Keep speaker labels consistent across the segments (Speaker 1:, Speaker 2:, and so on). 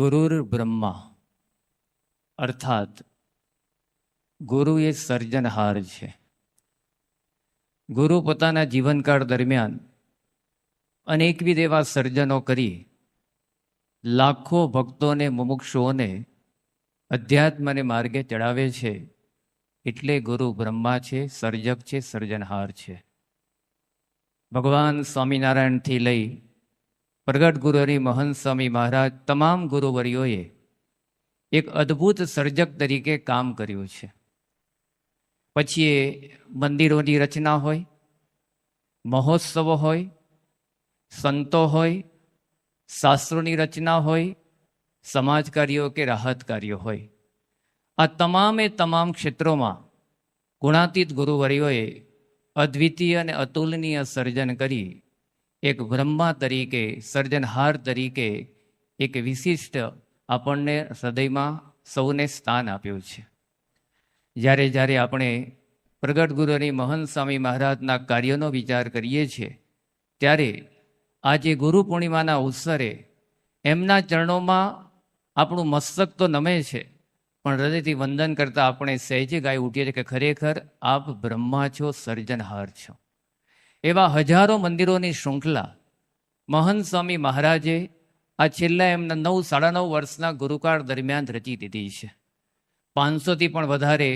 Speaker 1: ગુરુર બ્રહ્મા અર્થાત ગુરુ એ સર્જનહાર છે. ગુરુ પોતાના જીવનકાળ દરમિયાન અનેકવિધ એવા સર્જનો કરી લાખો ભક્તોને મુમુક્ષુઓને અધ્યાત્મને માર્ગે ચડાવે છે. એટલે ગુરુ બ્રહ્મા છે, સર્જક છે, સર્જનહાર છે. ભગવાન સ્વામિનારાયણથી લઈ પ્રગટ ગુરુ હરિ મહંત સ્વામી મહારાજ તમામ ગુરુવરીઓએ એક અદ્ભુત સર્જક તરીકે કામ કર્યું છે. પછી એ મંદિરોની રચના હોય, મહોત્સવો હોય, સંતો હોય, શાસ્ત્રોની રચના હોય, સમાજ કાર્યો કે રાહત કાર્યો હોય, આ તમામે તમામ ક્ષેત્રોમાં ગુણાતીત ગુરુવરીઓએ અદ્વિતીય અને અતુલનીય સર્જન કરી એક બ્રહ્મા તરીકે, સર્જનહાર તરીકે એક વિશિષ્ટ આપણને હૃદયમાં સૌને સ્થાન આપ્યું છે. જ્યારે જ્યારે આપણે પ્રગટ ગુરુ હરિ મહંત સ્વામી મહારાજના કાર્યનો વિચાર કરીએ છીએ ત્યારે આજે ગુરુ પૂર્ણિમાના અવસરે એમના ચરણોમાં આપણું મસ્તક તો નમે છે, પણ હૃદયથી વંદન કરતાં આપણે સહેજે ગાઈ ઉઠીએ છીએ કે ખરેખર આપ બ્રહ્મા છો, સર્જનહાર છો. એવા હજારો મંદિરોની શૃંખલા મહંત સ્વામી મહારાજે આ છેલ્લા એમના 9-9.5 વર્ષના ગુરુકાળ દરમિયાન રચી દીધી છે. 500થી પણ વધારે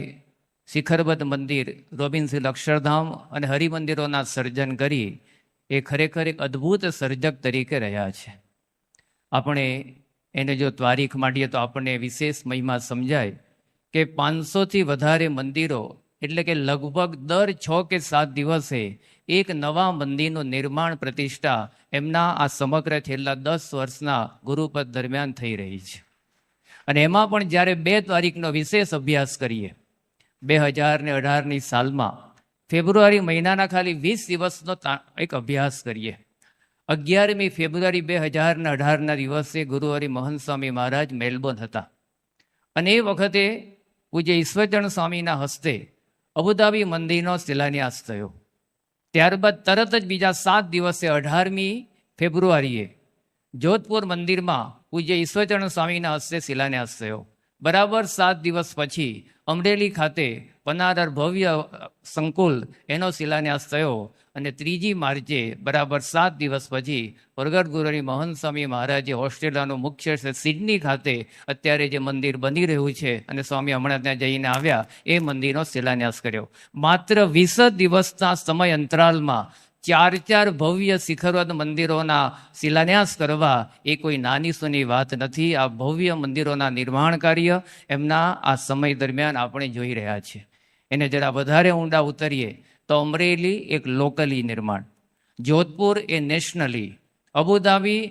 Speaker 1: શિખરબદ્ધ મંદિર, રોબિન્સહિલ અક્ષરધામ અને હરિમંદિરોના સર્જન કરી એ ખરેખર એક અદ્ભુત સર્જક તરીકે રહ્યા છે. આપણે એને જો તારીખ માંડીએ તો આપણને વિશેષ મહિમા સમજાય કે 500થી વધારે મંદિરો એટલે કે લગભગ દર 6 કે 7 દિવસે એક નવા મંદિરનું નિર્માણ પ્રતિષ્ઠા એમના આ સમગ્ર છેલ્લા 10 વર્ષના ગુરુપદ દરમિયાન થઈ રહી છે. અને એમાં પણ જ્યારે 2 તારીખનો વિશેષ અભ્યાસ કરીએ, 2018ની સાલમાં ફેબ્રુઆરી મહિનાના ખાલી 20 દિવસનો એક અભ્યાસ કરીએ. 11મી ફેબ્રુઆરી 2018ના દિવસે ગુરુ હરિ મહંત સ્વામી મહારાજ મેલબોર્ન હતા અને એ વખતે પૂજ્ય ઈશ્વરચંદ્ર સ્વામીના હસ્તે અબુધાબી મંદિરનો શિલાન્યાસ થયો. ત્યારબાદ તરત જ બીજા 7 દિવસે 18મી ફેબ્રુઆરીએ જોધપુર મંદિરમાં પૂજ્ય ઈશ્વરચંદ્ર સ્વામીના હસ્તે શિલાન્યાસ થયો. બરાબર 7 દિવસ પછી અમરેલી ખાતે પનારર ભવ્ય સંકુલ એનો શિલાન્યાસ થયો અને 3જી માર્ચે બરાબર 7 દિવસ પછી પ્રગટ ગુરુ હરિ મહંત સ્વામી મહારાજે ઓસ્ટ્રેલિયાનું મુખ્ય શહેર સિડની ખાતે અત્યારે જે મંદિર બની રહ્યું છે અને સ્વામી હમણાં ત્યાં જઈને આવ્યા એ મંદિરનો શિલાન્યાસ કર્યો. માત્ર 20 દિવસના સમય અંતરાલમાં 4 ભવ્ય શિખરબદ્ધ મંદિરોના શિલાન્યાસ કરવા એ કોઈ નાની સૂની વાત નથી. આ ભવ્ય મંદિરોના નિર્માણ કાર્ય એમના આ સમય દરમિયાન આપણે જોઈ રહ્યા છીએ. એને જરા વધારે ઊંડા ઉતરીએ તો અમરેલી એક લોકલી નિર્માણ, જોધપુર એ નેશનલી, અબુધાબી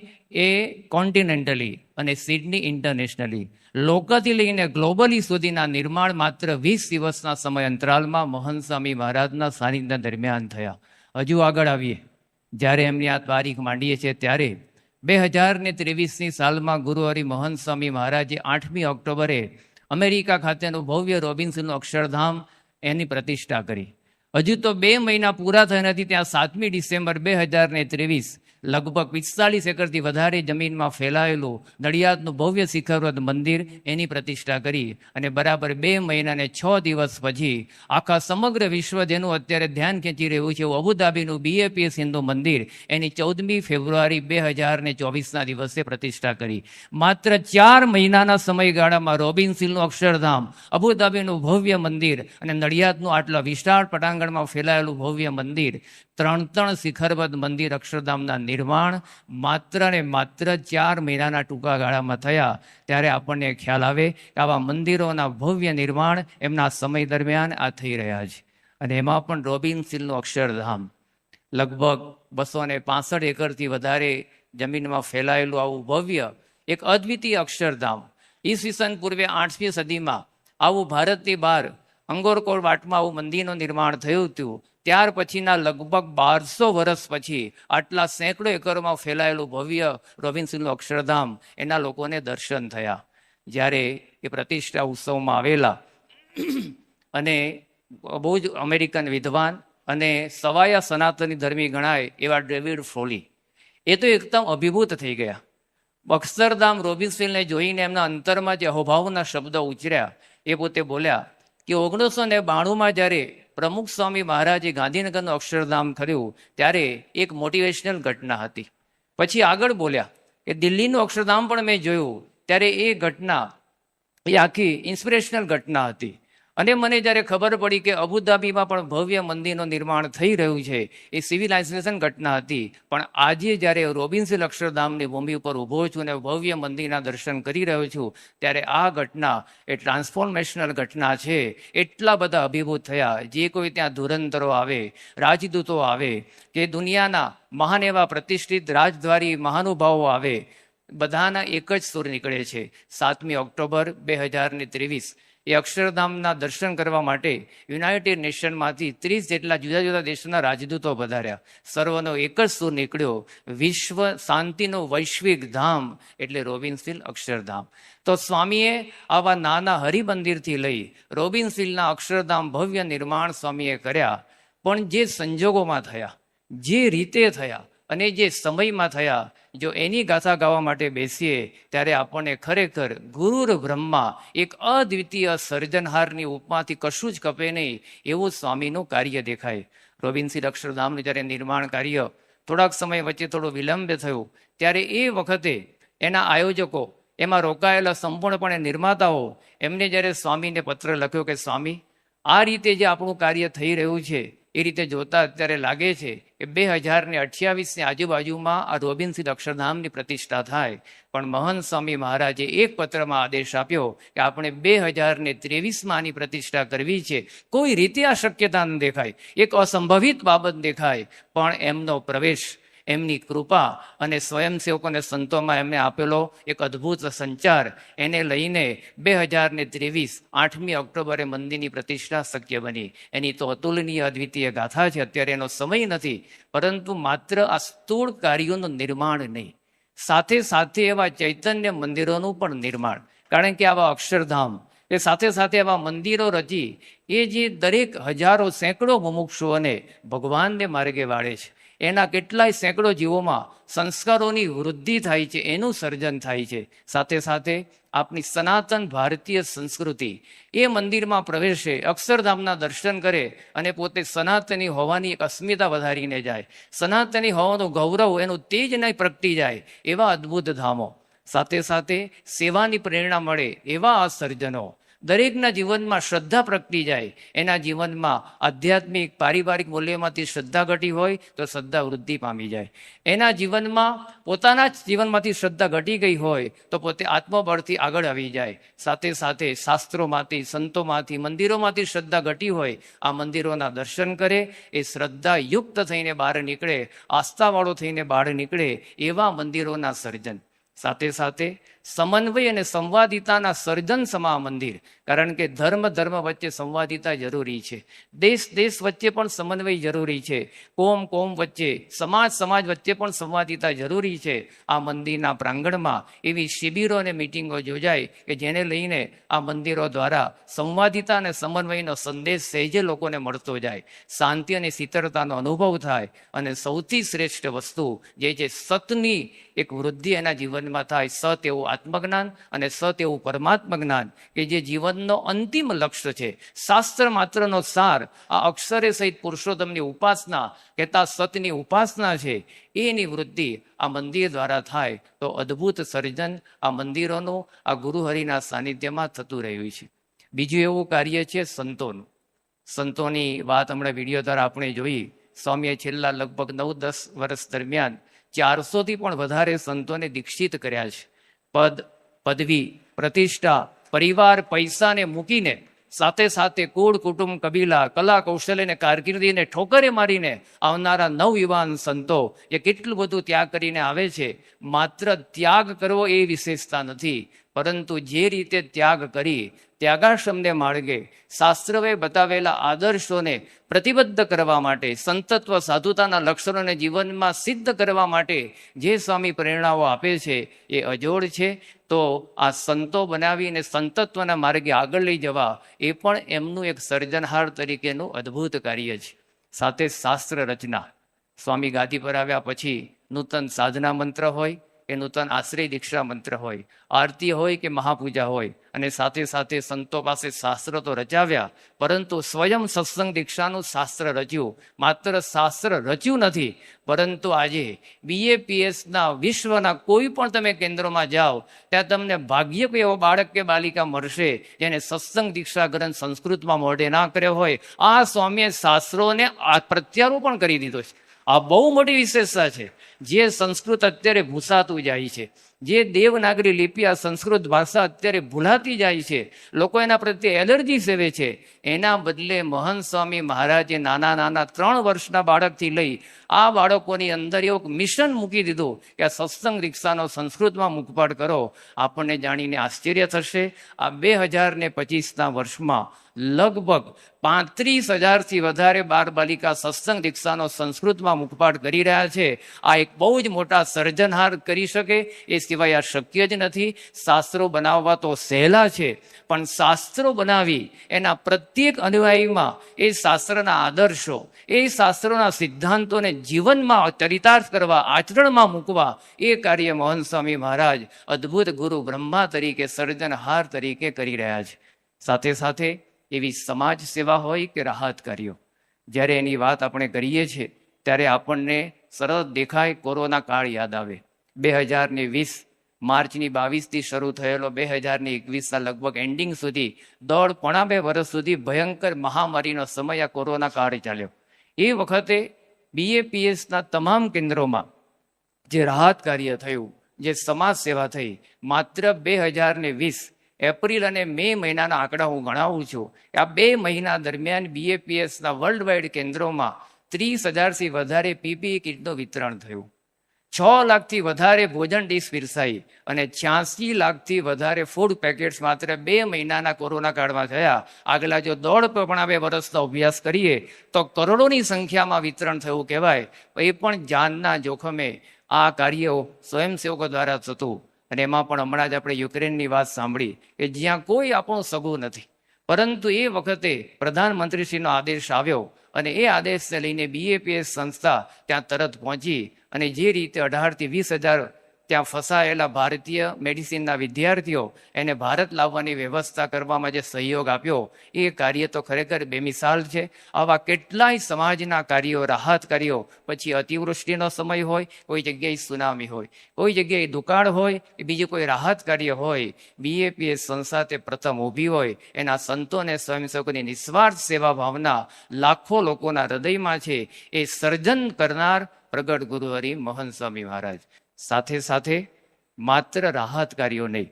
Speaker 1: એ કોન્ટિનેન્ટલી અને સિડની ઇન્ટરનેશનલી, લોકલથી લઈને ગ્લોબલી સુધીના નિર્માણ માત્ર 20 દિવસના સમય અંતરાલમાં મહંત સ્વામી મહારાજના સાનિધ્ય દરમિયાન થયા. હજુ આગળ આવીએ, જ્યારે એમની આ તારીખ માંડીએ છીએ ત્યારે 2023ની સાલમાં ગુરુ હરિ મહંત સ્વામી મહારાજે 8મી ઓક્ટોબરે અમેરિકા ખાતેનું ભવ્ય રોબિન્સહિલનું અક્ષરધામ એની પ્રતિષ્ઠા કરી. હજુ તો 2 મહિના પૂરા થયા નથી ત્યાં 7મી ડિસેમ્બર 2023 લગભગ 45 એકરથી વધારે જમીનમાં ફેલાયેલું નડિયાદનું ભવ્ય શિખરબદ્ધ મંદિર એની પ્રતિષ્ઠા કરી અને બરાબર 2 મહિના અને 6 દિવસ પછી આખા સમગ્ર વિશ્વ જેનું અત્યારે ધ્યાન ખેંચી રહ્યું છે એવું અબુધાબીનું BAPS હિન્દુ મંદિર એની 14મી ફેબ્રુઆરી 2024ના દિવસે પ્રતિષ્ઠા કરી. માત્ર 4 મહિનાના સમયગાળામાં રોબિન્સહિલનું અક્ષરધામ, અબુધાબીનું ભવ્ય મંદિર અને નડિયાદનું આટલા વિશાળ પટાંગણમાં ફેલાયેલું ભવ્ય મંદિર, 3 શિખરબદ્ધ મંદિર અક્ષરધામના નિર્માણ માત્ર ને માત્ર 4 મહિનાના ટૂંકા ગાળામાં થયા. ત્યારે આપણને ખ્યાલ આવે કે આવા મંદિરોના ભવ્ય નિર્માણ એમના સમય દરમિયાન આ થઈ રહ્યા છે. અને એમાં પણ રોબિન્સહિલનું અક્ષરધામ લગભગ 265 એકરથી વધારે જમીનમાં ફેલાયેલું આવું ભવ્ય એક અદ્વિતીય અક્ષરધામ, ઈસવીસન પૂર્વે 8મી સદીમાં આવું ભારતની બહાર અંગોરકોટ વાટમાં આવું મંદિરનું નિર્માણ થયું હતું. ત્યાર પછીના લગભગ 1200 વર્ષ પછી આટલા સેંકડો એકરોમાં ફેલાયેલું ભવ્ય રોબિન્સહિલનું અક્ષરધામ એના લોકોને દર્શન થયા. જ્યારે એ પ્રતિષ્ઠા ઉત્સવમાં આવેલા અને બહુ જ અમેરિકન વિદ્વાન અને સવાયા સનાતની ધર્મી ગણાય એવા ડેવિડ ફ્રોલી એ તો એકદમ અભિભૂત થઈ ગયા. અક્ષરધામ રોબિન્સફિલ્ડને જોઈને એમના અંતરમાં જે અહોભાવના શબ્દો ઉચ્ચર્યા એ પોતે બોલ્યા કે 1992માં જ્યારે પ્રમુખ સ્વામી મહારાજે ગાંધીનગરનું અક્ષરધામ કર્યું ત્યારે એક મોટિવેશનલ ઘટના હતી. પછી આગળ બોલ્યા કે દિલ્હીનું અક્ષરધામ પણ મેં જોયું ત્યારે એ ઘટના એ આખી ઇન્સ્પિરેશનલ ઘટના હતી. અને મને જ્યારે ખબર પડી કે અબુધાબીમાં પણ ભવ્ય મંદિરનું નિર્માણ થઈ રહ્યું છે એ સિવિલાઇઝેશન ઘટના હતી. પણ આજે જ્યારે રોબિન્સફિલ્ડ અક્ષરધામની ભૂમિ ઉપર ઊભો છું અને ભવ્ય મંદિરના દર્શન કરી રહ્યો છું ત્યારે આ ઘટના એ ટ્રાન્સફોર્મેશનલ ઘટના છે. એટલા બધા અભિભૂત થયા. જે કોઈ ત્યાં ધુરંધરો આવે, રાજદૂતો આવે કે દુનિયાના મહાન એવા પ્રતિષ્ઠિત રાજદ્વારી મહાનુભાવો આવે, બધાના એક જ સુર નીકળે છે. 7મી ઓક્ટોબર 2023 એ અક્ષરધામના દર્શન કરવા માટે યુનાઇટેડ નેશનમાંથી 30 જેટલા જુદા જુદા દેશોના રાજદૂતો પધાર્યા. સર્વનો એક જ સુર નીકળ્યો, વિશ્વ શાંતિનું વૈશ્વિક ધામ એટલે રોબિન્સફિલ્ડ અક્ષરધામ. તો સ્વામીએ આવા નાના હરિમંદિરથી લઈ રોબિન્સફિલ્ડના અક્ષરધામ ભવ્ય નિર્માણ સ્વામીએ કર્યા. પણ જે સંજોગોમાં થયા, જે રીતે થયા અને જે સમયમાં થયા, જો એની ગાથા ગાવા માટે બેસીએ ત્યારે આપણને ખરેખર ગુરુર બ્રહ્મા, એક અદ્વિતીય સર્જનહારની ઉપમાથી કશું જ કપે નહીં એવું સ્વામીનું કાર્ય દેખાય. રોબિન્સફિલ્ડ અક્ષરધામનું જ્યારે નિર્માણ કાર્ય થોડાક સમય વચ્ચે થોડું વિલંબ થયું ત્યારે એ વખતે એના આયોજકો, એમાં રોકાયેલા સંપૂર્ણપણે નિર્માતાઓ, એમને જ્યારે સ્વામીને પત્ર લખ્યો કે સ્વામી, આ રીતે જે આપણું કાર્ય થઈ રહ્યું છે એ રીતે જોતા અત્યારે લાગે છે કે 2028ની આજુબાજુમાં આ રોબિન્સફિલ્ડ અક્ષરધામની પ્રતિષ્ઠા થાય. પણ મહંત સ્વામી મહારાજે એક પત્રમાં આદેશ આપ્યો કે આપણે 2023માં આની પ્રતિષ્ઠા કરવી છે. કોઈ રીતે આ શક્યતા ન દેખાય, એક અસંભવિત બાબત દેખાય, પણ એમનો પ્રવેશ, એમની કૃપા અને સ્વયંસેવકોને સંતોમાં એમને આપેલો એક અદ્ભુત સંચાર, એને લઈને 2023 8મી ઓક્ટોબરે મંદિરની પ્રતિષ્ઠા શક્ય બની. એની તો અતુલનીય અદ્વિતીય ગાથા છે. અત્યારે એનો સમય નથી, પરંતુ માત્ર આ સ્થૂળ કાર્યોનું નિર્માણ નહીં, સાથે સાથે એવા ચૈતન્ય મંદિરોનું પણ નિર્માણ. કારણ કે આવા અક્ષરધામ એ સાથે સાથે એવા મંદિરો રચી એ જે દરેક હજારો સેંકડો મુમુક્ષુઓને ભગવાનને માર્ગે વાળે છે, એના કેટલાય સેંકડો જીવોમાં સંસ્કારોની વૃદ્ધિ થાય છે, એનું સર્જન થાય છે. સાથે સાથે આપણી સનાતન ભારતીય સંસ્કૃતિ એ મંદિરમાં પ્રવેશે, અક્ષરધામના દર્શન કરે અને પોતે સનાતની હોવાની એક અસ્મિતા વધારીને જાય, સનાતની હોવાનું ગૌરવ, એનું તેજ નહીં પ્રગટી જાય, એવા અદ્ભુત ધામો. સાથે સાથે સેવાની પ્રેરણા મળે એવા આ સર્જનો. દરેકના જીવનમાં શ્રદ્ધા પ્રગટી જાય, એના જીવનમાં આધ્યાત્મિક પારિવારિક મૂલ્યોમાંથી શ્રદ્ધા ઘટી હોય તો શ્રદ્ધા વૃદ્ધિ પામી જાય. એના જીવનમાં પોતાના જ જીવનમાંથી શ્રદ્ધા ઘટી ગઈ હોય તો પોતે આત્મબળથી આગળ આવી જાય. સાથે સાથે શાસ્ત્રોમાંથી, સંતોમાંથી, મંદિરોમાંથી શ્રદ્ધા ઘટી હોય, આ મંદિરોના દર્શન કરે, એ શ્રદ્ધા યુક્ત થઈને બહાર નીકળે, આસ્થાવાળો થઈને બહાર નીકળે, એવા મંદિરોના સર્જન. સાથે સાથે સમન્વય અને સંવાદિતાના સર્જન સમા મંદિર. કારણ કે ધર્મ વચ્ચે સંવાદિતા જરૂરી છે, દેશ વચ્ચે પણ સમન્વય જરૂરી છે, કોમ વચ્ચે, સમાજ વચ્ચે પણ સંવાદિતા જરૂરી છે. આ મંદિરના પ્રાંગણમાં એવી શિબિરો અને મિટિંગો યોજાય કે જેને લઈને આ મંદિરો દ્વારા સંવાદિતા અને સમન્વયનો સંદેશ સહેજે લોકોને મળતો જાય, શાંતિ અને શીતળતાનો અનુભવ થાય, અને સૌથી શ્રેષ્ઠ વસ્તુ જે છે સતની એક વૃદ્ધિ એના જીવનમાં થાય. સત એવું આત્મજ્ઞાન અને સત એવું પરમાત્મ જ્ઞાન કે જે જીવનનો અંતિમ લક્ષ્ય છે. શાસ્ત્ર માત્રનો સાર આ અક્ષરે સહિત પુરુષોત્તમની ઉપાસના કહેતા સતની ઉપાસના છે, એની વૃદ્ધિ આ મંદિર દ્વારા થાય તો અદ્ભુત સર્જન આ મંદિરોનું આ ગુરુહરિના સાનિધ્યમાં થતું રહ્યું છે. બીજું એવું કાર્ય છે સંતોનું. સંતોની વાત હમણાં વિડીયો દ્વારા આપણે જોઈ. સ્વામીએ છેલ્લા લગભગ 9-10 વર્ષ દરમિયાન 400થી પણ વધારે સંતોને દીક્ષિત કર્યા છે. પદ, પદવી, પ્રતિષ્ઠા, પરિવાર, પૈસાને મૂકીને, સાથે સાથે કુળ, કુટુંબ, કબીલા, કલા, કૌશલ્યને, કારકિર્દીને ઠોકરે મારીને આવનારા નવયુવાન સંતો એ કેટલું બધું ત્યાગ કરીને આવે છે. માત્ર ત્યાગ કરવો એ વિશેષતા નથી, પરંતુ જે રીતે ત્યાગ કરી ત્યાગાશ્રમને માર્ગે શાસ્ત્રએ બતાવેલા આદર્શોને પ્રતિબદ્ધ કરવા માટે, સંતત્વ સાધુતાના લક્ષણોને જીવનમાં સિદ્ધ કરવા માટે જે સ્વામી પ્રેરણાઓ આપે છે એ અજોડ છે. તો આ સંતો બનાવીને સંતત્વના માર્ગે આગળ લઈ જવા એ પણ એમનું એક સર્જનહાર તરીકેનું અદ્ભુત કાર્ય છે. સાથે શાસ્ત્ર રચના. સ્વામી ગાદી પર આવ્યા પછી નૂતન સાધના મંત્ર હોય એ નૂતન આશ્રય દીક્ષા મંત્ર હોય, આરતી હોય કે મહાપૂજા હોય, અને સાથે સાથે સંતો પાસે શાસ્ત્ર તો રચાવ્યા, પરંતુ સ્વયં સત્સંગ દીક્ષાનું શાસ્ત્ર રચ્યું. માત્ર શાસ્ત્ર રચ્યું નથી, પરંતુ આજે BAPSના વિશ્વના કોઈ પણ તમે કેન્દ્રોમાં જાઓ ત્યાં તમને ભાગ્ય કોઈ એવો બાળક કે બાલિકા મળશે જેને સત્સંગ દીક્ષા ગ્રંથ સંસ્કૃતમાં મોઢે ના કર્યો હોય. આ સ્વામીએ શાસ્ત્રોને પ્રત્યારોપણ કરી દીધો છે. આ બહુ મોટી વિશેષતા છે. જે સંસ્કૃત અત્યારે ભૂસાતું જાય છે, જે દેવનાગરી લિપિ આ સંસ્કૃત ભાષા અત્યારે ભૂલાતી જાય છે, લોકો એના પ્રત્યે એલર્જી સેવે છે, એના બદલે મહંત સ્વામી મહારાજે નાના નાના 3 વર્ષના બાળકથી લઈ આ બાળકોની અંદર એવું મિશન મૂકી દીધું કે આ સત્સંગ દીક્ષાનો સંસ્કૃતમાં મુખપાઠ કરો. આપણને જાણીને આશ્ચર્ય થશે. આ 2025ના વર્ષમાં લગભગ 35,000થી વધારે બાળ બાલિકા સત્સંગ દીક્ષાનો સંસ્કૃતમાં મુખપાઠ કરી રહ્યા છે. આ એક બહુ જ મોટા સર્જનહાર કરી શકે, એ સિવાય આ શક્ય જ નથી. શાસ્ત્રો બનાવવા તો સહેલા છે, પણ શાસ્ત્રો બનાવી એના પ્રત્યેક અનુયાયીમાં એ શાસ્ત્રના આદર્શો, એ શાસ્ત્રોના સિદ્ધાંતોને જીવનમાં ચરિતાર્થ કરવા, આચરણમાં મૂકવા, એ કાર્ય મહંત સ્વામી મહારાજ અદ્ભુત ગુરુ બ્રહ્મા તરીકે, સર્જનહાર તરીકે કરી રહ્યા છે. સાથે સાથે એવી સમાજ સેવા હોય કે રાહત કાર્યો, જ્યારે એની વાત આપણે કરીએ છીએ ત્યારે આપણને સરળ દેખાય કોરોના કાળ યાદ આવે. 2020 માર્ચની 22થી શરૂ થયેલો 2021ના લગભગ એન્ડિંગ સુધી 1.5 વર્ષ સુધી ભયંકર મહામારીનો સમય આ કોરોના કાળ ચાલ્યો. એ વખતે BAPSના તમામ કેન્દ્રોમાં જે રાહત કાર્ય થયું, જે સમાજ સેવા થઈ, માત્ર 2020 એપ્રિલ અને મે મહિનાના આંકડા હું ગણાવું છું કે આ 2 મહિના દરમિયાન BAPSના વર્લ્ડ વાઇડ કેન્દ્રોમાં 30,000થી વધારે PPE કીટનું વિતરણ થયું, 6 લાખથી વધારે ભોજન ડીશ પીરસાઈ અને 86 લાખથી વધારે ફૂડ પેકેટ્સ માત્ર 2 મહિનાના કોરોના કાળમાં થયા. આગલા જો 1.5 વર્ષનો અભ્યાસ કરીએ તો કરોડોની સંખ્યામાં વિતરણ થયું કહેવાય. એ પણ જાનના જોખમે આ કાર્યો સ્વયંસેવકો દ્વારા થતું. અને એમાં પણ હમણાં જ આપણે યુક્રેનની વાત સાંભળી કે જ્યાં કોઈ આપણું સગું નથી, પરંતુ એ વખતે પ્રધાનમંત્રીશ્રીનો આદેશ આવ્યો અને એ આદેશને લઈને BAPS સંસ્થા ત્યાં તરત પહોંચી અને જે રીતે 18થી 20,000 ત્યાં ફસાયેલા ભારતીય મેડિસિનના વિદ્યાર્થીઓ એને ભારત લાવવાની વ્યવસ્થા કરવામાં જે સહયોગ આપ્યો, એ કાર્ય તો ખરેખર બેમિસાલ છે. આવા કેટલાય સમાજના કાર્યો, રાહત કાર્યો, પછી અતિવૃષ્ટિનો સમય હોય, કોઈ જગ્યાએ સુનામી હોય, કોઈ જગ્યાએ દુકાળ હોય, કે બીજું કોઈ રાહત કાર્ય હોય, BAPS સંસ્થા તે પ્રથમ ઊભી હોય. એના સંતો અને સ્વયંસેવકોની નિસ્વાર્થ સેવા ભાવના લાખો લોકોના હૃદયમાં છે. એ સર્જન કરનાર પ્રગટ ગુરુ હરિ મહંત સ્વામી મહારાજ. સાથે સાથે માત્ર રાહત કાર્યો નહીં,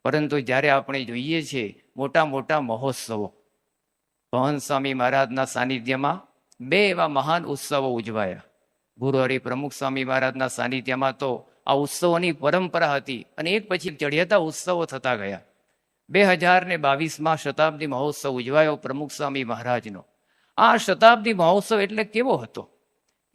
Speaker 1: પરંતુ જ્યારે આપણે જોઈએ છીએ મોટા મોટા મહોત્સવો, મહંત સ્વામી મહારાજના સાનિધ્યમાં 2 એવા મહાન ઉત્સવો ઉજવાયા. ગુરુ હરિ પ્રમુખ સ્વામી મહારાજના સાનિધ્યમાં તો આ ઉત્સવોની પરંપરા હતી અને એક પછી ચઢિયાતા ઉત્સવો થતા ગયા. 2022માં શતાબ્દી મહોત્સવ ઉજવાયો પ્રમુખ સ્વામી મહારાજનો. આ શતાબ્દી મહોત્સવ એટલે કેવો હતો?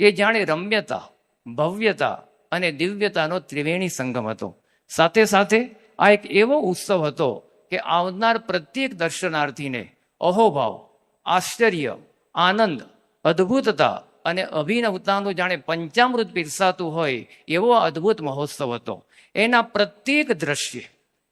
Speaker 1: એ જાણે રમ્યતા, ભવ્યતા અને દિવ્યતાનો ત્રિવેણી સંગમ હતો. સાથે સાથે આ એક એવો ઉત્સવ હતો કે આવનાર પ્રત્યેક દર્શનાર્થીને અહોભાવ, આશ્ચર્ય, આનંદ, અદ્ભુતતા અને અભિનવતાનું જાણે પંચામૃત પીરસાતું હોય એવો અદ્ભુત મહોત્સવ હતો. એના પ્રત્યેક દ્રશ્ય,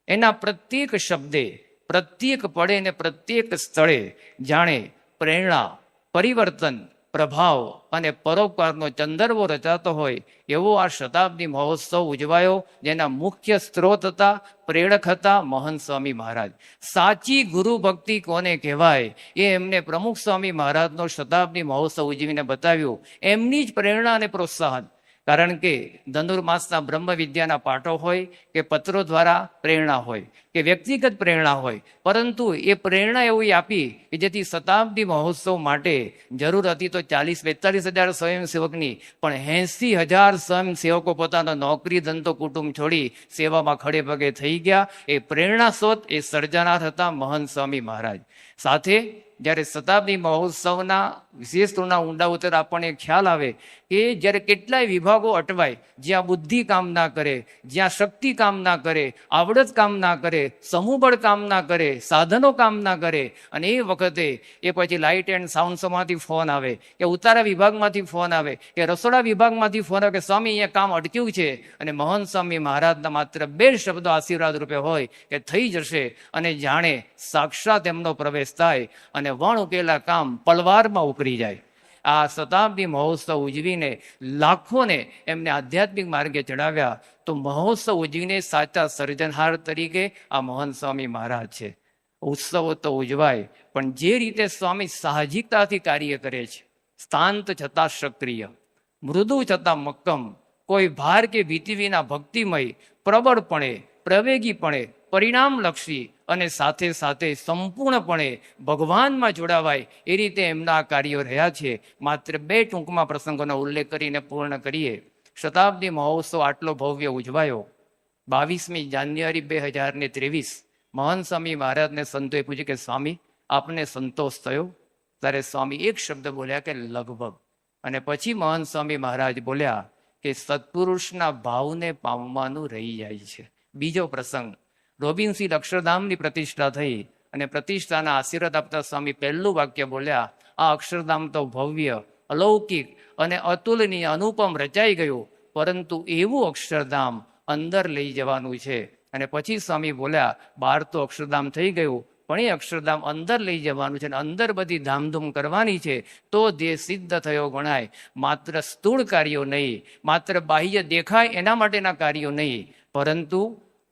Speaker 1: એના પ્રત્યેક શબ્દે, પ્રત્યેક પળે અને પ્રત્યેક સ્થળે જાણે પ્રેરણા, પરિવર્તન, પ્રભાવ અને પરોપકારનો ચંદરવો રચાતો હોય એવો આ શતાબ્દી મહોત્સવ ઉજવાયો, જેના મુખ્ય સ્ત્રોત હતા, પ્રેરક હતા મહંત સ્વામી મહારાજ. સાચી ગુરુ ભક્તિ કોને કહેવાય એ એમને પ્રમુખ સ્વામી મહારાજનો શતાબ્દી મહોત્સવ ઉજવીને બતાવ્યું. એમની જ પ્રેરણા અને પ્રોત્સાહન. કારણ કે ધનુર્માસના બ્રહ્મ વિદ્યાના પાઠો હોય કે પત્રો દ્વારા પ્રેરણા હોય કે વ્યક્તિગત પ્રેરણા હોય, પરંતુ એ પ્રેરણા એવી આપી કે જેથી શતાબ્દી મહોત્સવ માટે જરૂર હતી તો 40-42 હજાર સ્વયંસેવકની, પણ 80,000 સ્વયંસેવકો પોતાનો નોકરી, ધંધો, કુટુંબ છોડી સેવામાં ખડે પગે થઈ ગયા. એ પ્રેરણા સ્ત્રોત, એ સર્જનાર હતા મહંત સ્વામી મહારાજ. સાથે જ્યારે શતાબ્દી મહોત્સવના વિશેષતાના ઊંડા ઉતર આપણને ખ્યાલ આવે કે જ્યારે કેટલાય વિભાગો અટવાય, જ્યાં બુદ્ધિ કામ ના કરે, જ્યાં શક્તિ કામ ના કરે, આવડત કામ ના કરે, કરે, સમૂહબળ કામ ના કરે, સાધનો કામ ના કરે, અને એ વખતે એ પછી લાઇટ એન્ડ સાઉન્ડમાંથી ફોન આવે, કે ઉતારા વિભાગમાંથી ફોન આવે, કે રસોડા વિભાગમાંથી ફોન આવે કે સ્વામી અહીંયા કામ અટક્યું છે, અને મહંત સ્વામી મહારાજના માત્ર 2 શબ્દો આશીર્વાદ રૂપે હોય કે થઈ જશે, અને જાણે સાક્ષાત એમનો પ્રવેશ થાય અને વણ ઉકેલા કામ પલવારમાં ઉકળી જાય. આ શતાબ્દી મહોત્સવ ઉજવીને લાખોને એમને આધ્યાત્મિક માર્ગે ચડાવ્યા. તો મહોત્સવ ઉજવીને સાચા સર્જનહાર તરીકે આ મહંત સ્વામી મહારાજ છે. ઉત્સવો તો ઉજવાય, પણ જે રીતે સ્વામી સાહજિકતાથી કાર્ય કરે છે, શાંત છતાં સક્રિય, મૃદુ છતાં મક્કમ, કોઈ ભાર કે ભીતિ વિના ભક્તિમય, પ્રબળપણે, પ્રવેગીપણે, પરિણામલક્ષી અને સાથે સાથે સંપૂર્ણપણે ભગવાનમાં જોડાવાય એ રીતે એમના કાર્યો રહ્યા છે. માત્ર 2 ટૂંકમાં પ્રસંગોનો ઉલ્લેખ કરીને પૂર્ણ કરીએ. શતાબ્દી મહોત્સવ આટલો ભવ્ય ઉજવાયો. 22મી જાન્યુઆરી 2023 મહંત સ્વામી મહારાજને સંતોએ પૂછ્યું કે સ્વામી આપને સંતોષ થયો? ત્યારે સ્વામી એક શબ્દ બોલ્યા કે લગભગ. અને પછી મહંત સ્વામી મહારાજ બોલ્યા કે સત્પુરુષના ભાવને પામવાનું રહી જાય છે. બીજો પ્રસંગ, રોબિનસિંહ અક્ષરધામની પ્રતિષ્ઠા થઈ, અને પ્રતિષ્ઠાના આશીર્વાદ આપતા સ્વામી પહેલું વાક્ય બોલ્યા, આ અક્ષરધામ તો ભવ્ય, અલૌકિક અને અતુલનીય અનુપમ રચાઈ ગયું, પરંતુ એવું અક્ષરધામ અંદર લઈ જવાનું છે. અને પછી સ્વામી બોલ્યા, બહાર તો અક્ષરધામ થઈ ગયું, પણ એ અક્ષરધામ અંદર લઈ જવાનું છે, અને અંદર બધી ધામધૂમ કરવાની છે, તો દેહ સિદ્ધ થયો ગણાય. માત્ર સ્થૂળ કાર્યો નહીં, માત્ર બાહ્ય દેખાય એના માટેના કાર્યો નહીં, પરંતુ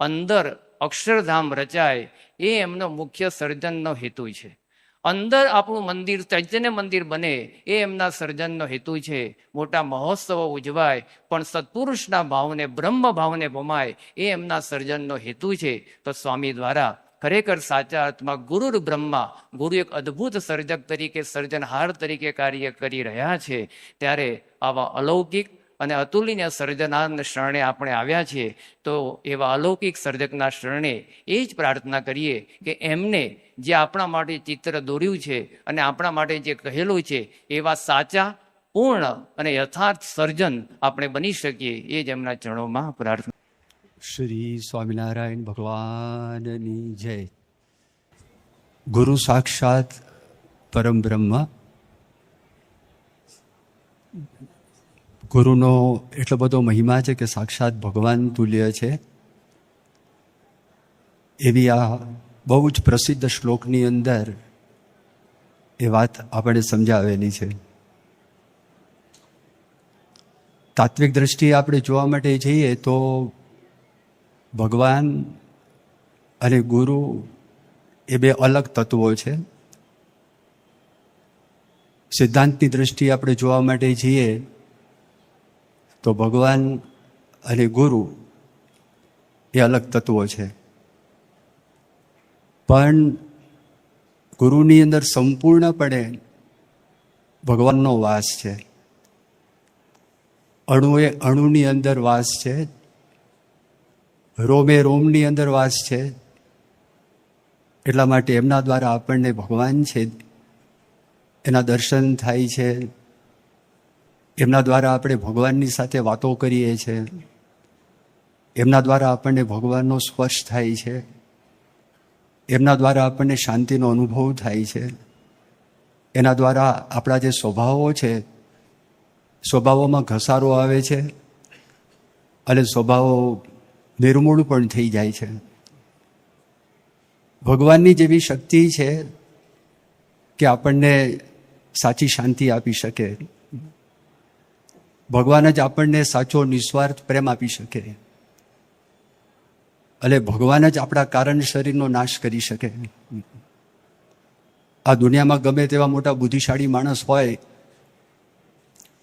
Speaker 1: અંદર અક્ષરધામ રચાય એ એમનો મુખ્ય સર્જનનો હેતુ છે. અંદર આપણું મંદિર ચૈતન્ય મંદિર બને એ એમના સર્જનનો હેતુ છે. મોટા મહોત્સવો ઉજવાય, પણ સત્પુરુષના ભાવને, બ્રહ્મ ભાવને પમાય એ એમના સર્જનનો હેતુ છે. તો સ્વામી દ્વારા ખરેખર સાચા અર્થમાં ગુરુર બ્રહ્મા, ગુરુ એક અદ્ભુત સર્જક તરીકે, સર્જનહાર તરીકે કાર્ય કરી રહ્યા છે. ત્યારે આવા અલૌકિક અને અતુલનીય સર્જનહારના શરણે આપણે આવ્યા છીએ. તો એવા અલૌકિક સર્જકના શરણે એ જ પ્રાર્થના કરીએ કે એમને જે આપણા માટે ચિત્ર દોર્યું છે અને આપણા માટે જે કહેલું છે, એવા સાચા, પૂર્ણ અને યથાર્થ સર્જન આપણે બની શકીએ, એ જ એમના ચરણોમાં પ્રાર્થના.
Speaker 2: શ્રી સ્વામિનારાયણ ભગવાનની જય. ગુરુ સાક્ષાત પરમ બ્રહ્મ. ગુરુનો એટલો બધો મહિમા છે કે સાક્ષાત ભગવાન તુલ્ય છે. એવી આ બહુ જ પ્રસિદ્ધ શ્લોકની અંદર એ વાત આપણે સમજાવેલી છે. તાત્વિક દ્રષ્ટિએ આપણે જોવા માટે જઈએ તો ભગવાન અને ગુરુ એ 2 અલગ તત્વો છે. સિદ્ધાંતની દ્રષ્ટિએ આપણે જોવા માટે જઈએ તો ભગવાન અને ગુરુ એ અલગ તત્વો છે. પણ ગુરુની અંદર સંપૂર્ણપણે ભગવાનનો વાસ છે. અણુએ અણુની અંદર વાસ છે, રોમે રોમની અંદર વાસ છે. એટલા માટે એમના દ્વારા આપણને ભગવાન છે એના દર્શન થાય છે. એમના દ્વારા આપણે ભગવાનની સાથે વાતો કરીએ છીએ. એમના દ્વારા આપણને ભગવાનનો સ્પર્શ થાય છે. એમના દ્વારા આપણને શાંતિનો અનુભવ થાય છે. એના દ્વારા આપણા જે સ્વભાવો છે, સ્વભાવોમાં ઘસારો આવે છે અને સ્વભાવો નિર્મૂળ પણ થઈ જાય છે. ભગવાનની જેવી શક્તિ છે કે આપણને સાચી શાંતિ આપી શકે. ભગવાન જ આપણને સાચો નિસ્વાર્થ પ્રેમ આપી શકે, અને ભગવાન જ આપણા કારણ શરીરનો નાશ કરી શકે. આ દુનિયામાં ગમે તેવા મોટા બુદ્ધિશાળી માણસ હોય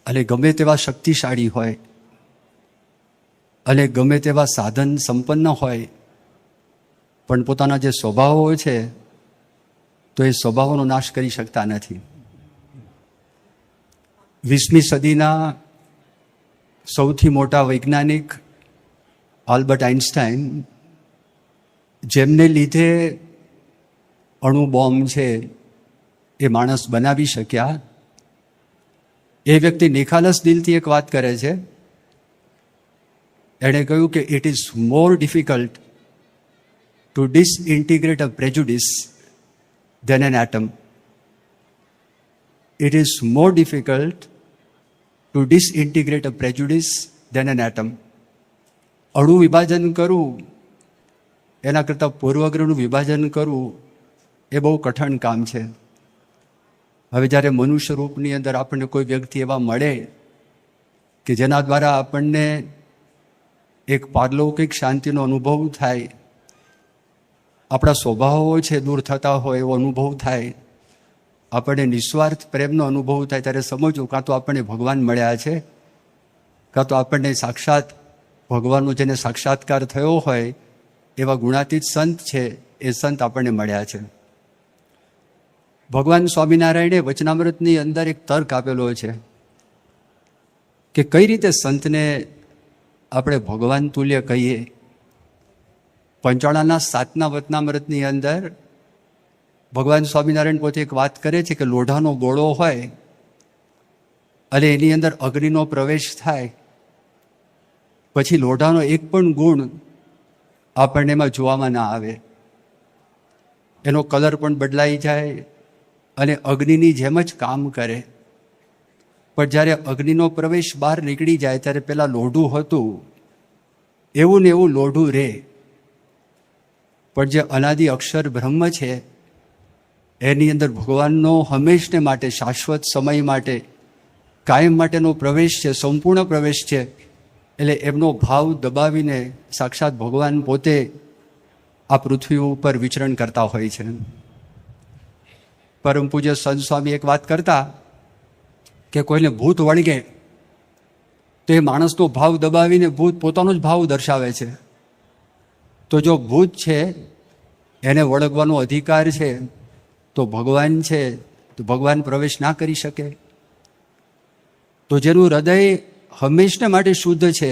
Speaker 2: અને ગમે તેવા શક્તિશાળી હોય અને ગમે તેવા સાધન સંપન્ન હોય, પણ પોતાના જે સ્વભાવો છે તો એ સ્વભાવોનો નાશ કરી શકતા નથી. 20મી સદીના સૌથી મોટા વૈજ્ઞાનિક આલ્બર્ટ આઇન્સ્ટાઈન, જેમને લીધે અણુ બોમ્બ છે એ માણસ બનાવી શક્યા, એ વ્યક્તિ નિખાલસ દિલથી એક વાત કરે છે. એણે કહ્યું કે it is more difficult to disintegrate a prejudice than an atom. It is more difficult to disintegrate a prejudice than an atom. અણુ વિભાજન કરવું એના કરતાં પૂર્વગ્રહનું વિભાજન કરવું એ બહુ કઠણ કામ છે. હવે જ્યારે મનુષ્ય રૂપની અંદર આપણને કોઈ વ્યક્તિ એવા મળે કે જેના દ્વારા આપણને એક પારલૌકિક શાંતિનો અનુભવ થાય, આપણા સ્વભાવો છે દૂર થતા હોય એવો અનુભવ થાય, આપણને નિસ્વાર્થ પ્રેમનો અનુભવ થાય, ત્યારે સમજવું કાં તો આપણને ભગવાન મળ્યા છે, કાં તો આપણને સાક્ષાત ભગવાનનો જેને સાક્ષાત્કાર થયો હોય એવા ગુણાતીત સંત છે, એ સંત આપણને મળ્યા છે. ભગવાન સ્વામિનારાયણે વચનામૃતની અંદર એક તર્ક આપેલો છે કે કઈ રીતે સંતને આપણે ભગવાન તુલ્ય કહીએ. પંચાળાના 7ના વચનામૃતની અંદર ભગવાન સ્વામિનારાયણ પોતે એક વાત કરે છે કે લોઢાનો ગોળો હોય અને એની અંદર અગ્નિનો પ્રવેશ થાય, પછી લોઢાનો એક પણ ગુણ આપણને એમાં જોવામાં ના આવે, એનો કલર પણ બદલાઈ જાય અને અગ્નિની જેમ જ કામ કરે. પણ જ્યારે અગ્નિનો પ્રવેશ બહાર નીકળી જાય ત્યારે પેલા લોઢું હતું એવું ને એવું લોઢું રહે. પણ જે અનાદિ અક્ષર બ્રહ્મ છે એની અંદર ભગવાનનો હંમેશને માટે, શાશ્વત સમય માટે, કાયમ માટેનો પ્રવેશ છે, સંપૂર્ણ પ્રવેશ છે. એટલે એમનો ભાવ દબાવીને સાક્ષાત ભગવાન પોતે આ પૃથ્વી ઉપર વિચરણ કરતા હોય છે. પરમ પૂજ્ય સંત સ્વામી એક વાત કરતા કે કોઈને ભૂત વળગે તો એ માણસનો ભાવ દબાવીને ભૂત પોતાનો જ ભાવ દર્શાવે છે. તો જો ભૂત છે એને વળગવાનો અધિકાર છે તો ભગવાન છે, તો ભગવાન પ્રવેશ ના કરી શકે? તો જેનું હૃદય હંમેશને માટે શુદ્ધ છે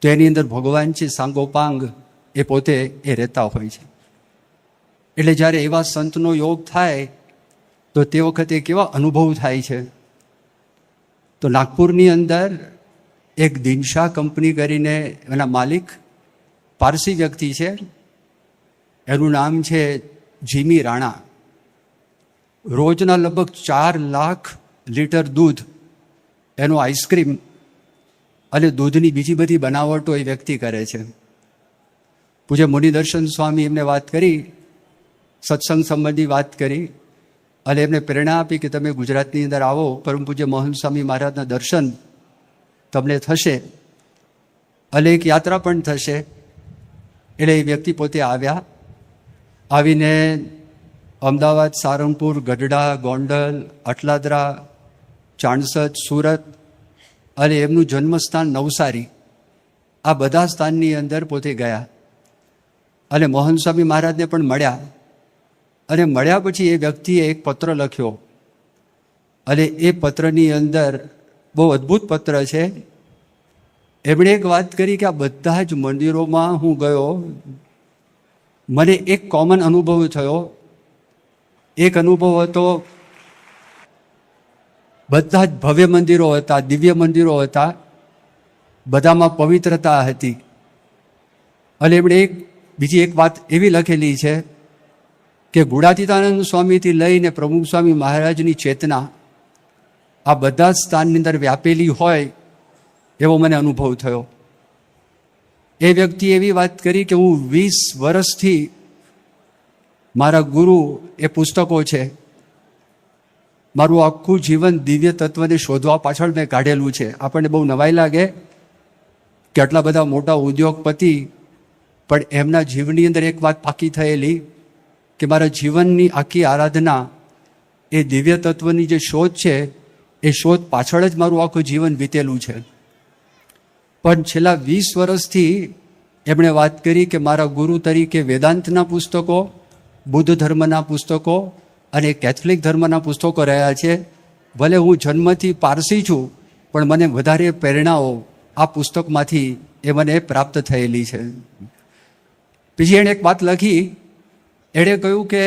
Speaker 2: તો એની અંદર ભગવાન છે સાંગોપાંગ એ પોતે એ રહેતા હોય છે. એટલે જ્યારે એવા સંતનો યોગ થાય તો તે વખતે કેવા અનુભવ થાય છે. તો નાગપુરની અંદર એક દિનશા કંપની કરીને એના માલિક પારસી વ્યક્તિ છે, એનું નામ છે જીમી રાણા. રોજના લગભગ 4 લાખ લીટર દૂધ, એનો આઈસ્ક્રીમ અને દૂધની બીજી બધી બનાવટો એ વ્યક્તિ કરે છે. પૂજ્ય મુનિદર્શન સ્વામી એમને વાત કરી, સત્સંગ સંબંધી વાત કરી અને એમને પ્રેરણા આપી કે તમે ગુજરાતની અંદર આવો, પરમ પૂજ્ય મોહન સ્વામી મહારાજના દર્શન તમને થશે અને એક યાત્રા પણ થશે. એટલે એ વ્યક્તિ પોતે આવ્યા, આવીને અમદાવાદ, સારંગપુર, ગઢડા, ગોંડલ, અટલાદરા, ચાણસદ, સુરત અને એમનું જન્મસ્થાન નવસારી, આ બધા સ્થાનની અંદર પોતે ગયા અને મોહન સ્વામી મહારાજને પણ મળ્યા. અને મળ્યા પછી એ વ્યક્તિએ એક પત્ર લખ્યો અને એ પત્રની અંદર બહુ અદ્ભુત પત્ર છે. એમણે એક વાત કરી કે આ બધા જ મંદિરોમાં હું ગયો, મને એક કોમન અનુભવ થયો. એક અનુભવ હતો, બધા જ ભવ્ય મંદિરો હતા, દિવ્ય મંદિરો હતા, બધામાં પવિત્રતા હતી. અને એમણે બીજી એક વાત એવી લખેલી છે કે ગુણાતીતાનંદ સ્વામીથી લઈને પ્રમુખ સ્વામી મહારાજની ચેતના આ બધા જ સ્થાનની અંદર વ્યાપેલી હોય એવો મને અનુભવ થયો. એ વ્યક્તિએ એવી વાત કરી કે હું 20 વર્ષથી મારા ગુરુ એ પુસ્તકો છે, મારું આખું જીવન દિવ્ય તત્વને શોધવા પાછળ મેં કાઢેલું છે. આપણને બહુ નવાઈ લાગે કે આટલા બધા મોટા ઉદ્યોગપતિ, પણ એમના જીવનની અંદર એક વાત પાકી થયેલી કે મારા જીવનની આખી આરાધના એ દિવ્ય તત્વની જે શોધ છે એ શોધ પાછળ જ મારું આખું જીવન વીતેલું છે. પણ છેલ્લા 20 વર્ષથી એમણે વાત કરી કે મારા ગુરુ તરીકે વેદાંતના પુસ્તકો, બુદ્ધ ધર્મના પુસ્તકો અને કેથોલિક ધર્મના પુસ્તકો રહ્યા છે. ભલે હું જન્મથી પારસી છું, પણ મને વધારે પ્રેરણાઓ આ પુસ્તકમાંથી એ મને પ્રાપ્ત થયેલી છે. બીજી એણે એક વાત લખી, એણે કહ્યું કે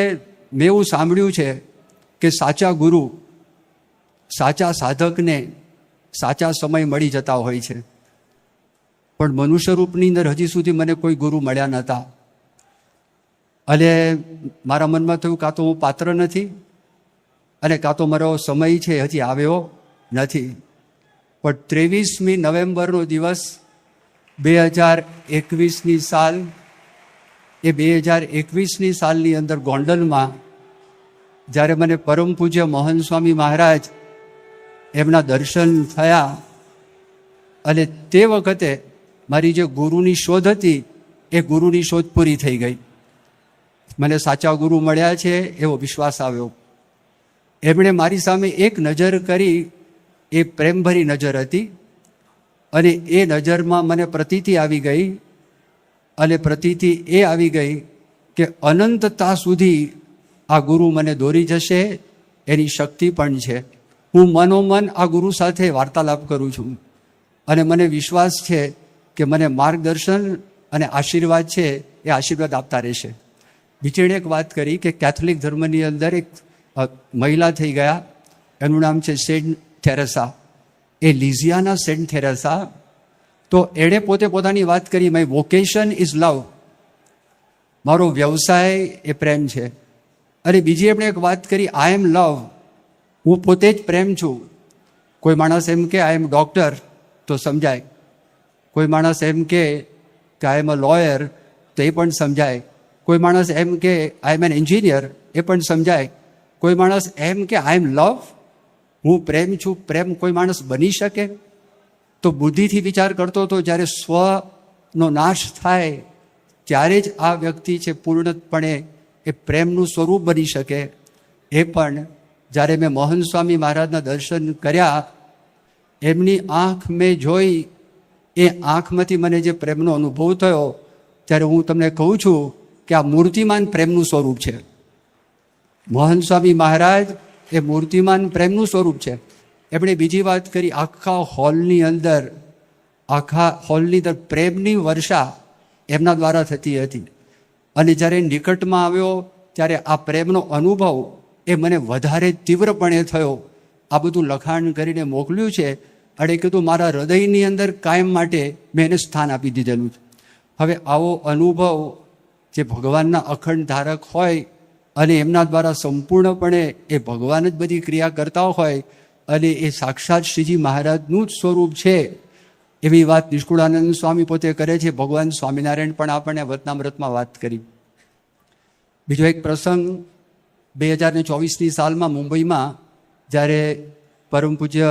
Speaker 2: મેં એવું સાંભળ્યું છે કે સાચા ગુરુ, સાચા સાધકને સાચા સમય મળી જતા હોય છે, પણ મનુષ્ય રૂપની અંદર હજી સુધી મને કોઈ ગુરુ મળ્યા નહોતા. અને મારા મનમાં થયું કાં તો હું પાત્ર નથી અને કાં તો મારો સમય છે હજી આવ્યો નથી. પણ 23મી નવેમ્બરનો દિવસ 2021ની સાલ, એ 2021ની સાલની અંદર ગોંડલમાં જ્યારે મને પરમ પૂજ્ય મોહન સ્વામી મહારાજ એમના દર્શન થયા અને તે વખતે મારી જે ગુરુની શોધ હતી એ ગુરુની શોધ પૂરી થઈ ગઈ. મને સાચા ગુરુ મળ્યા છે એવો વિશ્વાસ આવ્યો. એમણે મારી સામે એક નજર કરી, એ પ્રેમભરી નજર હતી અને એ નજરમાં મને પ્રતીતિ આવી ગઈ. અને પ્રતીતિ એ આવી ગઈ કે અનંતતા સુધી આ ગુરુ મને દોરી જશે, એની શક્તિ પણ છે. હું મનોમન આ ગુરુ સાથે વાર્તાલાપ કરું છું અને મને વિશ્વાસ છે કે મને માર્ગદર્શન અને આશીર્વાદ છે એ આશીર્વાદ આપતા રહેશે. બીજી એક વાત કરી કે કેથોલિક ધર્મની અંદર એક મહિલા થઈ ગયા, એનું નામ છે સેન્ટ થેરેસા, એ લિઝિયાના સેન્ટ થેરેસા. તો એણે પોતે પોતાની વાત કરી, માય વોકેશન ઇઝ લવ, મારો વ્યવસાય એ પ્રેમ છે. અને બીજી એમણે એક વાત કરી, આઈ એમ લવ, હું પોતે જ પ્રેમ છું. કોઈ માણસ એમ કે આઈ એમ ડૉક્ટર તો સમજાય, કોઈ માણસ એમ કે આઈ એમ અ લોયર તો એ પણ સમજાય, કોઈ માણસ એમ કે આઈ એમ એન એન્જિનિયર એ પણ સમજાય, કોઈ માણસ એમ કે આઈ એમ લવ, હું પ્રેમ છું. પ્રેમ કોઈ માણસ બની શકે? તો બુદ્ધિથી વિચાર કરતો હતો, જ્યારે સ્વનો નાશ થાય ત્યારે જ આ વ્યક્તિ છે પૂર્ણપણે એ પ્રેમનું સ્વરૂપ બની શકે. એ પણ જ્યારે મેં મોહન સ્વામી મહારાજના દર્શન કર્યા, એમની આંખ મેં જોઈ, એ આંખમાંથી મને જે પ્રેમનો અનુભવ થયો, ત્યારે હું તમને કહું છું કે આ મૂર્તિમાન પ્રેમનું સ્વરૂપ છે. મોહન સ્વામી મહારાજ એ મૂર્તિમાન પ્રેમનું સ્વરૂપ છે. એમણે બીજી વાત કરી, આખા હોલની અંદર પ્રેમની વર્ષા એમના દ્વારા થતી હતી. અને જ્યારે નિકટમાં આવ્યો ત્યારે આ પ્રેમનો અનુભવ એ મને વધારે તીવ્રપણે થયો. આ બધું લખાણ કરીને મોકલ્યું છે અને કીધું મારા હૃદયની અંદર કાયમ માટે મેં એને સ્થાન આપી દીધેલું છે. હવે આવો અનુભવ જે ભગવાનના અખંડ ધારક હોય અને એમના દ્વારા સંપૂર્ણપણે એ ભગવાન જ બધી ક્રિયા કરતા હોય અને એ સાક્ષાત શ્રીજી મહારાજનું જ સ્વરૂપ છે, એવી વાત નિષ્કુળાનંદ સ્વામી પોતે કરે છે. ભગવાન સ્વામિનારાયણ પણ આપણને વતનામૃતમાં વાત કરી. બીજો એક પ્રસંગ 2024ની સાલમાં મુંબઈમાં જ્યારે પરમ પૂજ્ય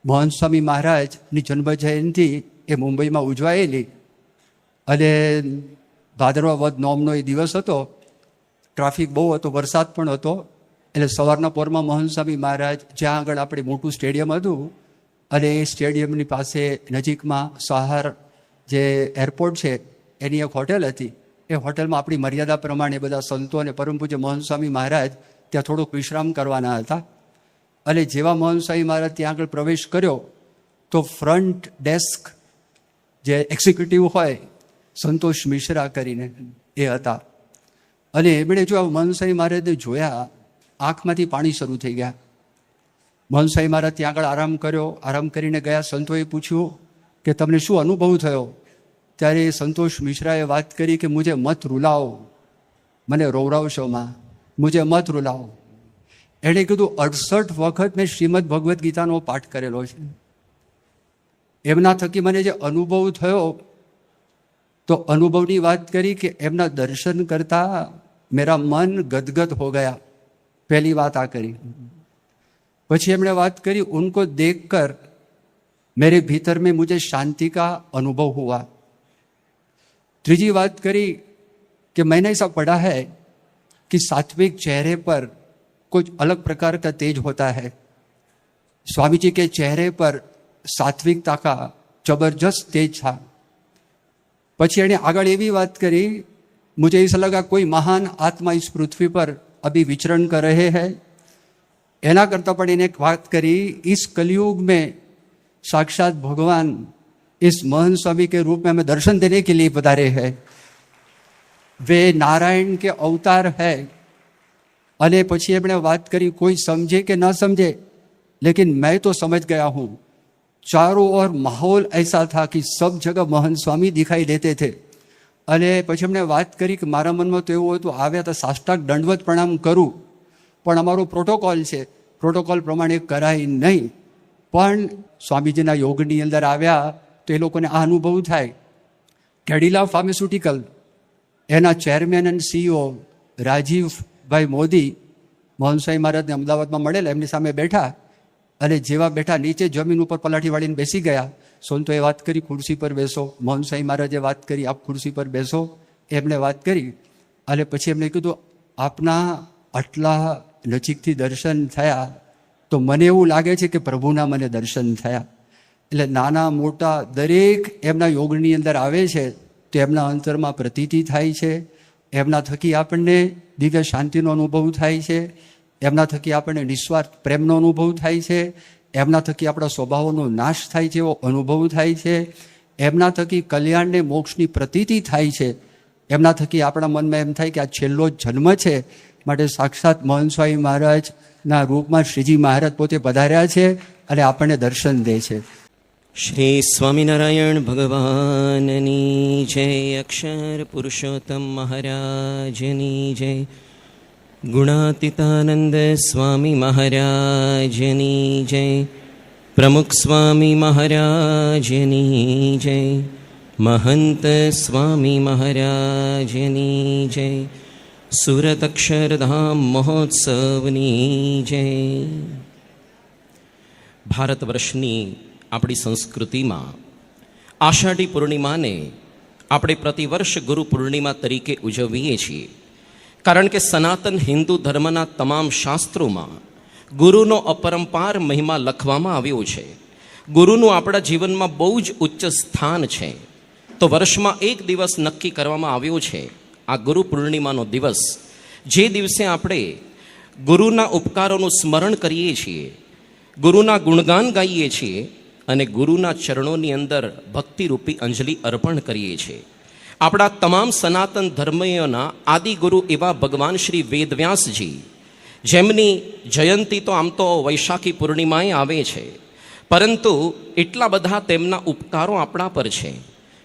Speaker 2: મોહન સ્વામી મહારાજની જન્મ જયંતિ એ મુંબઈમાં ઉજવાયેલી અને ભાદરવા વદ નોમનો એ દિવસ હતો. ટ્રાફિક બહુ હતો, વરસાદ પણ હતો. એટલે સવારના પોરમાં મોહન સ્વામી મહારાજ જ્યાં આગળ આપણે મોટું સ્ટેડિયમ હતું અને એ સ્ટેડિયમની પાસે નજીકમાં સહાર જે એરપોર્ટ છે એની એક હોટેલ હતી. એ હોટેલમાં આપણી મર્યાદા પ્રમાણે બધા સંતો અને પરમ પૂજ્ય મોહન સ્વામી મહારાજ ત્યાં થોડોક વિશ્રામ કરવાના હતા. અને જેવા મોહન સ્વામી મહારાજ ત્યાં આગળ પ્રવેશ કર્યો તો ફ્રન્ટ ડેસ્ક જે એક્ઝિક્યુટિવ હોય, સંતોષ મિશ્રા કરીને એ હતા. અને એમણે જો મોહન સ્વામી મહારાજને જોયા, આંખમાંથી પાણી શરૂ થઈ ગયા. મોહન સ્વામી મહારાજ ત્યાં આગળ આરામ કર્યો. આરામ કરીને ગયા. સંતોએ પૂછ્યું કે તમને શું અનુભવ થયો? ત્યારે સંતોષ મિશ્રાએ વાત કરી કે મુજે મત રૂલાવો, મને રોવરાવશો માં, મુજે મત રૂલાવો. એણે કીધું 68 વખત મેં શ્રીમદ ભગવદ્ ગીતાનો પાઠ કરેલો છે. એમના થકી મને જે અનુભવ થયો, તો અનુભવની વાત કરી કે એમના દર્શન કરતા મેરા મન ગદગદ હો ગયા. પહેલી વાત આ કરી. પછી એમણે વાત કરી, ઉनको देखकर मेरे भीतर में मुझे शांति का अनुभव हुआ. ત્રીજી વાત કરી कि मैंने ऐसा पढ़ा है कि सात्विक चेहरे पर कुछ अलग प्रकार का तेज होता है. स्वामी जी के चेहरे पर सात्विकता का जबरदस्त तेज था. પછી એણે આગળ એવી વાત કરી, मुझे ऐसा लगा कोई महान आत्मा इस पृथ्वी पर अभी विचरण कर रहे हैं. एना करता पण इन्हें एक बात करी, इस कलयुग में साक्षात भगवान इस मोहन स्वामी के रूप में हमें दर्शन देने के लिए पधारे हैं. वे नारायण के अवतार है. अने पछी एमणे बात करी, कोई समझे कि ना समझे, लेकिन मैं तो समझ गया हूँ. चारों ओर माहौल ऐसा था कि सब जगह मोहन स्वामी दिखाई देते थे. અને પછી એમણે વાત કરી કે મારા મનમાં તો એવું હતું, આવ્યા તો સાષ્ટાંગ દંડવત પ્રણામ કરું, પણ અમારો પ્રોટોકોલ છે, પ્રોટોકોલ પ્રમાણે કરાય નહીં. પણ સ્વામીજીના યોગની અંદર આવ્યા તો એ લોકોને આ અનુભવ થાય. કેડિલા ફાર્માસ્યુટિકલ એના ચેરમેન અને CEO રાજીવભાઈ મોદી મોહન સ્વામી મહારાજને અમદાવાદમાં મળેલા, એમની સામે બેઠા અને જેવા બેઠા નીચે જમીન ઉપર પલાઠી વાળીને બેસી ગયા. સંતોએ વાત કરી ખુરશી પર બેસો, મોહન સ્વામી મહારાજે વાત કરી આપ ખુરશી પર બેસો, એમને વાત કરી. અને પછી એમણે કીધું આપના આટલા નજીકથી દર્શન થયા તો મને એવું લાગે છે કે પ્રભુના મને દર્શન થયા. એટલે નાના મોટા દરેક એમના યોગની અંદર આવે છે તો એમના અંતરમાં પ્રતીતિ થાય છે, એમના થકી આપણને દિવ્ય શાંતિનો અનુભવ થાય છે, એમના થકી આપણને નિસ્વાર્થ પ્રેમનો અનુભવ થાય છે, એમના થકી આપણા સ્વભાવોનો નાશ થાય છે એવો અનુભવ થાય છે, એમના થકી કલ્યાણને મોક્ષની પ્રતીતિ થાય છે, એમના થકી આપણા મનમાં એમ થાય કે આ છેલ્લો જન્મ છે, માટે સાક્ષાત મોહન સ્વામી મહારાજના રૂપમાં શ્રીજી મહારાજ પોતે પધાર્યા છે અને આપણને દર્શન દે છે.
Speaker 3: શ્રી સ્વામિનારાયણ ભગવાનની જય. અક્ષર પુરુષોત્તમ મહારાજની જય. ગુણાતીતાનંદ સ્વામી મહારાજની જય. પ્રમુખ સ્વામી મહારાજની જય. મહંત સ્વામી મહારાજની જય. સુરત અક્ષરધામ મહોત્સવની જય. ભારત વર્ષની આપણી સંસ્કૃતિમાં આષાઢી પૂર્ણિમાને આપણે પ્રતિવર્ષ ગુરુ પૂર્ણિમા તરીકે ઉજવીએ છીએ. કારણ કે સનાતન હિન્દુ ધર્મના તમામ શાસ્ત્રોમાં ગુરુનો અપરંપાર મહિમા લખવામાં આવ્યો છે. ગુરુનું આપણા જીવનમાં બહુ જ ઉચ્ચ સ્થાન છે. તો વર્ષમાં એક દિવસ નક્કી કરવામાં આવ્યો છે, આ ગુરુ પૂર્ણિમાનો દિવસ, જે દિવસે આપણે ગુરુના ઉપકારોનું સ્મરણ કરીએ છીએ, ગુરુના ગુણગાન ગાઈએ છીએ અને ગુરુના ચરણોની અંદર ભક્તિરૂપી અંજલિ અર્પણ કરીએ છીએ. આપણા તમામ સનાતન ધર્મીયોના આદિગુરુ એવા ભગવાન શ્રી વેદવ્યાસજી, જેમની જયંતી તો આમ તો વૈશાખી પૂર્ણિમાએ આવે છે, પરંતુ એટલા બધા તેમના ઉપકારો આપણા પર છે.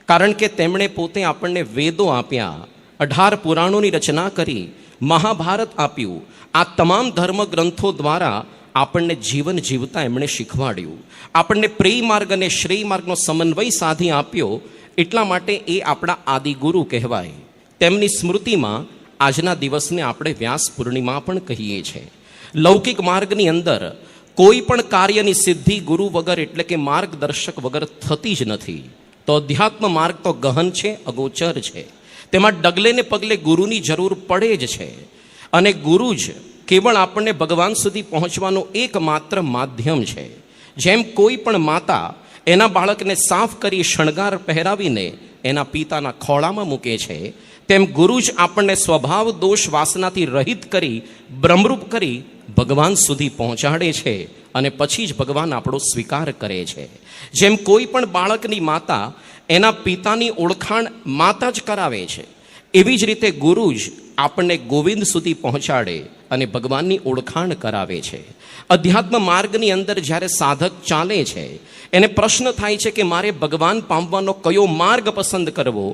Speaker 3: કારણ કે તેમણે પોતે આપણને વેદો આપ્યા, 18 પુરાણોની રચના કરી, મહાભારત આપ્યું. આ તમામ ધર્મ ગ્રંથો દ્વારા આપણને જીવન જીવતા એમણે શીખવાડ્યું. આપણને પ્રેય માર્ગ અને શ્રેય માર્ગનો સમન્વય સાધી આપ્યો. એટલા માટે એ આપણા આદિગુરુ કહેવાય. તેમની સ્મૃતિમાં આજના દિવસને આપણે વ્યાસ પૂર્ણિમા પણ કહીએ છીએ. લૌકિક માર્ગની અંદર કોઈ પણ કાર્યની સિદ્ધિ ગુરુ વગર એટલે કે માર્ગદર્શક વગર થતી જ નથી. તો અધ્યાત્મ માર્ગ તો ગહન છે, અગોચર છે. તેમાં ડગલે ને પગલે ગુરુની જરૂર પડે જ છે. અને ગુરુ જ કેવળ આપણને ભગવાન સુધી પહોંચવાનું એકમાત્ર માધ્યમ છે. જેમ કોઈ પણ માતા એના બાળકને સાફ કરી શણગાર પહેરાવીને એના પિતાના ખોળામાં મૂકે છે, તેમ ગુરુ જ આપણને સ્વભાવ દોષ વાસનાથી રહિત કરી બ્રહ્મરૂપ કરી ભગવાન સુધી પહોંચાડે છે અને પછી જ ભગવાન આપણો સ્વીકાર કરે છે. જેમ કોઈ પણ બાળકની માતા એના પિતાની ઓળખાણ માતા જ કરાવે છે, એવી જ રીતે ગુરુ જ આપણને ગોવિંદ સુધી પહોંચાડે અને ભગવાનની ઓળખાણ કરાવે છે. અધ્યાત્મ માર્ગની અંદર જ્યારે સાધક ચાલે છે, એને પ્રશ્ન થાય છે કે મારે ભગવાન પામવાનો કયો માર્ગ પસંદ કરવો.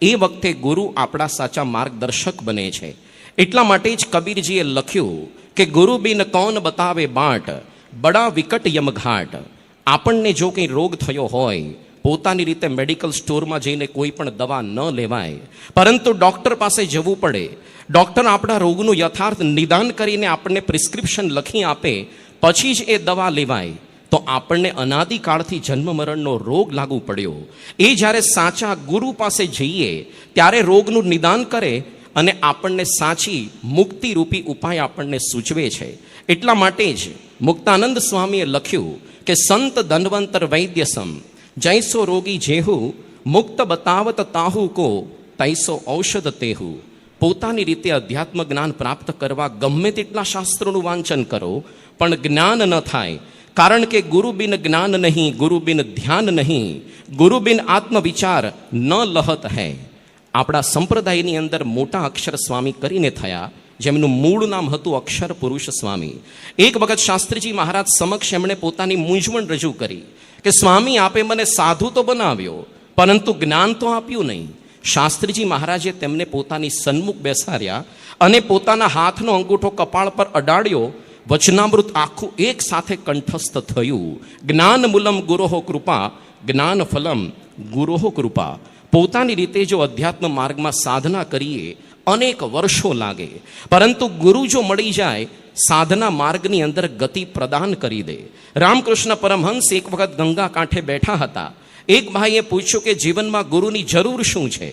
Speaker 3: એ વખતે ગુરુ આપણા સાચા માર્ગદર્શક બને છે. એટલા માટે જ કબીરજીએ લખ્યું કે ગુરુ બિન કૌન બતાવે બાટ, બડા વિકટ યમઘાટ. આપણને જો કંઈ રોગ થયો હોય, પોતાની રીતે મેડિકલ સ્ટોરમાં જઈને કોઈ પણ દવા ન લેવાય, પરંતુ ડૉક્ટર પાસે જવું પડે. ડૉક્ટર આપણા રોગનું યથાર્થ નિદાન કરીને આપણને પ્રિસ્ક્રિપ્શન લખી આપે, પછી જ એ દવા લેવાય. તો આપણને અનાદિકાળથી જન્મ મરણનો રોગ લાગુ પડ્યો. એ જ્યારે સાચા ગુરુ પાસે જઈએ ત્યારે રોગનું નિદાન કરે અને આપણને સાચી મુક્તિરૂપી ઉપાય આપણને સૂચવે છે. એટલા માટે જ મુક્તાનંદ સ્વામીએ લખ્યું કે સંત ધન્વંતર વૈદ્યસમ, જૈસો રોગી જેહુ, મુક્ત બતાવત તાહુ કો, તૈસો ઔષધ તેહુ. પોતાની રીતે અધ્યાત્મ જ્ઞાન પ્રાપ્ત કરવા ગમે તેટલા શાસ્ત્રોનું વાંચન કરો, પણ જ્ઞાન ન થાય. કારણ કે ગુરુ બિન જ્ઞાન નહીં, ગુરુ બિન ધ્યાન નહીં, ગુરુ બિન આત્મવિચાર ન લહત હૈ. આપણા સંપ્રદાયની અંદર મોટા અક્ષર સ્વામી કરીને થયા, જેમનું મૂળ નામ હતું અક્ષર પુરુષ સ્વામી. એક વખત શાસ્ત્રીજી મહારાજ સમક્ષ એમણે પોતાની મૂંઝવણ રજૂ કરી કે સ્વામી, આપે મને સાધુ તો બનાવ્યો, પરંતુ જ્ઞાન તો આપ્યું નહીં. શાસ્ત્રીજી મહારાજે તેમને પોતાની સન્મુખ બેસાડ્યા અને પોતાના હાથનો અંગૂઠો કપાળ પર અડાડ્યો. વચનામૃત આખું એક સાથે કંઠસ્થ થયું. જ્ઞાન મૂલમ ગુરોહો કૃપા, જ્ઞાન ફલમ ગુરોહો કૃપા. પોતાની રીતે જો અધ્યાત્મ માર્ગમાં સાધના કરીએ અનેક વર્ષો લાગે, પરંતુ ગુરુ જો મળી જાય સાધના માર્ગની અંદર ગતિ પ્રદાન કરી દે. રામકૃષ્ણ પરમહંસ એક વખત ગંગા કાંઠે બેઠા હતા. એક ભાઈએ પૂછ્યું કે જીવનમાં ગુરુની જરૂર શું છે?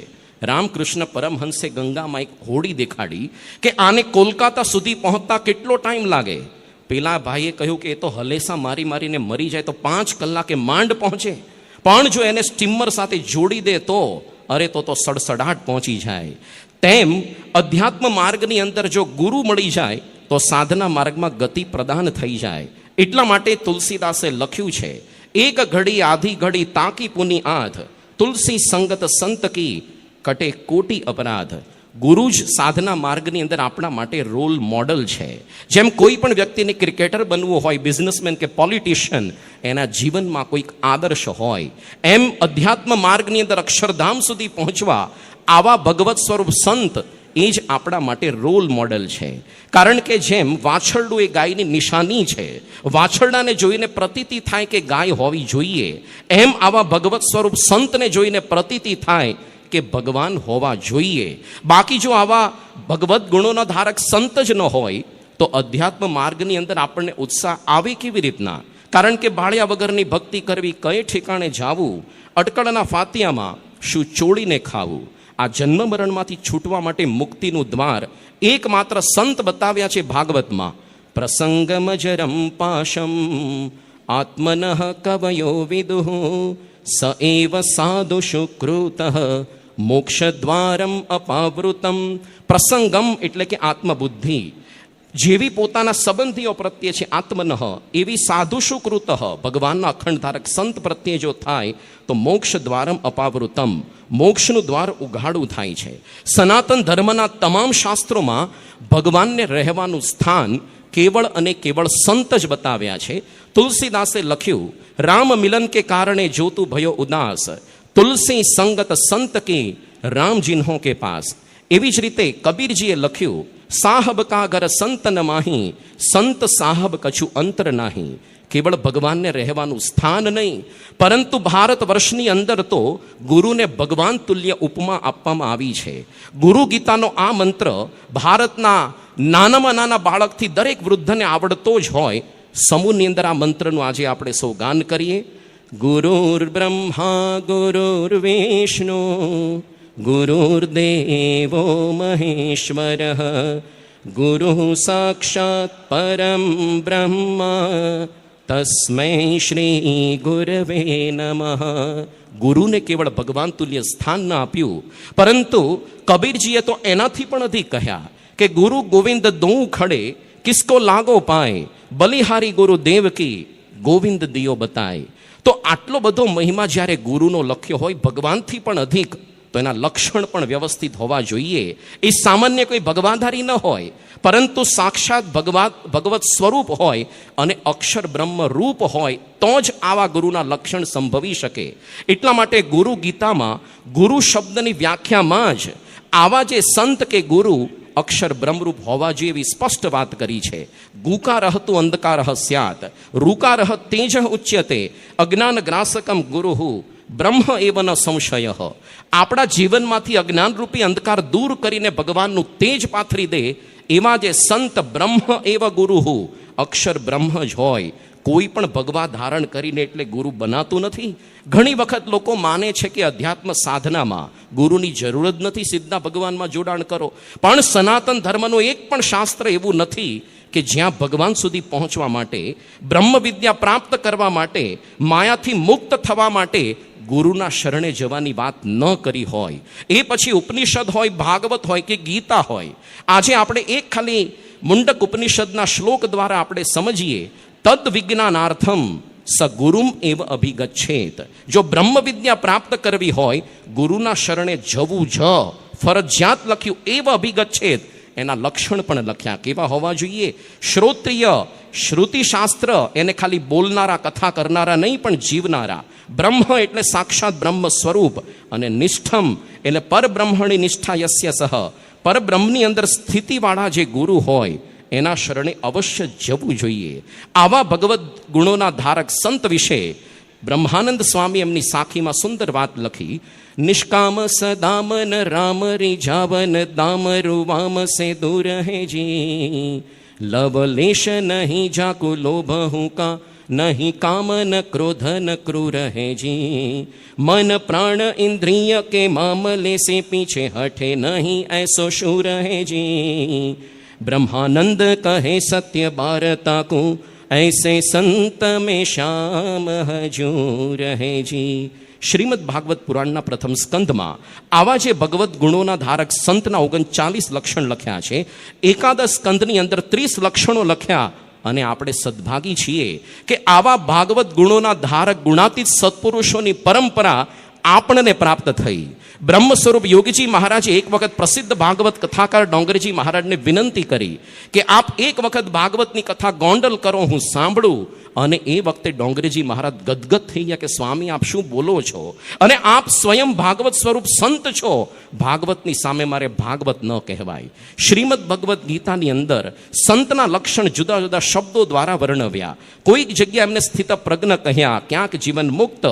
Speaker 3: રામકૃષ્ણ પરમહંસે ગંગામાં એક હોડી દેખાડી કે આને કોલકાતા સુધી પહોંચતા કેટલો ટાઈમ લાગે? પેલા ભાઈએ કહ્યું કે એ તો હલેસા મારી મારીને મરી જાય તો 5 કલાકે માંડ પહોંચે, પણ જો એને સ્ટીમર સાથે જોડી દે તો અરે તો સડસડાટ પહોંચી જાય. તેમ અધ્યાત્મ માર્ગની અંદર જો ગુરુ મળી જાય તો સાધના માર્ગમાં ગતિ પ્રદાન થઈ જાય. એટલા માટે તુલસીદાસે લખ્યું છે, એક ઘડી આધી ઘડી તાકી પુની આધ, તુલસી સંગત સંત કી કટે કોટી અપરાધ. ગુરુ જ સાધના માર્ગની અંદર આપણા માટે રોલ મોડલ છે. જેમ કોઈ પણ વ્યક્તિને ક્રિકેટર બનવું હોય, બિઝનેસમેન કે પોલિટિશિયન, એના જીવનમાં કોઈક આદર્શ હોય, એમ અધ્યાત્મ માર્ગની અંદર અક્ષરધામ સુધી પહોંચવા આવા ભગવત સ્વરૂપ સંત એ જ આપણા માટે રોલ મોડલ છે. કારણ કે જેમ વાછરડું એ ગાયની નિશાની છે, વાછરડાને જોઈને પ્રતીતિ થાય કે ગાય હોવી જોઈએ, એમ આવા ભગવત સ્વરૂપ સંતને જોઈને પ્રતીતિ થાય કે ભગવાન હોવા જોઈએ. બાકી જો આવા ભગવત ગુણોના ધારક સંત જ ન હોય તો અધ્યાત્મ માર્ગની અંદર આપણને ઉત્સાહ આવે કેવી રીતના? કારણ કે બાળ્યા વગરની ભક્તિ કરવી, કઈ ઠેકાણે જાવું, અટકળના ફાતિયામાં શું ચોળીને ખાવું. આ જન્મ મરણમાંથી છૂટવા માટે મુક્તિનું દ્વાર એકમાત્ર સંત બતાવ્યા છે ભાગવતમાં. પ્રસંગમજરમ પાશમ આત્મનઃ કવયો વિદુઃ સ એવ સાધુ સુકૃતઃ મોક્ષદ્વારમ અપાવૃતમ. પ્રસંગમ એટલે કે આત્મબુદ્ધિ. જેવી પોતાના સંબંધીઓ પ્રત્યે છે આત્મનઃ, એવી સાધુ સુકૃત ભગવાનના અખંડ ધારક સંત પ્રત્યે જો થાય તો મોક્ષ દ્વારમ અપાવૃતમ, મોક્ષનું દ્વાર ઉઘાડું થાય છે. સનાતન ધર્મના તમામ શાસ્ત્રોમાં ભગવાનને રહેવાનું સ્થાન કેવળ અને કેવળ સંત જ બતાવ્યા છે. તુલસીદાસે લખ્યું, રામ મિલન કે કારણે જોતું ભયો ઉદાસ, તુલસી સંગત સંત કે રામ જિન્હો કે પાસ. એવી જ રીતે કબીરજીએ લખ્યું, સાહબ કા ઘર સંત ન માહી, સંત સાહબ કછું અંતર નાહી. કેવળ ભગવાનને રહેવાનું સ્થાન નહીં, પરંતુ ભારત વર્ષની અંદર તો ગુરુને ભગવાન તુલ્ય ઉપમા આપવામાં આવી છે. ગુરુ ગીતાનો આ મંત્ર ભારતના નાનામાં નાના બાળકથી દરેક વૃદ્ધને આવડતો જ હોય. સમૂહની અંદર આ મંત્રનું આજે આપણે સૌ ગાન કરીએ. ગુરુર બ્રહ્મા ગુરુર વિષ્ણુ ગુરુર્દેવો મહેશ્વરઃ ગુરુ સાક્ષાત પરમ બ્રહ્મ તસ્મૈ શ્રી ગુરવે નમઃ. ગુરુને કેવળ ભગવાન તુલ્ય સ્થાન ન આપ્યું, પરંતુ કબીરજીએ તો એનાથી પણ અધિક કહ્યા કે ગુરુ ગોવિંદ દો ખડે કિસકો લાગો પાય, બલિહારી ગુરુ દેવ કી ગોવિંદ દિયો બતાય. તો આટલો બધો મહિમા જ્યારે ગુરુનો લખ્યો હોય, ભગવાનથી પણ અધિક, તો એના લક્ષણ પણ વ્યવસ્થિત હોવા જોઈએ. એ સામાન્ય કોઈ ભગવાધારી ન હોય, પરંતુ સાક્ષાત ભગવત સ્વરૂપ હોય અને અક્ષર બ્રહ્મ રૂપ હોય તો જ આવા ગુરુના લક્ષણ સંભવી શકે. એટલા માટે ગુરુ ગીતામાં ગુરુ શબ્દની વ્યાખ્યામાં જ આવા જે સંત કે ગુરુ અક્ષર બ્રહ્મરૂપ હોવા જોઈએ એવી સ્પષ્ટ વાત કરી છે. ગુકારહ તુ અંધકારઃ સ્યાત, રૂકારહ તેજઃ ઉચ્યતે, અજ્ઞાન ગ્રાસકમ ગુરુઃ બ્રહ્મ એવ ન સંશય. આપણા જીવનમાંથી અજ્ઞાનરૂપી અંધકાર દૂર કરીને ભગવાનનું તેજ પાથરી દે એવા જે સંત બ્રહ્મ એવ ગુરુઃ, અક્ષર બ્રહ્મ જ હોય. કોઈ પણ ભગવા ધારણ કરીને એટલે ગુરુ બનાતું નથી. ઘણી વખત લોકો માને છે કે અધ્યાત્મ સાધનામાં ગુરુની જરૂર જ નથી, સીધા ભગવાનમાં જોડાણ કરો. પણ સનાતન ધર્મનું એક પણ શાસ્ત્ર એવું નથી કે જ્યાં ભગવાન સુધી પહોંચવા માટે, બ્રહ્મ વિદ્યા પ્રાપ્ત કરવા માટે, માયાથી મુક્ત થવા માટે ગુરુના શરણે જવાની વાત ન કરી હોય. એ પછી ઉપનિષદ હોય, ભાગવત હોય કે ગીતા હોય. આજે આપણે એક ખાલી મુંડક ઉપનિષદના શ્લોક દ્વારા આપણે સમજીએ, તદ વિજ્ઞાનાર્થમ સ ગુરુમ એવ અભિગચ્છેત. જો બ્રહ્મ વિદ્યા પ્રાપ્ત કરવી હોય, ગુરુના શરણે જવું જ ફરજિયાત લખ્યું, એવ અભિગચ્છેત એના લક્ષણ પણ લખ્યા. કેવા હોવા જોઈએ? શ્રોત્રિય, શ્રુતિશાસ્ત્ર એને ખાલી બોલનારા, કથા કરનારા નહીં, પણ જીવનારા. બ્રહ્મ એટલે સાક્ષાત બ્રહ્મ સ્વરૂપ, અને નિષ્ઠમ એટલે પરબ્રહ્મણી નિષ્ઠા યસ્ય સહ, પરબ્રહ્મની અંદર સ્થિતિવાળા જે ગુરુ હોય એના શરણે અવશ્ય જવું જોઈએ. આવા ભગવદ્ ગુણોના ધારક સંત વિશે બ્રહ્માનંદ સ્વામી એમની સાખીમાં સુંદર વાત લખી. નિષ્કામ સદામન રામ રીઝાવન દામરુ વામ સે દૂર હે જી, લવલેશ નહીં જાકુ લોભ હું કા, નહીં કામ ન ક્રોધ ન ક્રૂર હે જી, મન પ્રાણ ઇન્દ્રિય કે મામલે સે પીછે હઠે નહીં ऐसो शूर હે જી, ब्रह्मानंद कहे सत्य बारता को, ऐसे संत में श्याम हजूर है जी. શ્રીમદ ભાગવત પુરાણના પ્રથમ સ્કંદમાં આવા જે ભગવદ્ ગુણોના ધારક સંતના 39 લક્ષણ લખ્યા છે. એકાદશ સ્કંદની અંદર 30 લક્ષણો લખ્યા. અને આપણે સદભાગી છીએ કે આવા ભાગવત ગુણોના ધારક ગુણાતીત સત્પુરુષોની પરંપરા આપણને પ્રાપ્ત થઈ. બ્રહ્મ સ્વરૂપ યોગીજી મહારાજે એક વખત પ્રસિદ્ધ ભાગવત કથાકાર ડોંગરજી મહારાજને વિનંતી કરી કે આપ એક વખત ભાગવતની કથા ગોંડલ કરો, હું સાંભળું. અને એ વખતે ડોંગરેજી મહારાજ ગદગદ થઈ ગયા કે સ્વામી આપ શું બોલો છો, અને આપ સ્વયં ભાગવત સ્વરૂપ સંત છો, ભાગવતની સામે મારે ભાગવત ન કહેવાય. શ્રીમદ ભગવદ્ ગીતાની અંદર સંતના લક્ષણ જુદા જુદા શબ્દો દ્વારા વર્ણવ્યા. કોઈક જગ્યાએ એમને સ્થિત પ્રજ્ઞ કહ્યા, ક્યાંક જીવન મુક્ત,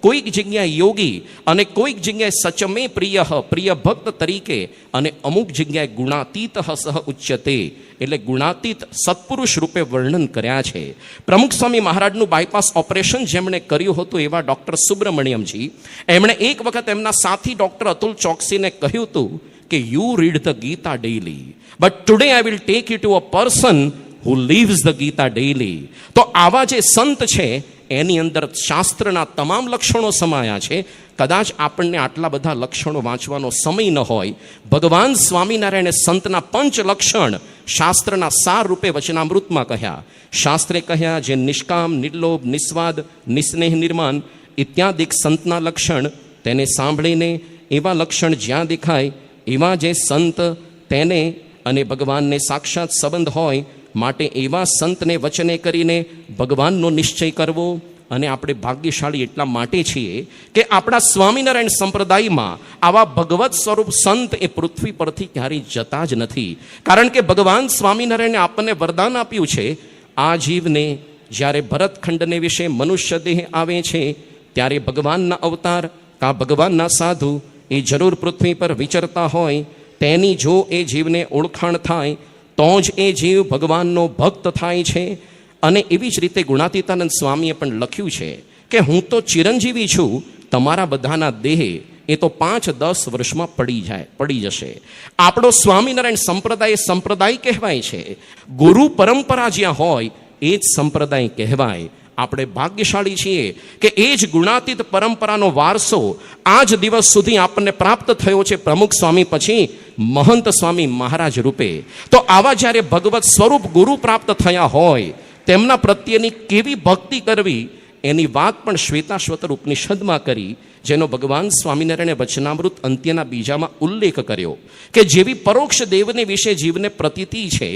Speaker 3: કોઈક જગ્યાએ યોગી, અને કોઈક જગ્યાએ સચમે પ્રિય, પ્રિય ભક્ત તરીકે, અને અમુક જગ્યાએ ગુણાતીત સહ ઉચ્યતે એટલે ગુણાતીત સત્પુરુષ રૂપે વર્ણન કર્યા છે. પ્રમુખ સ્વામી મહારાજનું બાયપાસ ઓપરેશન જેમણે કર્યું હતું એવા ડૉક્ટર સુબ્રમણ્યમજી, એમણે એક વખત એમના સાથી ડૉક્ટર અતુલ ચોકસીને કહ્યું હતું કે you read the Gita daily, but today I will take you to a person who lives the Gita daily. તો આવા જે સંત છે એની અંદર શાસ્ત્રના તમામ લક્ષણો સમાયા છે. કદાચ આપણને આટલા બધા લક્ષણો વાંચવાનો સમય ન હોય. ભગવાન સ્વામિનારાયણે સંતના 5 લક્ષણ શાસ્ત્રના સાર રૂપે વચનામૃતમાં કહ્યા. શાસ્ત્રે કહ્યા જે નિષ્કામ, નિર્લોભ, નિસ્વાદ, નિસ્નેહ, નિર્માન ઇત્યાદિક સંતના લક્ષણ, તેને સાંભળીને એવા લક્ષણ જ્યાં દેખાય એવા જે સંત તેને અને ભગવાનને સાક્ષાત સંબંધ હોય, માટે એવા સંતને વચને કરીને ભગવાનનો નિશ્ચય કરવો. અને આપણે ભાગ્યશાળી એટલા માટે છીએ કે આપણા સ્વામિનારાયણ સંપ્રદાયમાં આવા ભગવત સ્વરૂપ સંત એ પૃથ્વી પરથી ક્યારેય જતા જ નથી. કારણ કે ભગવાન સ્વામિનારાયણે આપણને વરદાન આપ્યું છે, આ જીવને જ્યારે ભરતખંડને વિશે મનુષ્ય દેહ આવે છે ત્યારે ભગવાનના અવતાર કા ભગવાનના સાધુ એ જરૂર પૃથ્વી પર વિચરતા હોય, તેની જો એ જીવને ઓળખાણ થાય તો જ એ જીવ ભગવાનનો ભક્ત થાય છે. અને એવી જ રીતે ગુણાતીતાનંદ સ્વામીએ પણ લખ્યું છે કે હું તો ચિરંજીવી છું, તમારા બધાના દેહ એ તો 5-10 વર્ષમાં પડી જશે. આપણો સ્વામિનારાયણ સંપ્રદાય કહેવાય છે. ગુરુ પરંપરા જ્યાં હોય એ જ સંપ્રદાય કહેવાય. આપણે ભાગ્યશાળી છીએ કે એ જ ગુણાતીત પરંપરાનો વારસો આજ દિવસ સુધી આપણને પ્રાપ્ત થયો છે પ્રમુખ સ્વામી પછી મહંત સ્વામી મહારાજ રૂપે. તો આવા જ્યારે ભગવત સ્વરૂપ ગુરુ પ્રાપ્ત થયા હોય તેમના પ્રત્યેની કેવી ભક્તિ કરવી એની વાત પણ શ્વેતાશ્વતર ઉપનિષદમાં કરી, જેનો ભગવાન સ્વામિનારાયણે વચનામૃત અંત્યના બીજામાં ઉલ્લેખ કર્યો કે જેવી પરોક્ષ દેવને વિશે જીવને પ્રતીતિ છે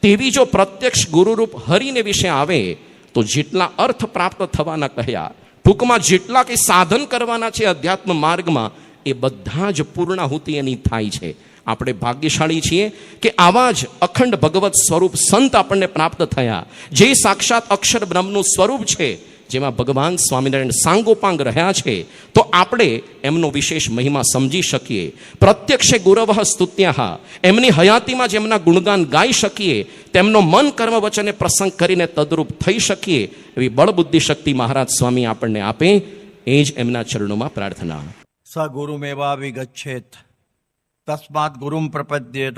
Speaker 3: તેવી જો પ્રત્યક્ષ ગુરુરૂપ હરિને વિશે આવે તો જેટલા અર્થ પ્રાપ્ત થવાના કહ્યા, ટૂંકમાં જેટલા કે સાધન કરવાના છે અધ્યાત્મ માર્ગમાં એ બધા જ પૂર્ણાહુતિ એની થાય છે. આપણે ભાગ્યશાળી છીએ કે આવા જ અખંડ ભગવત સ્વરૂપ સંત આપણને પ્રાપ્ત થયા, જે સાક્ષાત અક્ષર બ્રહ્મનું સ્વરૂપ છે, જેમાં ભગવાન સ્વામિનારાયણ સાંગોપાંગ રહ્યા છે. તો આપણે એમનો વિશેષ મહિમા સમજી શકીએ. પ્રત્યક્ષે ગુરવઃ સ્તુત્યઃ, એમની હયાતીમાં જ એમના ગુણગાન ગાઈ શકીએ, તેમનો મન કર્મ વચને પ્રસંગ કરીને તદરૂપ થઈ શકીએ એવી બળ બુદ્ધિ શક્તિ મહારાજ સ્વામી આપણને આપે, એ જ એમના ચરણોમાં પ્રાર્થના.
Speaker 4: સ ગુરુમેવા વિગચ્છેત તસ્માત ગુરુમ પ્રપદ્યેત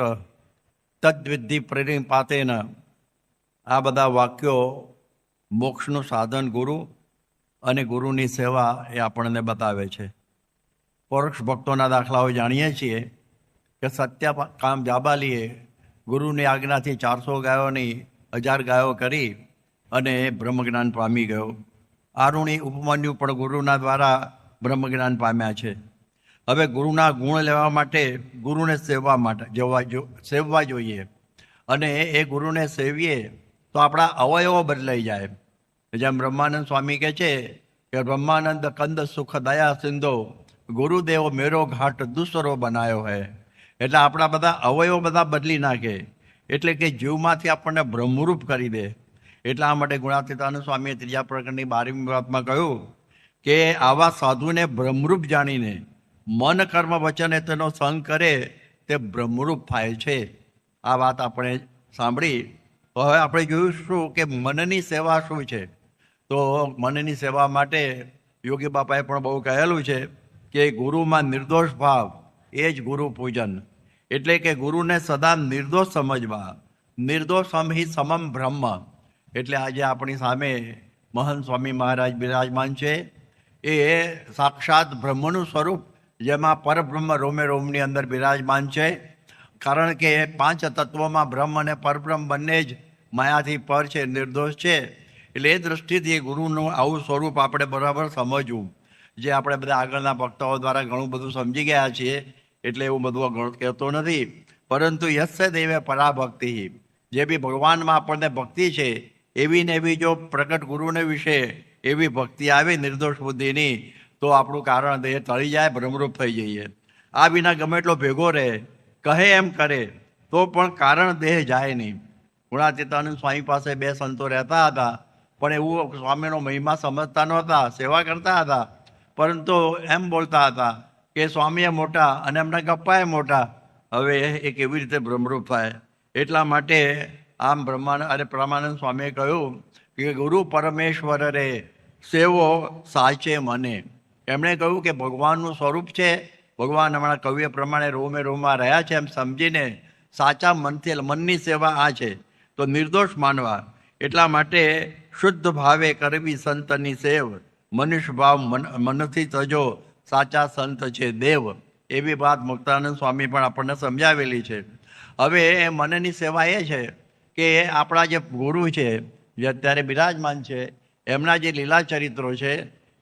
Speaker 4: તદ્વિદ્ધિ પ્રેરિપાતેન. આ બધા વાક્યો મોક્ષનું સાધન ગુરુ અને ગુરુની સેવા એ આપણને બતાવે છે. પરોક્ષ ભક્તોના દાખલાઓ જાણીએ છીએ કે સત્યકામ જાબાલીએ ગુરુની આજ્ઞાથી 400 ગાયોની 1000 ગાયો કરી અને બ્રહ્મજ્ઞાન પામી ગયો. આરુણી ઉપમન્યુ પણ ગુરુના દ્વારા બ્રહ્મજ્ઞાન પામ્યા છે. હવે ગુરુના ગુણ લેવા માટે ગુરુને સેવવા જોઈએ, અને એ ગુરુને સેવીએ તો આપણા અવયવો બદલાઈ જાય. જેમ બ્રહ્માનંદ સ્વામી કહે છે કે બ્રહ્માનંદ કંદ સુખ દયા સિંધો ગુરુદેવ મેરો ઘાટ દૂસરો બનાયો હૈ. એટલે આપણા બધા અવયવો બધા બદલી નાખે, એટલે કે જીવમાંથી આપણને બ્રહ્મરૂપ કરી દે. એટલા માટે ગુણાતીતાનંદ સ્વામીએ ત્રીજા પ્રકરણની 12મી વાતમાં કહ્યું કે આવા સાધુને બ્રહ્મરૂપ જાણીને મન કર્મ વચને તેનો સંગ કરે તે બ્રહ્મરૂપ થાય છે. આ વાત આપણે સાંભળી. હવે આપણે જોઈશું કે મનની સેવા શું છે. તો મનની સેવા માટે યોગી બાપાએ પણ બહુ કહેલું છે કે ગુરુમાં નિર્દોષ ભાવ એ જ ગુરુ પૂજન. એટલે કે ગુરુને સદા નિર્દોષ સમજવા. નિર્દોષમ હિ સમમ બ્રહ્મ. એટલે આજે આપણી સામે મહંત સ્વામી મહારાજ બિરાજમાન છે. એ સાક્ષાત બ્રહ્મનું સ્વરૂપ, જેમાં પરબ્રહ્મ રોમે રોમની અંદર બિરાજમાન છે. કારણ કે 5 તત્વોમાં બ્રહ્મ અને પરબ્રહ્મ બંને જ માયાથી પર છે, નિર્દોષ છે. એટલે એ દૃષ્ટિથી ગુરુનું આવું સ્વરૂપ આપણે બરાબર સમજવું. જે આપણે બધા આગળના વક્તાઓ દ્વારા ઘણું બધું સમજી ગયા છીએ, એટલે એવું બધું કહેતો નથી. પરંતુ યસ્ય દેવે પરાભક્તિ, જે બી ભગવાનમાં આપણને ભક્તિ છે એવી ને એવી જો પ્રગટ ગુરુને વિશે એવી ભક્તિ આવે નિર્દોષ બુદ્ધિની, તો આપણું કારણ દેહ તળી જાય, બ્રહ્મરૂપ થઈ જઈએ. આ વિના ગમે એટલો ભેગો રહે, કહે એમ કરે તો પણ કારણ દેહ જાય નહીં. ગુણાતીતાનંદ સ્વામી પાસે 2 સંતો રહેતા હતા, પણ એવું સ્વામીનો મહિમા સમજતા નહોતા, સેવા કરતા હતા, પરંતુ એમ બોલતા હતા કે સ્વામીએ મોટા અને એમના ગપ્પાએ મોટા. હવે એ કેવી રીતે બ્રહ્મરૂપ થાય? એટલા માટે આમ બ્રહ્માનંદ સ્વામીએ કહ્યું કે ગુરુ પરમેશ્વર રે સેવો સાચે મને. એમણે કહ્યું કે ભગવાનનું સ્વરૂપ છે, ભગવાન હમણાં કવિએ પ્રમાણે રોમે રોમમાં રહ્યા છે એમ સમજીને સાચા મનની સેવા આ છે. તો નિર્દોષ માનવા. એટલા માટે શુદ્ધ ભાવે કરવી સંતની સેવ, મનુષ્ય ભાવ મનથી તજો સાચા સંત છે દેવ. એવી વાત મુક્તાનંદ સ્વામી પણ આપણને સમજાવેલી છે. હવે એ મનની સેવા એ છે કે આપણા જે ગુરુ છે, જે અત્યારે બિરાજમાન છે, એમના જે લીલા ચરિત્રો છે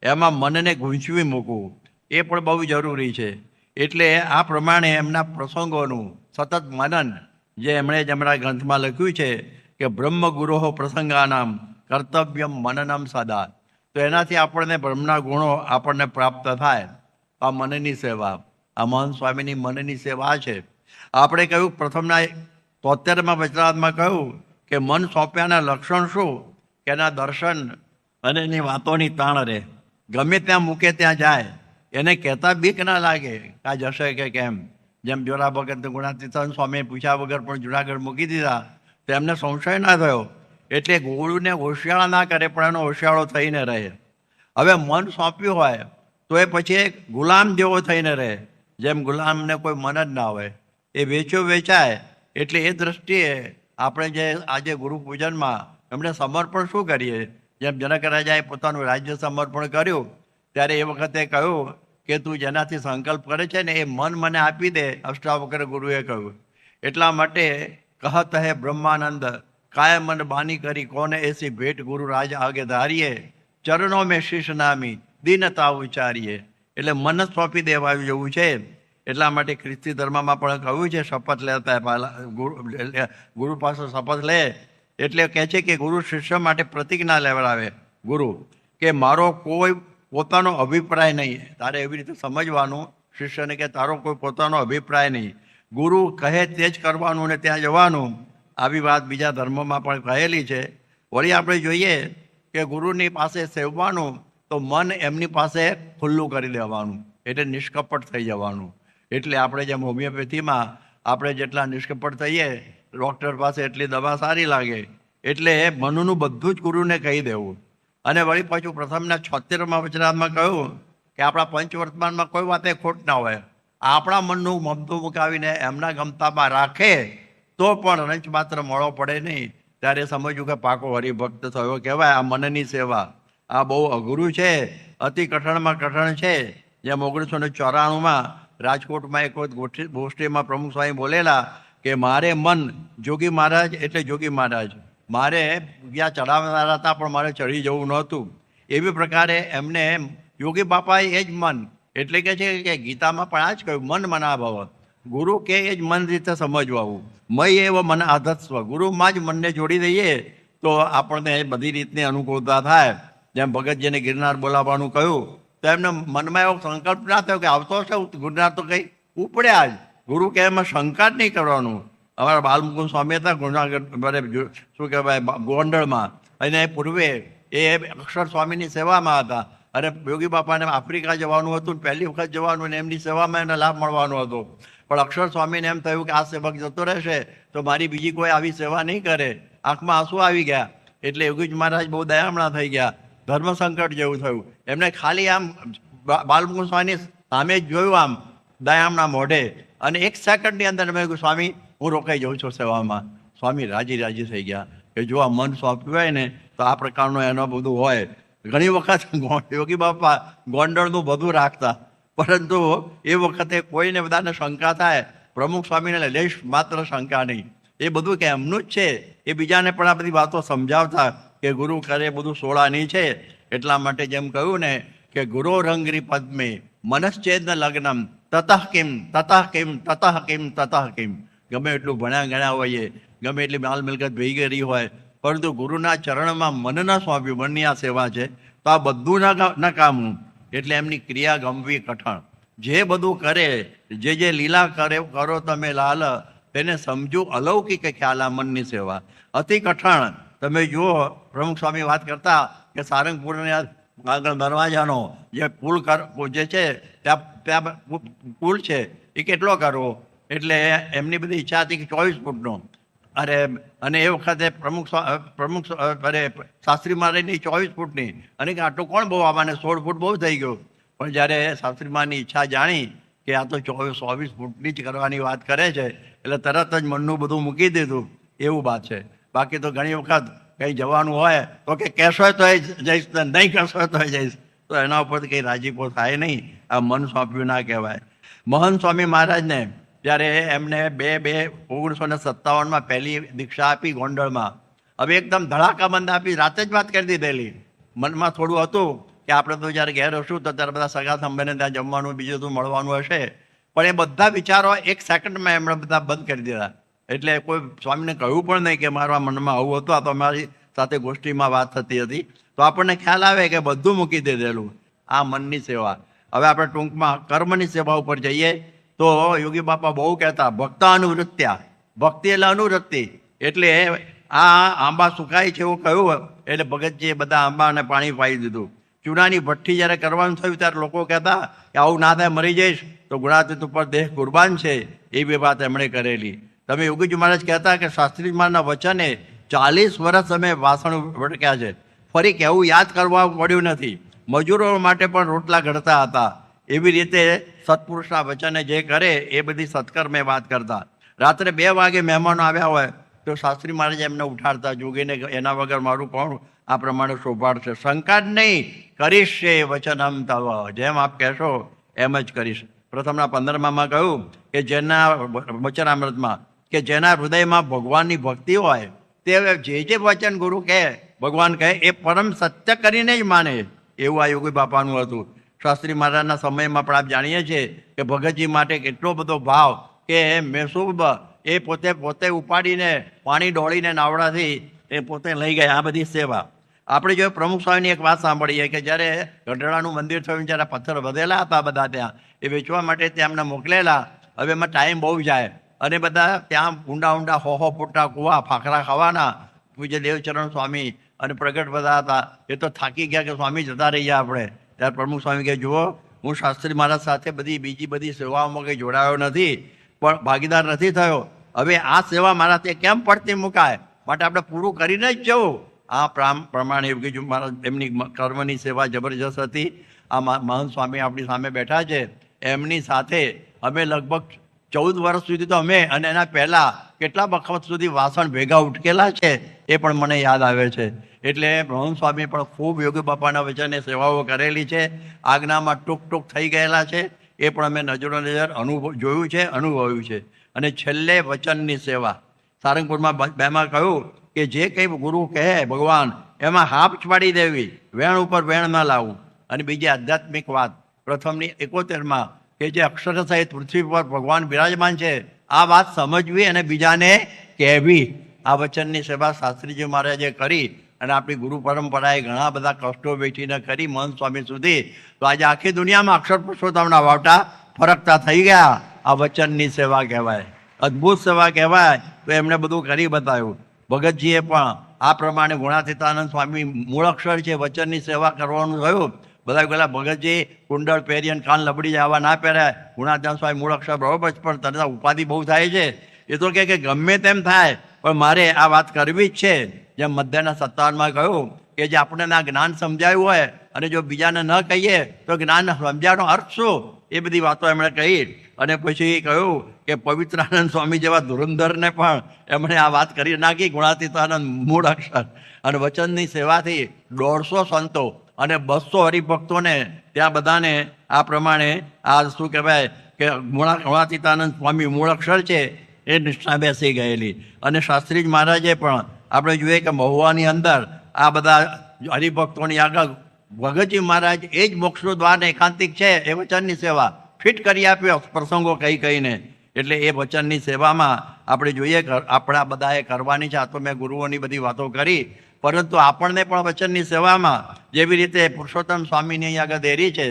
Speaker 4: એમાં મનને ગૂંચવી મૂકવું એ પણ બહુ જરૂરી છે. એટલે આ પ્રમાણે એમના પ્રસંગોનું સતત મનન, જે એમણે જ હમણાં ગ્રંથમાં લખ્યું છે કે બ્રહ્મ ગુરોહો પ્રસંગાનામ કર્તવ્યમ મનનમ સદા. તો એનાથી આપણને બ્રહ્મના ગુણો આપણને પ્રાપ્ત થાય. આ મનની સેવા, આ મહંત સ્વામીની મનની સેવા છે. આપણે કહ્યું પ્રથમના 73માં વચનામૃતમાં કહ્યું કે મન સોંપ્યાના લક્ષણ શું? કે એના દર્શન અને એની વાતોની તાણ રહે. ગમે ત્યાં મૂકે ત્યાં જાય, એને કહેતા બીક ના લાગે આ જશે કે કેમ. જેમ જોરા ભગત ગુણાતીતાનંદ સ્વામીએ પૂછ્યા વગર પણ જુનાગઢ મૂકી દીધા, તો એમને સંશય ના થયો. એટલે ગુરુને હોશિયાળા ના કરે, પણ એનો હોશિયાળો થઈને રહે. હવે મન સોંપ્યું હોય તો એ પછી એક ગુલામ જેવો થઈને રહે. જેમ ગુલામને કોઈ મન જ ના હોય, એ વેચાય. એટલે એ દૃષ્ટિએ આપણે જે આજે ગુરુ પૂજનમાં એમણે સમર્પણ શું કરીએ? જેમ જનક રાજાએ પોતાનું રાજ્ય સમર્પણ કર્યું, ત્યારે એ વખતે કહ્યું કે તું જેનાથી સંકલ્પ કરે છે ને એ મન મને આપી દે, અષ્ટાવક્ર ગુરુએ કહ્યું. એટલા માટે કહત હે બ્રહ્માનંદ કાય મન બાની કરી કોને એસી ભેટ ગુરુ રાજ આગે ધારીએ, ચરણો મેં શીશ નામી દીનતા ઉચ્ચારીએ. એટલે મન જ સોંપી દેવાયું જેવું છે. એટલા માટે ખ્રિસ્તી ધર્મમાં પણ કહ્યું છે શપથ લેતા ગુરુ પાસે શપથ લે એટલે કહે છે કે ગુરુ શિષ્ય માટે પ્રતિજ્ઞા લેવડાવે ગુરુ કે મારો કોઈ પોતાનો અભિપ્રાય નહીં. તારે એવી રીતે સમજવાનું શિષ્યને કે તારો કોઈ પોતાનો અભિપ્રાય નહીં, ગુરુ કહે તે જ કરવાનું ને ત્યાં જવાનું. આવી વાત બીજા ધર્મોમાં પણ કહેલી છે. વળી આપણે જોઈએ કે ગુરુની પાસે સેવવાનું તો મન એમની પાસે ખુલ્લું કરી દેવાનું, એટલે નિષ્કપટ થઈ જવાનું. એટલે આપણે જેમ હોમિયોપેથીમાં આપણે જેટલા નિષ્કપટ થઈએ, ડૉક્ટર પાસે એટલી દવા સારી લાગે. એટલે મનનું બધું જ ગુરુને કહી દેવું. અને વળી પાછું પ્રથમના 76માં વચનામૃતમાં કહ્યું કે આપણા પંચવર્તમાનમાં કોઈ વાતે ખોટ ના હોય. આપણા મનનું મમતું મુકાવીને એમના ગમતામાં રાખે તો પણ રંચ માત્ર મળો પડે નહીં. ત્યારે સમજવું કે પાકો હરિભક્ત થયો કહેવાય. આ મનની સેવા આ બહુ અઘરું છે, અતિ કઠણમાં કઠણ છે. જેમ 1994માં રાજકોટમાં એક વખત ગોષ્ઠીમાં પ્રમુખ સ્વામી બોલેલા કે મારે મન જોગી મહારાજ એટલે જોગી મહારાજ, મારે ત્યાં ચડાવનારા હતા પણ મારે ચડી જવું નહોતું. એવી પ્રકારે એમને યોગી બાપાએ એ જ મન એટલે કે છે કે ગીતામાં પણ આ જ કહ્યું, મન મના ભવ. ગુરુ કે એ જ મન રીતે સમજવું આવું. મય એવો મન આધત્સ્વ. ગુરુમાં જ મનને જોડી દઈએ તો આપણને બધી રીતની અનુકૂળતા થાય. જેમ ભગતજીને ગિરનાર બોલાવવાનું કહ્યું તો એમને મનમાં એવો સંકલ્પ ના થયો કે આવતો છે ગિરનાર તો કંઈ ઉપડ્યા જ. ગુરુ કે એમાં શંકા જ નહીં કરવાનું. અમારા બાલમુકુંદ સ્વામી હતા જુનાગઢ, શું કહેવાય, ગોંડલમાં, અને પૂર્વે એ અક્ષર સ્વામીની સેવામાં હતા. અને યોગી બાપાને આફ્રિકા જવાનું હતું, પહેલી વખત જવાનું, અને એમની સેવામાં એને લાભ મળવાનો હતો. પણ અક્ષર સ્વામીને એમ થયું કે આ સેવક જતો રહેશે તો મારી બીજી કોઈ આવી સેવા નહીં કરે. આંખમાં આંસુ આવી ગયા. એટલે યોગીજી મહારાજ બહુ દયામણા થઈ ગયા. ધર્મ સંકટ જેવું થયું. એમને ખાલી આમ બાલમુકુંદ સ્વામીની સામે જ જોયું, આમ દયામણા મોઢે, અને 1 સેકન્ડની અંદર મેં કહ્યું, સ્વામી હું રોકાઈ જાઉં છું સેવામાં. સ્વામી રાજી થઈ ગયા કે જો આ મન સોંપ્યું હોય ને તો આ પ્રકારનું એનો બધું હોય. ઘણી વખત યોગી બાપા ગોંડલનું બધું રાખતા, પરંતુ એ વખતે કોઈને બધાને શંકા થાય. પ્રમુખ સ્વામીને લેશ માત્ર શંકા નહીં, એ બધું કે એમનું જ છે. એ બીજાને પણ આ બધી વાતો સમજાવતા કે ગુરુ કરે બધું સોળાની છે. એટલા માટે જેમ કહ્યું ને કે ગુરો રંગરી પદ્મે મનશ્ચેદ લગ્નમ તતઃ કિમ તતઃ કિમ તતઃ કિમ તતઃ કિમ. ગમે એટલું ભણ્યા ગણ્યા હોઈએ, ગમે એટલી માલ મિલકત ભેગી કરી હોય, પરંતુ ગુરુના ચરણમાં મન ન સોંપ્યું, મનની આ સેવા છે, તો આ બધું ના કામનું. એટલે એમની ક્રિયા ગમવી કઠણ. જે બધું કરે, જે લીલા કરો તમે લાલ, તેને સમજવું અલૌકિક ખ્યાલ. આ મનની સેવા અતિ કઠણ. તમે જુઓ, પ્રમુખ સ્વામી વાત કરતા કે સારંગપુરને આગળ દરવાજાનો જે પુલ જે છે ત્યાં પુલ છે એ કેટલો કરવો, એટલે એમની બધી ઈચ્છા હતી કે 24 ફૂટનો. અને એ વખતે પ્રમુખ શાસ્ત્રી મહારાજની 24 ફૂટની, અને કે આટલું કોણ બહુ આવવાને 16 ફૂટ બહુ થઈ ગયું. પણ જ્યારે શાસ્ત્રી મહારાજની ઈચ્છા જાણી કે આ તો 24 ફૂટની જ કરવાની વાત કરે છે, એટલે તરત જ મનનું બધું મૂકી દીધું. એવું વાત છે. બાકી તો ઘણી વખત કંઈ જવાનું હોય તો કે કહેશો તો જઈશ, નહીં કહેશો તો જઈશ, તો એના ઉપર કંઈ રાજીપો થાય નહીં. આ મન સોંપ્યું ના કહેવાય. મહંત સ્વામી મહારાજને જ્યારે એમને 1957 પહેલી દીક્ષા આપી ગોંડલમાં, હવે એકદમ ધડાકાબંધ આપી, રાતે જ વાત કરી દીધેલી. મનમાં થોડું હતું કે આપણે તો જ્યારે ઘેર હશું તો ત્યારે બધા સગા સંબંધને ત્યાં જમવાનું, બીજું બધું મળવાનું હશે. પણ એ બધા વિચારો 1 સેકન્ડમાં એમણે બધા બંધ કરી દીધા. એટલે કોઈ સ્વામીને કહ્યું પણ નહીં કે મારા મનમાં આવું હતું, આ તો અમારી સાથે ગોષ્ઠીમાં વાત થતી હતી. તો આપણને ખ્યાલ આવે કે બધું મૂકી દીધેલું. આ મનની સેવા. હવે આપણે ટૂંકમાં કર્મની સેવા ઉપર જઈએ તો યોગી બાપા બહુ કહેતા ભક્તાનુવૃત્ત્યા. ભક્તિ એટલે અનુવૃત્તિ. એટલે આ આંબા સુકાય છે એવું કહ્યું, એટલે ભગતજીએ બધા આંબાને પાણી પાઈ દીધું. ચૂનાની ભઠ્ઠી જ્યારે કરવાનું થયું ત્યારે લોકો કહેતા કે આવું ના થાય, મરી જઈશ તો ગુણાતીત ઉપર દેહ કુરબાન છે. એવી વાત એમણે કરેલી. તમે યોગીજી મહારાજ કહેતા કે શાસ્ત્રી મહારાજના વચને 40 વર્ષ અમે વાસણ ભટક્યા છે, ફરી કહેવું યાદ કરવા પડ્યું નથી. મજૂરો માટે પણ રોટલા ઘડતા હતા. એવી રીતે સત્પુરુષના વચને જે કરે એ બધી સત્કર્મે વાત કરતા. રાત્રે 2 વાગે મહેમાનો આવ્યા હોય તો શાસ્ત્રી મહારાજ એમને ઉઠાડતા, જોગીને એના વગર મારું કોણ આ પ્રમાણે શોભાડશે. શંકા જ નહીં, કરીશ છે વચનમ તવ, જેમ આપ કહેશો એમ જ કરીશ. પ્રથમના 15માં કહ્યું કે જેના વચનામૃતમાં કે જેના હૃદયમાં ભગવાનની ભક્તિ હોય તે જે વચન ગુરુ કહે, ભગવાન કહે, એ પરમ સત્ય કરીને જ માને. એવું આ યોગી બાપાનું હતું. શાસ્ત્રી મહારાજના સમયમાં પણ આપ જાણીએ છીએ કે ભગતજી માટે કેટલો બધો ભાવ કે મેસૂબ એ પોતે ઉપાડીને પાણી ડોળીને નાવડાથી એ પોતે લઈ ગયા. આ બધી સેવા. આપણે જો પ્રમુખ સ્વામીની એક વાત સાંભળીએ કે જ્યારે ગઢડાનું મંદિર થયું, જ્યારે પથ્થર વધેલા હતા બધા ત્યાં, એ વેચવા માટે ત્યાં એમને મોકલેલા. હવે એમાં ટાઈમ બહુ જાય, અને બધા ત્યાં ઊંડા 100 ફૂટના કૂવા, ફાખરા ખાવાના. પૂજ્ય દેવચરણ સ્વામી અને પ્રગટ બધા હતા. એ તો થાકી ગયા કે સ્વામી જતા રહીએ આપણે. ત્યારે પ્રમુખ સ્વામી કહે, જુઓ, હું શાસ્ત્રી મહારાજ સાથે બીજી બધી સેવાઓમાં કંઈ જોડાયો નથી, પણ ભાગીદાર નથી થયો. હવે આ સેવા મારાથી કેમ પડતી મુકાય, માટે આપણે પૂરું કરીને જ જવું. આ પ્રમાણે યોગીજી મહારાજ એમની કર્મની સેવા જબરજસ્ત હતી. આ મહંત સ્વામી આપણી સામે બેઠા છે, એમની સાથે અમે લગભગ 14 વર્ષ સુધી તો અમે, અને એના પહેલાં કેટલા વખત સુધી વાસણ ભેગા ઉટકેલા છે એ પણ મને યાદ આવે છે. એટલે મહંત સ્વામી પણ ખૂબ યોગી બાપાના વચને સેવાઓ કરેલી છે. આજ્ઞામાં ટૂંક થઈ ગયેલા છે. એ પણ અમે નજર જોયું છે, અનુભવ્યું છે. અને છેલ્લે વચનની સેવા. સારંગપુરમાં 2માં કહ્યું કે જે કંઈ ગુરુ કહે ભગવાન, એમાં હાફ પાડી દેવી, વેણ ઉપર વેણ ના લાવવું. અને બીજી આધ્યાત્મિક વાત, પ્રથમની 71માં કે જે અક્ષર સહિત પૃથ્વી પર ભગવાન બિરાજમાન છે, આ વાત સમજવી અને બીજાને કહેવી. આ વચનની સેવા શાસ્ત્રીજી મહારાજે કરી અને આપણી ગુરુ પરંપરાએ ઘણા બધા કષ્ટો વેઠીને કરી મહંત સ્વામી સુધી. તો આજે આખી દુનિયામાં અક્ષર પુરુષોત્તમના વાવટા ફરકતા થઈ ગયા. આ વચનની સેવા કહેવાય, અદ્ભુત સેવા કહેવાય. તો એમણે બધું કરી બતાવ્યું. ભગતજીએ પણ આ પ્રમાણે ગુણાતીતાનંદ સ્વામી મૂળ અક્ષર છે, વચનની સેવા કરવાનું થયું. બધા પેલા ભગતજી કુંડળ પહેરી અને કાન લબડી જવા ના પહેરાય. ગુણાતીતાનંદ સ્વામી મૂળ અક્ષર બરોબર, પણ તને ઉપાધિ બહુ થાય છે. એ તો કે ગમે તેમ થાય પણ મારે આ વાત કરવી જ છે. જેમ મધ્યના 57માં કહ્યું કે જે આપણને આ જ્ઞાન સમજાયું હોય અને જો બીજાને ન કહીએ તો જ્ઞાન સમજાવવાનો અર્થ શું? એ બધી વાતો એમણે કહી. અને પછી કહ્યું કે પવિત્રાનંદ સ્વામી જેવા ધુરંધરને પણ એમણે આ વાત કરી નાખી, ગુણાતીતાનંદ મૂળ અક્ષર. અને વચનની સેવાથી 150 સંતો અને 200 હરિભક્તોને ત્યાં બધાને આ પ્રમાણે આ શું કહેવાય કે ગુણાતીતાનંદ સ્વામી મૂળ અક્ષર છે એ નિષ્ઠા બેસી ગયેલી. અને શાસ્ત્રીજી મહારાજે પણ આપણે જોઈએ કે મહુવાની અંદર આ બધા હરિભક્તોની આગળ ભગતજી મહારાજ એ જ મોક્ષનું દ્વાર એકાંતિક છે એ વચનની સેવા ફિટ કરી આપ્યો પ્રસંગો કહીને. એટલે એ વચનની સેવામાં આપણે જોઈએ કે આપણા બધાએ કરવાની છે. આ તો મેં ગુરુઓની બધી વાતો કરી, પરંતુ આપણને પણ વચનની સેવામાં જેવી રીતે પુરુષોત્તમ સ્વામીની અહીં આગળ દેરી છે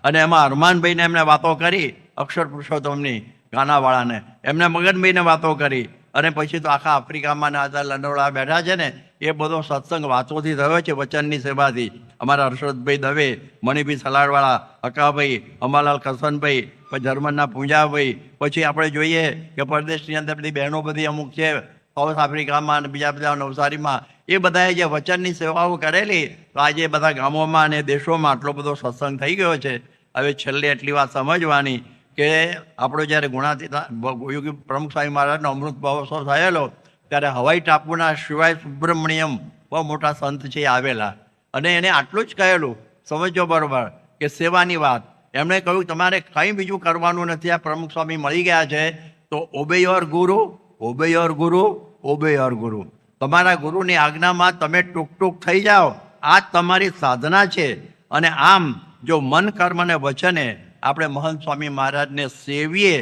Speaker 4: અને એમાં હરમાનભાઈને એમણે વાતો કરી, અક્ષર પુરુષોત્તમની ગાનાવાળાને એમને મગનભાઈને વાતો કરી. અને પછી તો આખા આફ્રિકામાં આધાર લંડોળા બેઠા છે ને, એ બધો સત્સંગ વાતોથી થયો છે વચનની સેવાથી. અમારા હર્ષદભાઈ દવે, મણિભાઈ સલાડવાળા, અકાભાઈ, અમરલાલ કરસનભાઈ, પછી જર્મનના પૂંજાભાઈ, પછી આપણે જોઈએ કે પરદેશની અંદર બધી બહેનો બધી અમુક છે સાઉથ આફ્રિકામાં અને બીજા બધા નવસારીમાં, એ બધાએ જે વચનની સેવાઓ કરેલી, તો આજે બધા ગામોમાં અને દેશોમાં આટલો બધો સત્સંગ થઈ ગયો છે. હવે છેલ્લે એટલી વાત સમજવાની કે આપણો જ્યારે યોગી પ્રમુખ સ્વામી મહારાજનો અમૃત મહોત્સવ થયેલો ત્યારે હવાઈ ટાપુના શિવાય સુબ્રમણ્યમ બહુ મોટા સંત છે આવેલા, અને એને આટલું જ કહેલું, સમજો બરોબર, કે સેવાની વાત. એમણે કહ્યું તમારે કંઈ બીજું કરવાનું નથી, આ પ્રમુખ સ્વામી મળી ગયા છે તો ઓબે યોર ગુરુ, ઓબે યોર ગુરુ, ઓબે યોર ગુરુ. તમારા ગુરુની આજ્ઞામાં તમે ટૂંક થઈ જાઓ, આ જ તમારી સાધના છે. અને આમ જો મન કર્મ અને વચને આપણે મહંત સ્વામી મહારાજને સેવીએ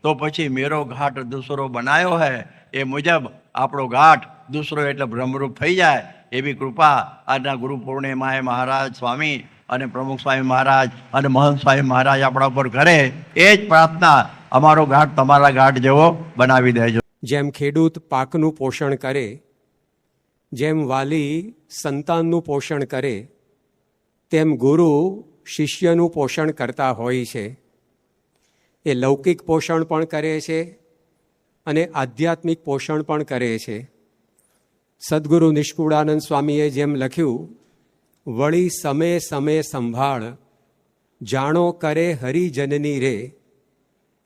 Speaker 4: તો પછી મેરો ઘાટ દૂસરો બનાવ્યો હે એ મુજબ આપણો ઘાટ દૂસરો એટલે બ્રહ્મરૂપ થઈ જાય. એવી કૃપા આજના ગુરુ પૂર્ણિમાએ મહારાજ સ્વામી અને પ્રમુખ સ્વામી મહારાજ અને મહંત સ્વામી મહારાજ આપણા ઉપર કરે, એ જ પ્રાર્થના અમારો ઘાટ તમારા ઘાટ જેવો બનાવી દેજો.
Speaker 5: જેમ ખેડૂત પાકનું પોષણ કરે, જેમ વાલી સંતાનનું પોષણ કરે, તેમ ગુરુ શિષ્યનું પોષણ કરતા હોય છે. એ લૌકિક પોષણ પણ કરે છે અને આધ્યાત્મિક પોષણ પણ કરે છે. સદગુરુ નિષ્કુળાનંદ સ્વામીએ જેમ લખ્યું, વળી સમે સમે સંભાળ જાણો કરે હરિજનની રે,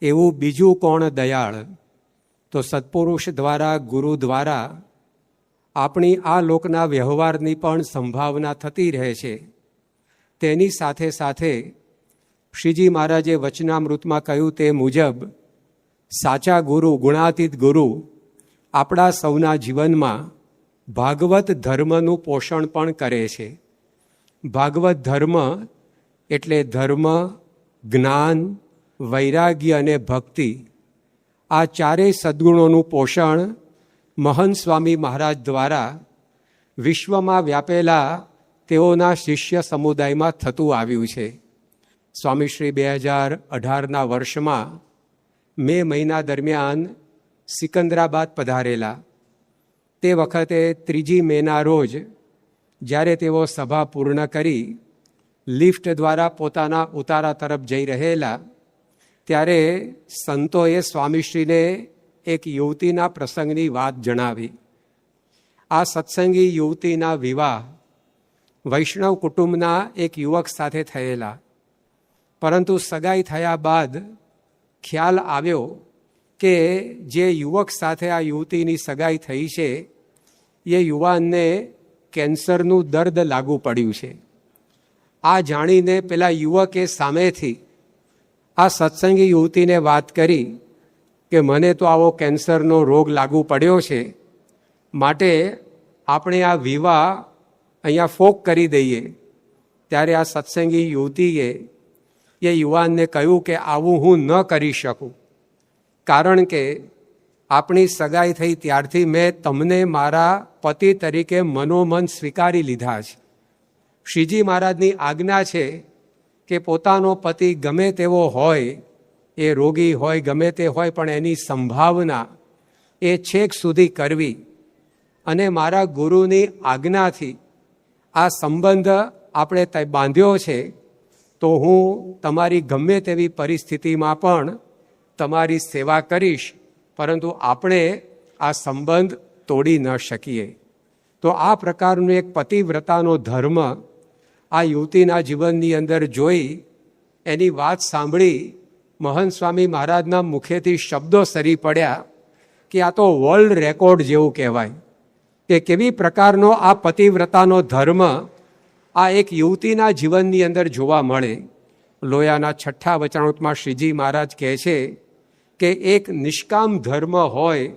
Speaker 5: એવું બીજું કોણ દયાળ. તો સત્પુરુષ દ્વારા, ગુરુ દ્વારા આપણી આ લોકના વ્યવહારની પણ સંભાવના થતી રહે છે. તેની સાથે સાથે શ્રીજી મહારાજે વચનામૃતમાં કહ્યું તે મુજબ સાચા ગુરુ, ગુણાતીત ગુરુ આપણા સૌના જીવનમાં ભાગવત ધર્મનું પોષણ પણ કરે છે. ભાગવત ધર્મ એટલે ધર્મ, જ્ઞાન, વૈરાગ્ય અને ભક્તિ, આ ચારેય સદ્ગુણોનું પોષણ મહંત સ્વામી મહારાજ દ્વારા વિશ્વમાં વ્યાપેલા તેઓના શિષ્ય સમુદાયમાં થતું આવ્યું છે. સ્વામીશ્રી 2018ના વર્ષમાં મે મહિના દરમિયાન સિકંદરાબાદ પધારેલા. તે વખતે 3 મેના રોજ જ્યારે તેઓ સભા પૂર્ણ કરી લિફ્ટ દ્વારા પોતાના ઉતારા તરફ જઈ રહેલા, ત્યારે સંતોએ સ્વામીશ્રીને એક યુવતીના પ્રસંગની વાત જણાવી. આ સત્સંગી યુવતીના વિવાહ વૈષ્ણવ કુટુંબના એક યુવક સાથે થયેલા, પરંતુ સગાઈ થયા બાદ ખ્યાલ આવ્યો કે જે યુવક સાથે આ યુવતીની સગાઈ થઈ છે એ યુવાનને કેન્સરનું દર્દ લાગુ પડ્યું છે. આ જાણીને પેલા યુવકે સામેથી આ સત્સંગી યુવતીને વાત કરી કે મને તો આવો કેન્સરનો રોગ લાગુ પડ્યો છે, માટે આપણે આ વિવાહ અહીંયા ફોક કરી દઈએ. ત્યારે આ સત્સંગી યુવતીએ એ યુવાનને કહ્યું કે આવું હું ન કરી શકું, કારણ કે આપણી સગાઈ થઈ ત્યારથી મેં તમને મારા પતિ તરીકે મનોમન સ્વીકારી લીધા છે. શ્રીજી મહારાજની આજ્ઞા છે કે પોતાનો પતિ ગમે તેવો હોય, એ રોગી હોય, ગમે તે હોય, પણ એની સંભાવના એ છેક સુધી કરવી. અને મારા ગુરુની આજ્ઞાથી આ સંબંધ આપણે બાંધ્યો છે, તો હું તમારી ગમે તેવી પરિસ્થિતિમાં પણ તમારી સેવા કરીશ, પરંતુ આપણે આ સંબંધ તોડી ન શકીએ. તો આ પ્રકારનો એક પતિવ્રતાનો ધર્મ આ યુવતીના જીવનની અંદર જોઈ, એની વાત સાંભળી મહંત સ્વામી મહારાજના મુખેથી શબ્દો સરી પડ્યા કે આ તો વર્લ્ડ રેકોર્ડ જેવું કહેવાય કે કેવી પ્રકારનો આ પતિવ્રતાનો ધર્મ આ એક યુવતીના જીવનની અંદર જોવા મળે. લોયાના 6 વચનામૃતમાં શ્રીજી મહારાજ કહે છે કે એક નિષ્કામ ધર્મ હોય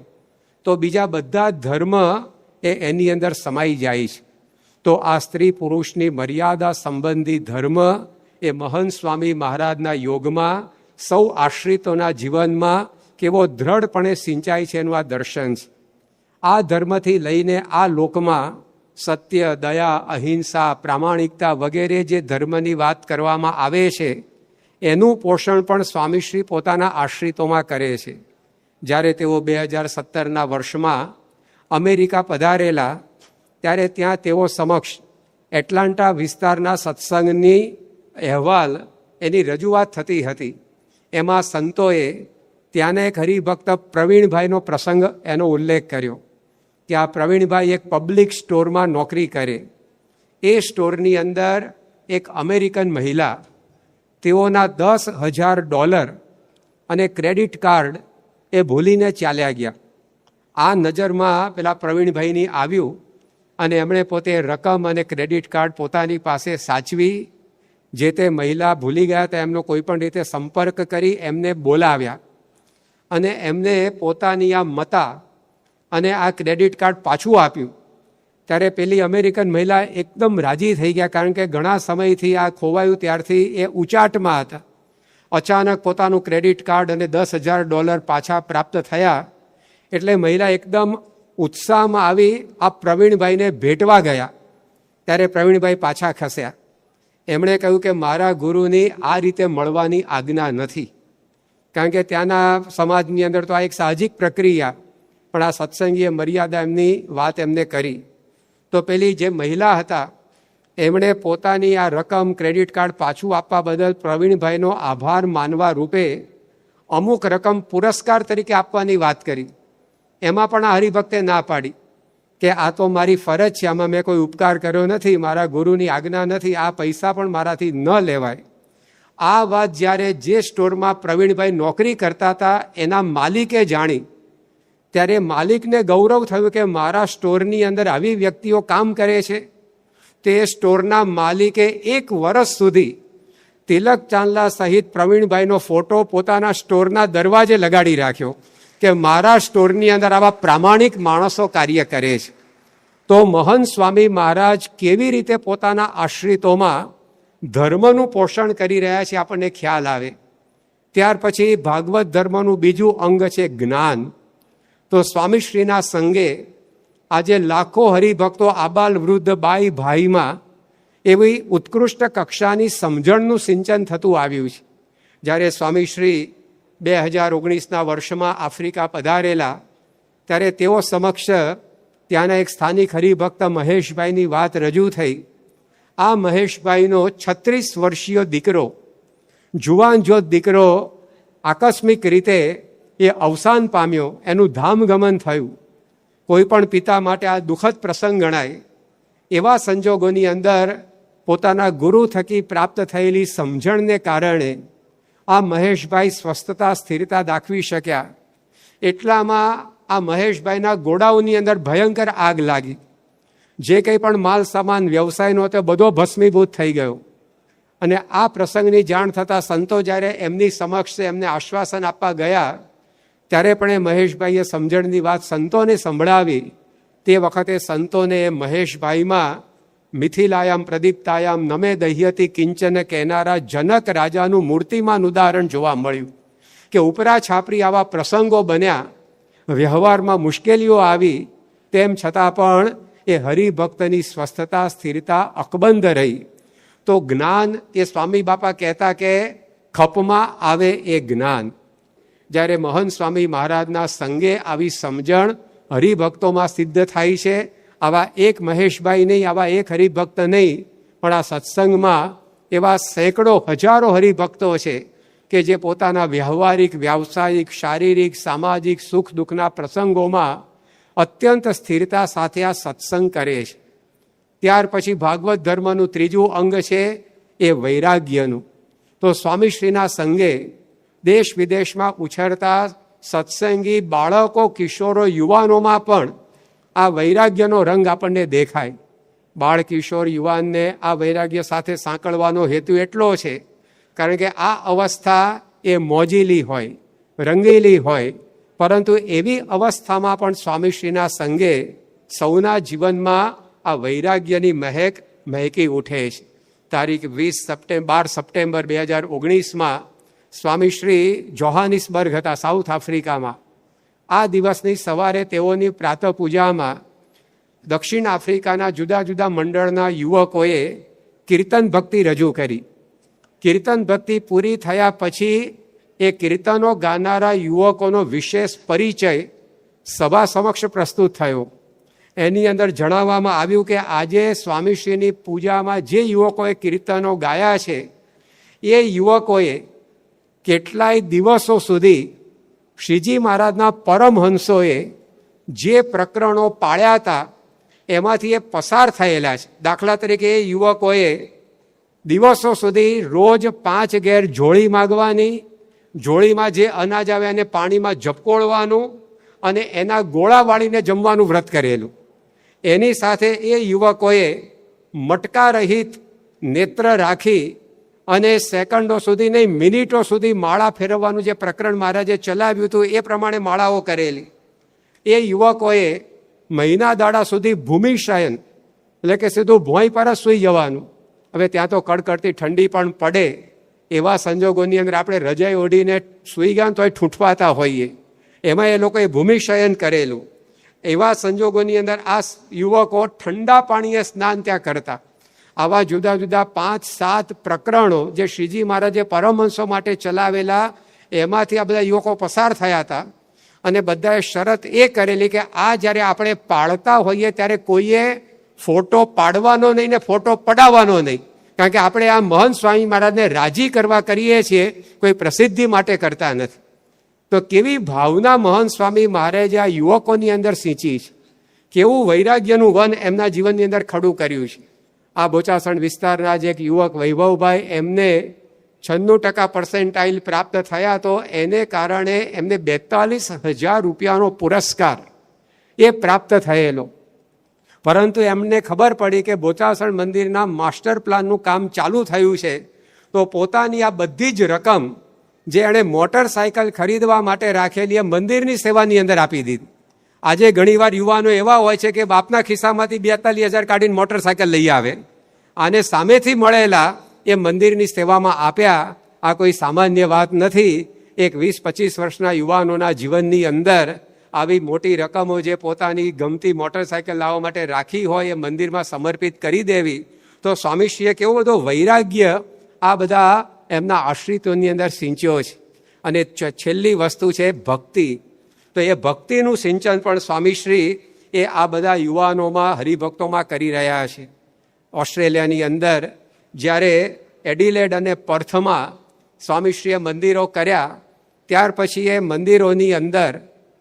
Speaker 5: તો બીજા બધા ધર્મ એની અંદર સમાઈ જાય છે. તો આ સ્ત્રી પુરુષની મર્યાદા સંબંધી ધર્મ એ મહંત સ્વામી મહારાજના યોગમાં સૌ આશ્રિતોના જીવનમાં કેવો દ્રઢપણે સિંચાય છે એનું આ દર્શન છે. આ ધર્મથી લઈને આ લોકમાં સત્ય, દયા, અહિંસા, પ્રામાણિકતા વગેરે જે ધર્મની વાત કરવામાં આવે છે, એનું પોષણ પણ સ્વામીશ્રી પોતાના આશ્રિતોમાં કરે છે. જ્યારે તેઓ 2017ના વર્ષમાં અમેરિકા પધારેલા, ત્યારે ત્યાં તેઓ સમક્ષ એટલાન્ટા વિસ્તારના સત્સંગની અહેવાલ એની રજૂઆત થતી હતી. એમાં સંતોએ ત્યાંના એક હરિભક્ત પ્રવીણભાઈનો પ્રસંગ એનો ઉલ્લેખ કર્યો કે આ પ્રવીણભાઈ એક પબ્લિક સ્ટોરમાં નોકરી કરે. એ સ્ટોરની અંદર એક અમેરિકન મહિલા તેઓના $10,000 અને ક્રેડિટ કાર્ડ એ ભૂલીને ચાલ્યા ગયા. આ નજરમાં પેલા પ્રવીણભાઈની આવ્યું અને એમણે પોતે રકમ અને ક્રેડિટ કાર્ડ પોતાની પાસે સાચવી. જે તે મહિલા ભૂલી ગયા હતા એમનો કોઈ પણ રીતે સંપર્ક કરી એમને બોલાવ્યા અને એમને પોતાની આ મતા અને આ ક્રેડિટ કાર્ડ પાછું આપ્યું. ત્યારે પેલી અમેરિકન મહિલા એકદમ રાજી થઈ ગયા, કારણ કે ઘણા સમયથી આ ખોવાયું ત્યારથી એ ઉચાટમાં હતા. અચાનક પોતાનું ક્રેડિટ કાર્ડ અને $10,000 પાછા પ્રાપ્ત થયા એટલે મહિલા એકદમ ઉત્સાહમાં આવી આ પ્રવીણભાઈને ભેટવા ગયા. ત્યારે પ્રવીણભાઈ પાછા ખસ્યા. એમણે કહ્યું કે મારા ગુરુની આ રીતે મળવાની આજ્ઞા નથી, કારણ કે ત્યાંના સમાજની અંદર તો આ એક સાહજિક પ્રક્રિયા, પણ આ સત્સંગીય મર્યાદા એમની વાત એમને કરી. તો પેલી જે મહિલા હતા એમણે પોતાની આ રકમ ક્રેડિટ કાર્ડ પાછું આપવા બદલ પ્રવીણભાઈનો આભાર માનવા રૂપે અમુક રકમ પુરસ્કાર તરીકે આપવાની વાત કરી. એમાં પણ આ હરિભક્તે ના પાડી કે આ તો મારી ફરજ છે, આમાં મેં કોઈ ઉપકાર કર્યો નથી, મારા ગુરુની આજ્ઞા નથી, આ પૈસા પણ મારાથી ન લેવાય. આ વાત જ્યારે જે સ્ટોરમાં પ્રવીણભાઈ નોકરી કરતા હતા એના માલિકે જાણી, ત્યારે માલિકને ગૌરવ થયું કે મારા સ્ટોરની અંદર આવી વ્યક્તિઓ કામ કરે છે. તે સ્ટોરના માલિકે 1 વર્ષ સુધી તિલક ચાંદલા સહિત પ્રવીણભાઈનો ફોટો પોતાના સ્ટોરના દરવાજે લગાડી રાખ્યો કે મારા સ્ટોરની અંદર આવા પ્રામાણિક માણસો કાર્ય કરે છે. તો મહંત સ્વામી મહારાજ કેવી રીતે પોતાના આશ્રિતોમાં ધર્મનું પોષણ કરી રહ્યા છે આપણને ખ્યાલ આવે. ત્યાર પછી ભાગવત ધર્મનું બીજું અંગ છે જ્ઞાન. તો સ્વામીશ્રીના સંગે આજે લાખો હરિભક્તો આબાલ વૃદ્ધ બાઈ ભાઈમાં એવી ઉત્કૃષ્ટ કક્ષાની સમજણનું સિંચન થતું આવ્યું છે. જ્યારે સ્વામીશ્રી 2019ના વર્ષમાં આફ્રિકા પધારેલા, ત્યારે તેઓ સમક્ષ ત્યાંના એક સ્થાનિક હરિભક્ત મહેશભાઈની વાત રજૂ થઈ. આ મહેશભાઈનો 36 વર્ષીય દીકરો, જુવાન જોત દીકરો આકસ્મિક રીતે એ અવસાન પામ્યો, એનું ધામગમન થયું. કોઈ પણ પિતા માટે આ દુઃખદ પ્રસંગ ગણાય. એવા સંજોગોની અંદર પોતાના ગુરુ થકી પ્રાપ્ત થયેલી સમજણને કારણે આ મહેશભાઈ સ્વસ્થતા સ્થિરતા દાખવી શક્યા. એટલામાં આ મહેશભાઈના ગોડાઉનની અંદર ભયંકર આગ લાગી. જે કંઈ પણ માલ સામાન વ્યવસાયનો હતો બધો ભસ્મીભૂત થઈ ગયો. અને આ પ્રસંગની જાણ થતાં સંતો જ્યારે એમની સમક્ષ એમને આશ્વાસન આપવા ગયા, ત્યારે પણ એ મહેશભાઈએ સમજણની વાત સંતોને સંભળાવી. તે વખતે સંતોને મહેશભાઈમાં મિથિલાયામ પ્રદીપ્તાયામ નમે દહ્યતી કિંચન કહેનારા જનક રાજાનું મૂર્તિમાન ઉદાહરણ જોવા મળ્યું કે ઉપરા છાપરી આવા પ્રસંગો બન્યા, વ્યવહારમાં મુશ્કેલીઓ આવી, તેમ છતાં પણ એ હરિભક્તની સ્વસ્થતા સ્થિરતા અકબંધ રહી. તો જ્ઞાન એ સ્વામી બાપા કહેતા કે ખપમાં આવે એ જ્ઞાન. જ્યારે મહંત સ્વામી મહારાજના સંગે આવી સમજણ હરિભક્તોમાં સિદ્ધ થાય છે. આવા એક મહેશભાઈ નહીં, આવા એક હરિભક્ત નહીં, પણ આ સત્સંગમાં એવા સેંકડો હજારો હરિભક્તો છે કે જે પોતાના વ્યવહારિક, વ્યાવસાયિક, શારીરિક, સામાજિક સુખ દુઃખના પ્રસંગોમાં અત્યંત સ્થિરતા સાથે આ સત્સંગ કરે છે. ત્યાર પછી ભાગવત ધર્મનું ત્રીજું અંગ છે એ વૈરાગ્યનું. તો સ્વામીશ્રીના સંગે દેશ વિદેશમાં ઉછળતા સત્સંગી બાળકો, કિશોરો, યુવાનોમાં પણ આ વૈરાગ્યનો રંગ આપણને દેખાય. બાળ કિશોર યુવાનને આ વૈરાગ્ય સાથે સાંકળવાનો હેતુ એટલો છે કારણ કે આ અવસ્થા એ મોજીલી હોય, રંગીલી હોય, પરંતુ એવી અવસ્થામાં પણ સ્વામીશ્રીના સંગે સૌના જીવનમાં આ વૈરાગ્યની મહેક મહેકી ઉઠે છે. તારીખ 12 સપ્ટેમ્બર 2019 સ્વામીશ્રી જોહાનિસબર્ગ હતા, સાઉથ આફ્રિકામાં. આ દિવસની સવારે તેઓની પ્રાતઃ પૂજામાં દક્ષિણ આફ્રિકાના જુદા જુદા મંડળના યુવકોએ કીર્તન ભક્તિ રજૂ કરી. કીર્તન ભક્તિ પૂરી થયા પછી એ કીર્તનો ગાનારા યુવકોનો વિશેષ પરિચય સભા સમક્ષ પ્રસ્તુત થયો. એની અંદર જણાવવામાં આવ્યું કે આજે સ્વામીશ્રીની પૂજામાં જે યુવકોએ કીર્તનો ગાયા છે એ યુવકોએ કેટલાય દિવસો સુધી શ્રીજી મહારાજના પરમહંસોએ જે પ્રકરણો પાળ્યા હતા એમાંથી એ પસાર થયેલા છે. દાખલા તરીકે એ યુવકોએ દિવસો સુધી રોજ 5 ઘેર જોળી માગવાની, જોળીમાં જે અનાજ આવે એને પાણીમાં ઝપકોળવાનું અને એના ગોળા વાળીને જમવાનું વ્રત કરેલું. એની સાથે એ યુવકોએ મટકા રહિત નેત્ર રાખી અને સેકન્ડો સુધી નહીં, મિનિટો સુધી માળા ફેરવવાનું જે પ્રકરણ મહારાજે ચલાવ્યું હતું એ પ્રમાણે માળાઓ કરેલી. એ યુવકોએ મહિના દાડા સુધી ભૂમિશયન એટલે કે સીધું ભોંય પર જ સૂઈ જવાનું. હવે ત્યાં તો કડકડતી ઠંડી પણ પડે, એવા સંજોગોની અંદર આપણે રજાઈ ઓઢીને સૂઈ ગયા તોય ઠૂંઠવાતા હોઈએ, એમાં એ લોકોએ ભૂમિશયન કરેલું. એવા સંજોગોની અંદર આ યુવકો ઠંડા પાણીએ સ્નાન ત્યાં કરતા. આવા જુદા જુદા 5-7 પ્રકરણો જે શ્રીજી મહારાજે પરમહંસો માટે ચલાવેલા, એમાંથી આ બધા યુવકો પસાર થયા હતા. અને બધાએ શરત એ કરેલી કે આ જ્યારે આપણે પાળતા હોઈએ ત્યારે કોઈએ ફોટો પાડવાનો નહીં ને ફોટો પડાવવાનો નહીં, કારણ કે આપણે આ મહંત સ્વામી મહારાજને રાજી કરવા કરીએ છીએ, કોઈ પ્રસિદ્ધિ માટે કરતા નથી. તો કેવી ભાવના મહંત સ્વામી મહારાજે આ યુવકોની અંદર સિંચી છે, કેવું વૈરાગ્યનું વન એમના જીવનની અંદર ખડું કર્યું છે. આ બોચાસણ વિસ્તારના જે એક યુવક વૈભવભાઈ, એમને 96% પ્રાપ્ત થયા, તો એને કારણે એમને 42,000 રૂપિયાનો પુરસ્કાર એ પ્રાપ્ત થયેલો. પરંતુ એમને ખબર પડી કે બોચાસણ મંદિરના માસ્ટર પ્લાનનું કામ ચાલુ થયું છે, તો પોતાની આ બધી જ રકમ જે એણે મોટરસાયકલ ખરીદવા માટે રાખેલી એ મંદિરની સેવાની અંદર આપી દીધી. આજે ઘણીવાર યુવાનો એવા હોય છે કે બાપના ખિસ્સામાંથી 42,000 કાઢીને મોટરસાયકલ લઈ આવે, આને સામેથી મળેલા એ મંદિરની સેવામાં આપ્યા. આ કોઈ સામાન્ય વાત નથી. એક 20-25 વર્ષના યુવાનોના જીવનની અંદર આવી મોટી રકમો જે પોતાની ગમતી મોટરસાયકલ લાવવા માટે રાખી હોય એ મંદિરમાં સમર્પિત કરી દેવી. તો સ્વામીશ્રીએ કેવો બધો વૈરાગ્ય આ બધા એમના આશ્રિતોની અંદર સિંચ્યો છે. અને છેલ્લી વસ્તુ છે ભક્તિ. તો એ ભક્તિનું સિંચન પણ સ્વામીશ્રી એ આ બધા યુવાનોમાં, હરિભક્તોમાં કરી રહ્યા છે. ઓસ્ટ્રેલિયાની અંદર જ્યારે એડિલેડ અને પર્થમાં સ્વામીશ્રીએ મંદિરો કર્યા, ત્યાર પછી એ મંદિરોની અંદર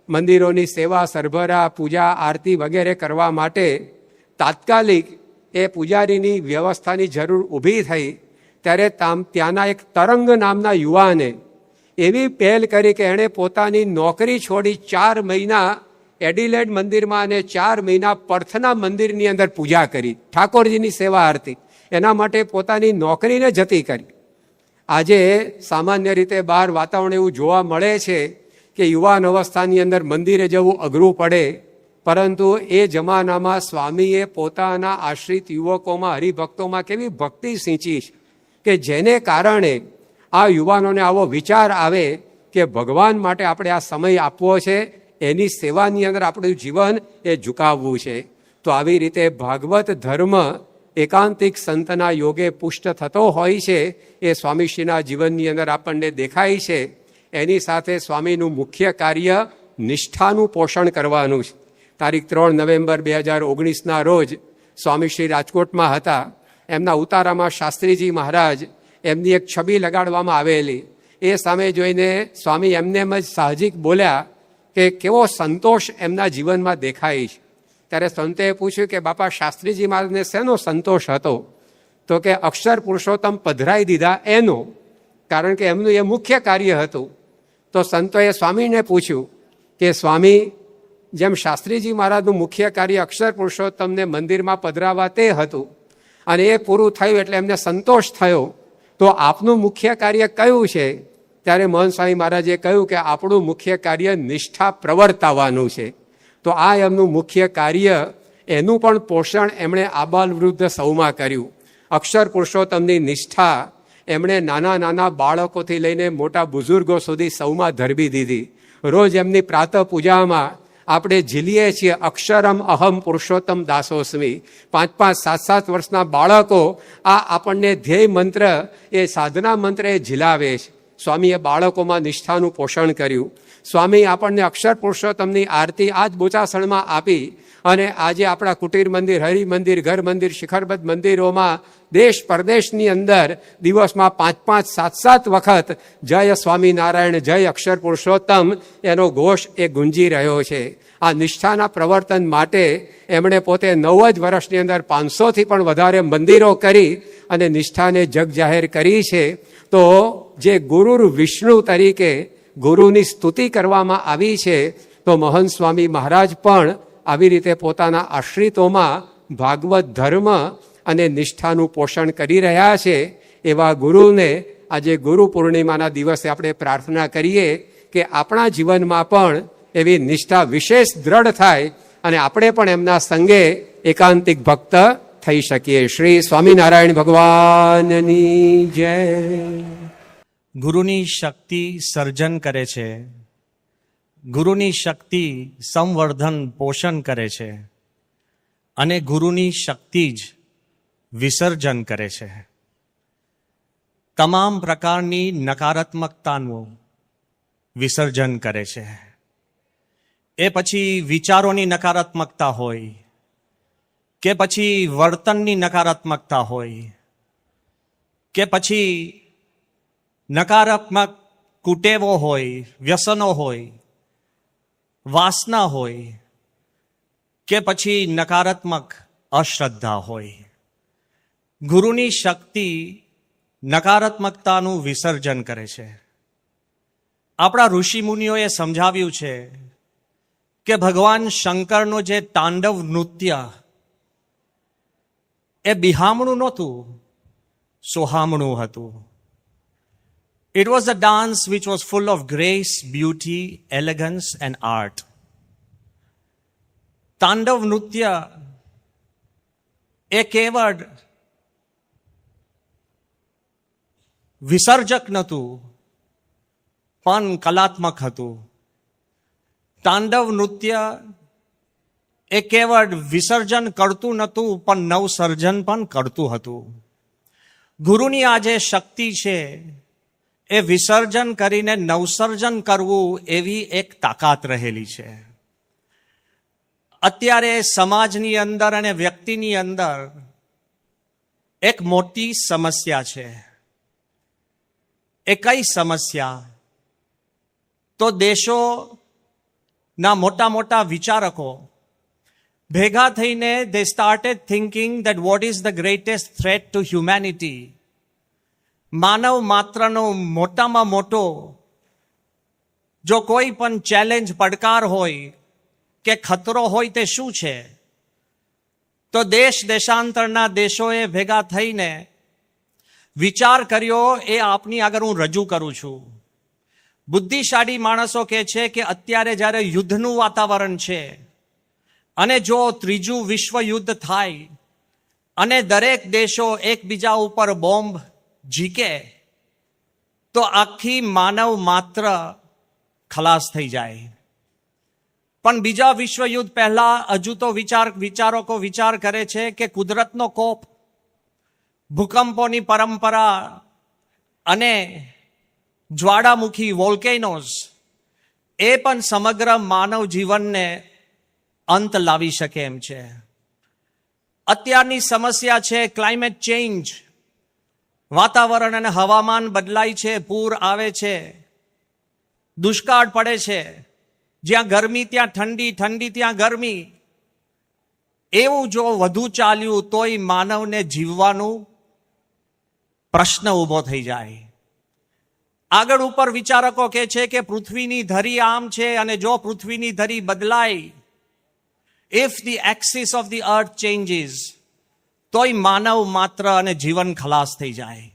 Speaker 5: મંદિરોની સેવા, સરભરા, પૂજા, આરતી વગેરે કરવા માટે તાત્કાલિક એ પૂજારીની વ્યવસ્થાની જરૂર ઊભી થઈ. ત્યારે ત્યાંના એક તરંગ નામના યુવાને એવી પહેલ કરી કે એણે પોતાની નોકરી છોડી 4 મહિના એડિલેડ મંદિરમાં અને 4 મહિના પર્થના મંદિરની અંદર પૂજા કરી, ઠાકોરજીની સેવા આરતી. એના માટે પોતાની નોકરીને જતી કરી. આજે સામાન્ય રીતે બહાર વાતાવરણ એવું જોવા મળે છે કે યુવાન અવસ્થાની અંદર મંદિરે જવું અઘરું પડે, પરંતુ એ જમાનામાં સ્વામીએ પોતાના આશ્રિત યુવકોમાં, હરિભક્તોમાં કેવી ભક્તિ સિંચી કે જેને કારણે આ યુવાનોને આવો વિચાર આવે કે ભગવાન માટે આપણે આ સમય આપવો છે, એની સેવાની અંદર આપણું જીવન એ ઝુકાવવું છે. તો આવી રીતે ભાગવત ધર્મ એકાંતિક સંતના યોગે પુષ્ટ થતો હોય છે, એ સ્વામીશ્રીના જીવનની અંદર આપણને દેખાય છે. એની સાથે સ્વામીનું મુખ્ય કાર્ય નિષ્ઠાનું પોષણ કરવાનું છે. તારીખ 3 નવેમ્બર 2019ના રોજ સ્વામીશ્રી રાજકોટમાં હતા. એમના ઉતારામાં શાસ્ત્રીજી મહારાજ એમની એક છબી લગાડવામાં આવેલી. એ સામે જોઈને સ્વામી એમને એમ જ સાહજિક બોલ્યા કે કેવો સંતોષ એમના જીવનમાં દેખાય છે. ત્યારે સંતોએ પૂછ્યું કે બાપા શાસ્ત્રીજી મહારાજને શેનો સંતોષ હતો? તો કે અક્ષર પુરુષોત્તમ પધરાઈ દીધા એનો, કારણ કે એમનું એ મુખ્ય કાર્ય હતું. તો સંતોએ સ્વામીને પૂછ્યું કે સ્વામી, જેમ શાસ્ત્રીજી મહારાજનું મુખ્ય કાર્ય અક્ષર પુરુષોત્તમને મંદિરમાં પધરાવવા તે હતું અને એ પૂરું થયું એટલે એમને સંતોષ થયો, તો આપનું મુખ્ય કાર્ય કયું છે? ત્યારે મહંત સ્વામી મહારાજે કહ્યું કે આપણું મુખ્ય કાર્ય નિષ્ઠા પ્રવર્તાવવાનું છે. તો આ એમનું મુખ્ય કાર્ય, એનું પણ પોષણ એમણે આબાલ વૃદ્ધ સૌમાં કર્યું. અક્ષર પુરુષોત્તમની નિષ્ઠા એમણે નાના નાના બાળકોથી લઈને મોટા બુઝુર્ગો સુધી સૌમાં ધરબી દીધી. રોજ એમની પ્રાતઃ પૂજામાં આપણે ઝીલીએ છીએ અક્ષરમ અહમ પુરુષોત્તમ દાસોસ્મી. 5-5, 7-7 વર્ષના બાળકો આ આપણને ધ્યેય મંત્ર, એ સાધના મંત્ર એ ઝીલાવે છે. સ્વામીએ બાળકોમાં નિષ્ઠાનું પોષણ કર્યું. સ્વામી આપણને અક્ષર પુરુષોત્તમની આરતી આ જ બોચાસણમાં આપી અને આજે આપણા કુટીર મંદિર, હરિ મંદિર, ઘર મંદિર, શિખરબદ્ધ મંદિરોમાં દેશ પરદેશની અંદર દિવસમાં 5-5, 7-7 વખત જય સ્વામિનારાયણ, જય અક્ષર પુરુષોત્તમ એનો ઘોષ એ ગુંજી રહ્યો છે. આ નિષ્ઠાના પ્રવર્તન માટે એમણે પોતે 9 જ વર્ષની અંદર 500થી પણ વધારે મંદિરો કરી અને નિષ્ઠાને જગ જાહેર કરી છે. તો જે ગુરુર વિષ્ણુ તરીકે ગુરુની સ્તુતિ કરવામાં આવી છે, તો મહંત સ્વામી મહારાજ પણ આવી રીતે પોતાના આશ્રિતોમાં ભાગવત ધર્મ અને નિષ્ઠાનું પોષણ કરી રહ્યા છે. એવા ગુરુને આજે ગુરુ પૂર્ણિમાના દિવસે આપણે પ્રાર્થના કરીએ કે આપણા જીવનમાં પણ એવી નિષ્ઠા વિશેષ દ્રઢ થાય અને આપણે પણ એમના સંગે એકાંતિક ભક્ત થઈ શકીએ. શ્રી સ્વામિનારાયણ ભગવાનની જય.
Speaker 6: ગુરુની શક્તિ સર્જન કરે છે, ગુરુની શક્તિ સંવર્ધન પોષણ કરે છે અને ગુરુની શક્તિ જ વિસર્જન કરે છે. તમામ પ્રકારની નકારાત્મકતાનું વિસર્જન કરે છે. એ પછી વિચારોની નકારાત્મકતા હોય કે પછી વર્તનની નકારાત્મકતા હોય કે પછી નકારાત્મક કુટેવો હોય, વ્યસનો હોય, વાસના હોય કે પછી નકારાત્મક અશ્રદ્ધા હોય. ગુરુની શક્તિ નકારાત્મકતાનું વિસર્જન કરે છે. આપણા ઋષિ મુનિઓએ સમજાવ્યું છે કે ભગવાન શંકરનું જે તાંડવ નૃત્ય એ બિહામણું નહોતું, સોહામણું હતું. It was a dance which was full of grace, beauty, elegance and art. તાંડવ નૃત્ય એ કેવળ વિસર્જક નહોતું પણ કલાત્મક હતું. તાંડવ નૃત્ય એ કેવળ વિસર્જન કરતું નહોતું પણ નવસર્જન પણ કરતું હતું. ગુરુની આ જે શક્તિ છે એ વિસર્જન કરીને નવસર્જન કરવું એવી એક તાકાત રહેલી છે. અત્યારે સમાજની અંદર અને વ્યક્તિની અંદર એક મોટી સમસ્યા છે. એ કઈ સમસ્યા? તો દેશોના મોટા મોટા વિચારકો ભેગા થઈને they started thinking that what is the greatest threat to humanity? માનવ માત્રનો મોટામાં મોટો જો કોઈ પણ ચેલેન્જ, પડકાર હોય કે ખતરો હોય તે શું છે? તો દેશ દેશાંતરના દેશોએ ભેગા થઈને વિચાર કર્યો. એ આપની આગળ હું રજૂ કરું છું. બુદ્ધિશાળી માણસો કહે છે કે અત્યારે જ્યારે યુદ્ધનું વાતાવરણ છે, અને જો ત્રીજું વિશ્વયુદ્ધ થાય અને દરેક દેશો એકબીજા ઉપર બોમ્બ ઝીકે તો આખી માનવ માત્ર ખલાસ થઈ જાય. પણ બીજા વિશ્વયુદ્ધ પહેલા હજુ તો વિચારકો વિચાર કરે છે કે કુદરતનો કોપ, ભૂકંપોની પરંપરા અને જ્વાળામુખી વોલ્કેનોઝ એ પણ સમગ્ર માનવ જીવનને અંત લાવી શકે એમ છે. અત્યારની સમસ્યા છે ક્લાઇમેટ ચેન્જ, વાતાવરણ અને હવામાન બદલાય છે, પૂર આવે છે, દુષ્કાળ પડે છે, જ્યાં ગરમી ત્યાં ઠંડી, ઠંડી ત્યાં ગરમી. એવું જો વધુ ચાલ્યું તોય માનવને જીવવાનું પ્રશ્ન ઊભો થઈ જાય. આગળ ઉપર વિચારકો કહે છે કે પૃથ્વીની ધરી આમ છે અને જો પૃથ્વીની ધરી બદલાય, if the axis of the earth changes, તોય માનવ માત્ર અને જીવન ખલાસ થઈ જાય.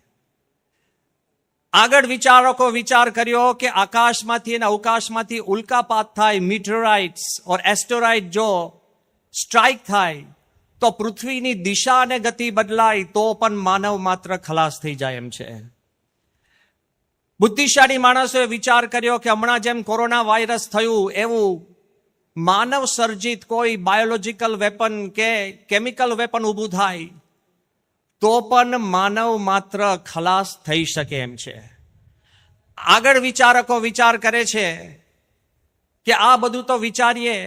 Speaker 6: આગળ વિચારકો વિચાર કર્યો કે આકાશમાંથી અને અવકાશમાંથી ઉલ્કાપાત થાય, મીટરોઇટ્સ ઓર એસ્ટરોઇડ જો સ્ટ્રાઇક થાય તો પૃથ્વીની દિશા અને ગતિ બદલાય તો પણ માનવ માત્ર ખલાસ થઈ જાય એમ છે. બુદ્ધિશાળી માણસોએ વિચાર કર્યો કે હમણાં જેમ કોરોના વાયરસ થયું એવું માનવ સર્જિત કોઈ બાયોલોજીકલ વેપન કે કેમિકલ વેપન ઊભું થાય તો પણ માનવ માત્ર ખલાસ થઈ શકે એમ છે. આગળ વિચારકો વિચાર કરે છે કે આ બધું તો વિચારીએ,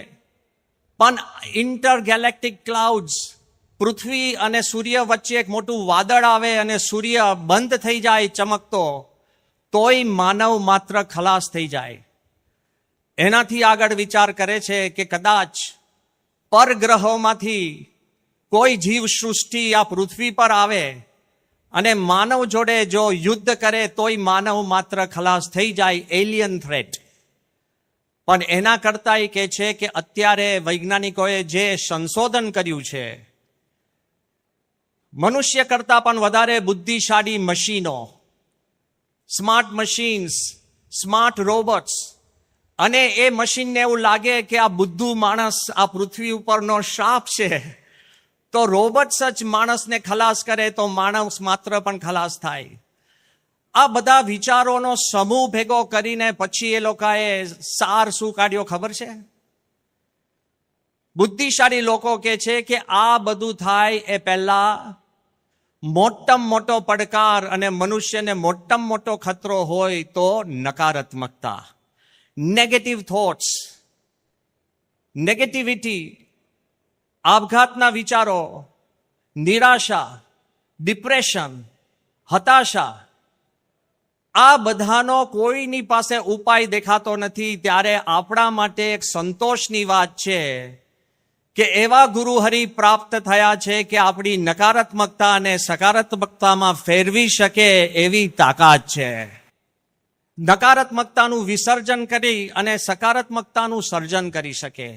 Speaker 6: પણ ઇન્ટરગેલેક્ટિક ક્લાઉડ્સ, પૃથ્વી અને સૂર્ય વચ્ચે એક મોટું વાદળ આવે અને સૂર્ય બંધ થઈ જાય ચમકતો, તોય માનવ માત્ર ખલાસ થઈ જાય. એનાથી આગળ વિચાર કરે છે કે કદાચ પરગ્રહોમાંથી કોઈ જીવ સૃષ્ટિ આ પૃથ્વી પર આવે અને માનવ જોડે જો યુદ્ધ કરે તોય માનવ માત્ર ખલાસ થઈ જાય, એલિયન થ્રેટ. પણ એના કરતા એ કહે છે કે અત્યારે વૈજ્ઞાનિકોએ જે સંશોધન કર્યું છે, મનુષ્ય કરતા પણ વધારે બુદ્ધિશાળી મશીનો, સ્માર્ટ મશીન્સ, સ્માર્ટ રોબોટ્સ, અને એ મશીનને એવું લાગે કે આ બુદ્ધુ માણસ આ પૃથ્વી ઉપરનો શાપ છે, તો રોબોટ્સ જ માણસને ખલાસ કરે તો માણસ માત્ર પણ ખલાસ થાય. આ બધા વિચારોનો સમૂહ ભેગો કરીને પછી એ લોકોએ સાર શું કાઢ્યો ખબર છે? બુદ્ધિશાળી લોકો કહે છે કે આ બધું થાય એ પહેલા મોટામાં મોટો પડકાર અને મનુષ્યને મોટામાં મોટો ખતરો હોય તો નકારાત્મકતા, નેગેટિવ થોટ્સ, નેગેટિવિટી, આપઘાતના વિચારો, નિરાશા, ડિપ્રેશન, હતાશા, આ બધાનો કોઈની પાસે ઉપાય દેખાતો નથી. ત્યારે આપણા માટે એક સંતોષની વાત છે કે એવા ગુરુહરિ પ્રાપ્ત થયા છે કે આપણી નકારાત્મકતા અને સકારાત્મકતામાં ફેરવી શકે એવી તાકાત છે. નકારાત્મકતાનું વિસર્જન કરી અને સકારાત્મકતાનું સર્જન કરી શકે.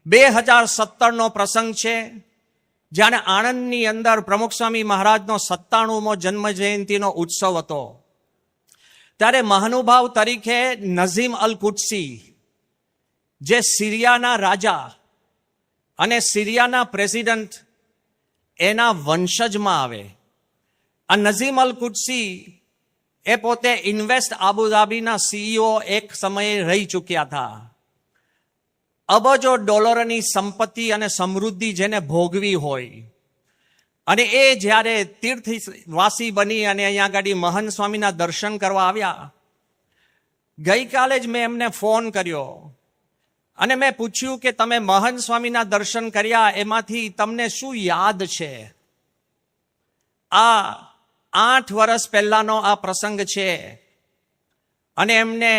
Speaker 6: 2017નો પ્રસંગ છે જ્યારે આણંદની અંદર પ્રમુખ સ્વામી મહારાજનો 97મો જન્મ જયંતિનો ઉત્સવ હતો. ત્યારે મહાનુભાવ તરીકે નઝીમ અલ કુદસી, જે સિરિયાના રાજા અને સિરિયાના પ્રેસિડન્ટ, એના વંશજમાં આવે. આ નઝીમ અલ કુદસી એ પોતે ઇન્વેસ્ટ આબુધાબીના સીઈઓ એક સમયે રહી ચૂક્યા હતા. અબજો ડોલરની સંપત્તિ અને સમૃદ્ધિ જેને ભોગવી હોય, અને એ જ્યારે તીર્થવાસી બની અને અહીંયા આગળ મહંત સ્વામીના દર્શન કરવા આવ્યા. ગઈકાલે જ મેં એમને ફોન કર્યો અને મેં પૂછ્યું કે તમે મહંત સ્વામીના દર્શન કર્યા, એમાંથી તમને શું યાદ છે? આ 8 વર્ષ પહેલાનો આ પ્રસંગ છે. અને એમને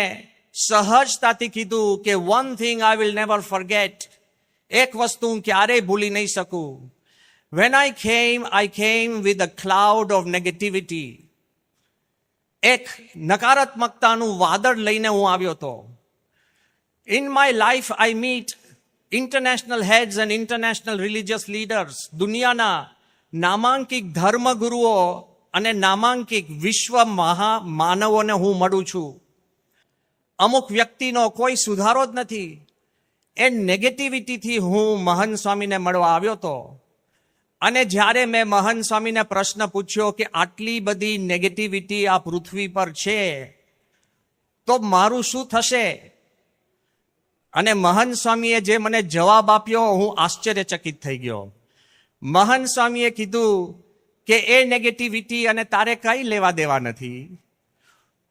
Speaker 6: સહજતાથી કીધું કે one thing I will never forget, એક વસ્તુ હું ક્યારેય ભૂલી નહીં શકું. When I came with a cloud of negativity. એક નકારાત્મકતાનું વાદળ લઈને હું આવ્યો હતો. In my life I meet international heads and international religious leaders. દુનિયાના નામાંકિત ધર્મગુરુઓ અને નામાંકિત વિશ્વ માનવોને હું મળું છું. અમુક વ્યક્તિનો કોઈ સુધારો જ નથી. એ નેગેટિવિટીથી હું મહંત સ્વામીને મળવા આવ્યો હતો. અને જ્યારે મેં મહંત સ્વામીને પ્રશ્ન પૂછ્યો કે આટલી બધી નેગેટિવિટી આ પૃથ્વી પર છે તો મારું શું થશે, અને મહંત સ્વામીએ જે મને જવાબ આપ્યો હું આશ્ચર્યચકિત થઈ ગયો. મહંત સ્વામીએ કીધું કે એ નેગેટિવિટી અને તારે કઈ લેવા દેવા નથી.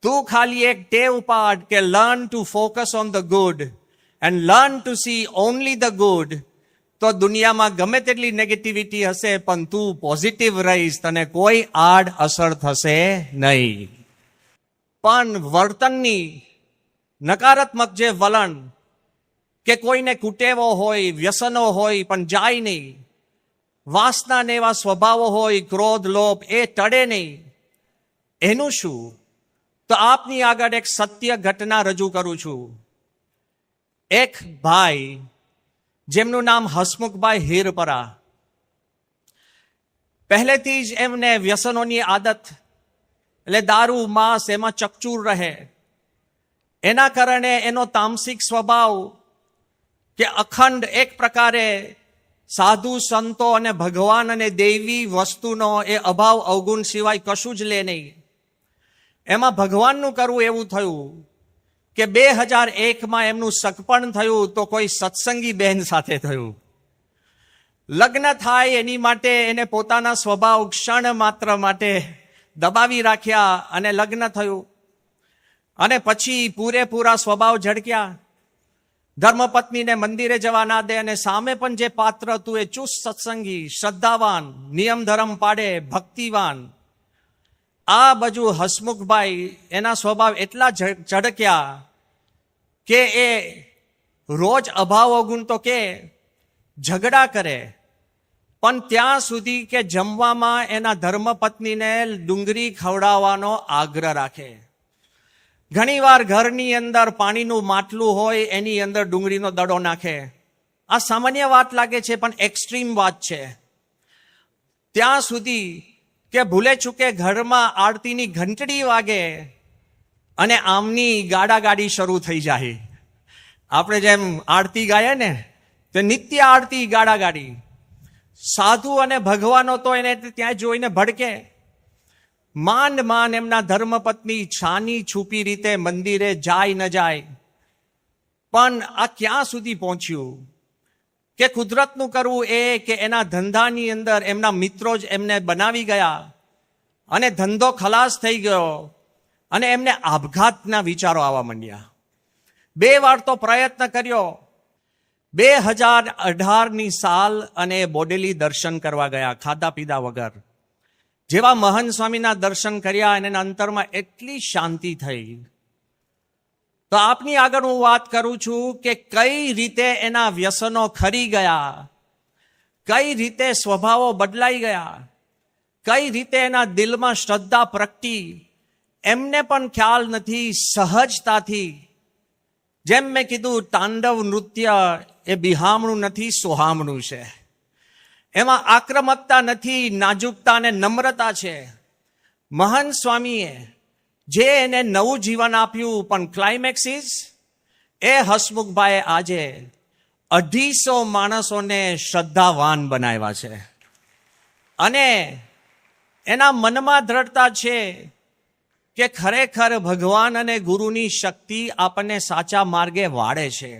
Speaker 6: તું ખાલી એક ટેવ પાડ કે learn to focus on the good and learn to C only the good. તો દુનિયામાં ગમે તેટલી નેગેટિવિટી હશે પણ તું પોઝિટિવ રહીશ, તને કોઈ આડ અસર થશે નહીં. પણ વર્તનની નકારાત્મક જે વલણ કે કોઈને કુટેવો હોય, વ્યસનો હોય પણ જાય નહીં, વાસના ને એવા સ્વભાવો હોય, ક્રોધ, લોભ, એ ટળે નહીં, એનું શું? તો આપની આગળ એક સત્ય ઘટના રજૂ કરું છું. એક ભાઈ જેમનું નામ હસમુખભાઈ હીરપરા, પહેલેથી જ એમને વ્યસનોની આદત, એટલે દારૂ, માંસ એમાં ચકચૂર રહે. એના કારણે એનો તામસિક સ્વભાવ કે અખંડ એક પ્રકારે સાધુ સંતો અને ભગવાન અને દૈવી વસ્તુનો એ અભાવ અવગુણ સિવાય કશું જ લે નહીં. એમાં ભગવાનનું કરવું એવું થયું કે 2001માં એમનું સગપણ થયું તો કોઈ સત્સંગી બહેન સાથે થયું. લગ્ન થાય એની માટે એને પોતાના સ્વભાવ ક્ષણ માત્ર માટે દબાવી રાખ્યા અને લગ્ન થયું. અને પછી પૂરેપૂરા સ્વભાવ ઝડક્યા. ધર્મપત્નીને મંદિરે જવા ના દે, અને સામે પણ જે પાત્ર હતું એ ચુસ્ત સત્સંગી, શ્રદ્ધાવાન, નિયમ ધર્મ પાડે, ભક્તિવાન. આ બાજુ હસમુખભાઈ એના સ્વભાવ એટલા ઝડક્યા કે એ રોજ અભાવ અવગુણ તો કે ઝઘડા કરે, પણ ત્યાં સુધી કે જમવામાં એના ધર્મપત્નીને ડુંગળી ખવડાવવાનો આગ્રહ રાખે. ઘણીવાર ઘરની અંદર પાણીનું માટલું હોય એની અંદર ડુંગળીનો દડો નાખે. આ સામાન્ય વાત લાગે છે પણ એક્સ્ટ્રીમ વાત છે. ત્યાં સુધી કે ભૂલે ચૂકે ઘરમાં આરતીની ઘંટડી વાગે અને આમની ગાડાગાડી શરૂ થઈ જાય. આપણે જેમ આરતી ગાય ને તે નિત્ય આરતી, ગાડાગાડી. સાધુ અને ભગવાનો તો એને ત્યાં જોઈને ભડકે. માંડ માંડ એમના ધર્મપત્ની છાની છૂપી રીતે મંદિરે જાય ન જાય. પણ આ ક્યાં સુધી પહોંચ્યું કે કુદરતનું કરવું એ કે એના ધંધાની અંદર એમના મિત્રો જ એમને બનાવી ગયા અને ધંધો ખલાસ થઈ ગયો અને એમને આપઘાતના વિચારો આવવા માંડ્યા. 2 વાર તો પ્રયત્ન કર્યો. 2018ની સાલ અને બોડેલી દર્શન કરવા ગયા ખાધા પીધા વગર. જેવા મહંત સ્વામીના દર્શન કર્યા અને એના અંતરમાં એટલી શાંતિ થઈ. તો આપની આગળ હું વાત કરું છું કે કઈ રીતે એના વ્યસનો ખરી ગયા, કઈ રીતે સ્વભાવો બદલાઈ ગયા, કઈ રીતે એના દિલમાં શ્રદ્ધા પ્રગટી, એમને પણ ખ્યાલ નથી. સહજતાથી, જેમ મેં કીધું, તાંડવ નૃત્ય એ બિહામણું નથી, સોહામણું છે. એમાં આક્રમકતા નથી, નાજુકતા અને નમ્રતા છે. મહંત સ્વામીએ જે એને નવું જીવન આપ્યું, પણ ક્લાઇમેક્સ ઇઝ એ હસમુખભાઈએ આજે 250 માણસોને શ્રદ્ધાવાન બનાવ્યા છે. અને એના મનમાં દ્રઢતા છે કે ખરેખર ભગવાન અને ગુરુની શક્તિ આપણને સાચા માર્ગે વાળે છે.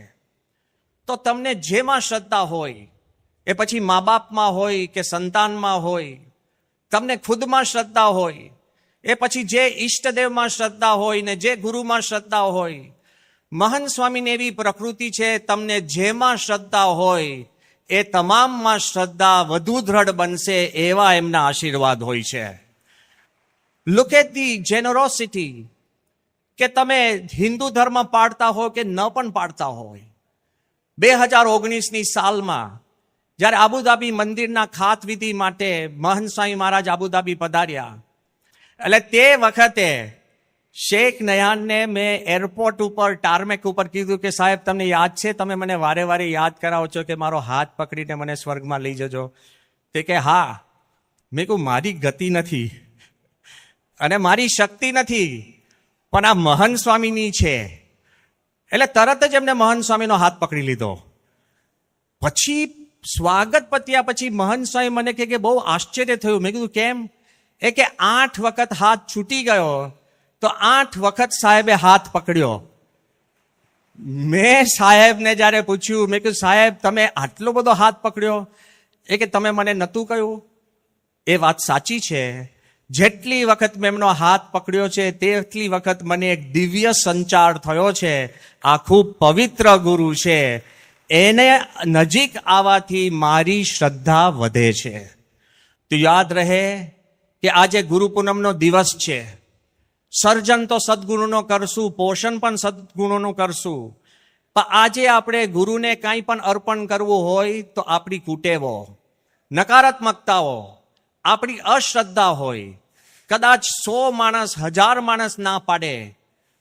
Speaker 6: તો તમને જેમાં શ્રદ્ધા હોય, એ પછી મા બાપમાં હોય કે સંતાનમાં હોય, તમને ખુદમાં શ્રદ્ધા હોય, એ પછી જે ઈષ્ટદેવમાં શ્રદ્ધા હોય ને જે ગુરુમાં શ્રદ્ધા હોય, મહંત સ્વામીની એવી પ્રકૃતિ છે, તમને જેમાં શ્રદ્ધા હોય એ તમામમાં શ્રદ્ધા વધુ દ્રઢ બનશે, એવા એમના આશીર્વાદ હોય છે. લુક એટ ધી જેનરોસિટી, કે તમે હિન્દુ ધર્મ પાળતા હો કે ન પણ પાળતા હોય. 2019ની સાલમાં જ્યારે આબુધાબી મંદિરના ખાત વિધિ માટે મહંત સ્વામી મહારાજ આબુધાબી પધાર્યા, એટલે તે વખતે શેખ નયાનને મેં એરપોર્ટ ઉપર ટાર્મેક ઉપર કીધું કે સાહેબ તમને યાદ છે, તમે મને વારે વારે યાદ કરાવો છો કે મારો હાથ પકડીને મને સ્વર્ગમાં લઈ જજો. તે કે હા. મેં કહ્યું મારી ગતિ નથી અને મારી શક્તિ નથી, પણ આ મહંત સ્વામીની છે. એટલે તરત જ એમને મહંત સ્વામીનો હાથ પકડી લીધો. પછી સ્વાગત પત્યા પછી મહંત સ્વામી મને કહે કે બહુ આશ્ચર્ય થયું. મેં કીધું કેમ? એ કે 8 વખત હાથ છૂટી ગયો તો 8 વખત સાહેબે હાથ પકડ્યો. મેં સાહેબને જ્યારે પૂછ્યું, મેં કીધું સાહેબ તમે આટલો બધો હાથ પકડ્યો? એ કે તમે મને નહોતું કહ્યું. એ વાત સાચી છે. જેટલી વખત મેં એમનો હાથ પકડ્યો છે તેટલી વખત મને એક દિવ્ય સંચાર થયો છે. આ ખૂબ પવિત્ર ગુરુ છે, એને નજીક આવવાથી મારી શ્રદ્ધા વધે છે. તો યાદ રહે કે આજે ગુરુ પૂનમનો દિવસ છે. સર્જન તો સદગુરુનો કરશું, પોષણ પણ સદગુરુનું કરશું. પણ આજે આપણે ગુરુને કાંઈ પણ અર્પણ કરવું હોય તો આપણી કુટેવો, નકારાત્મકતાઓ, આપણી અશ્રદ્ધા હોય. કદાચ 100 માણસ 1000 માણસ ના પાડે.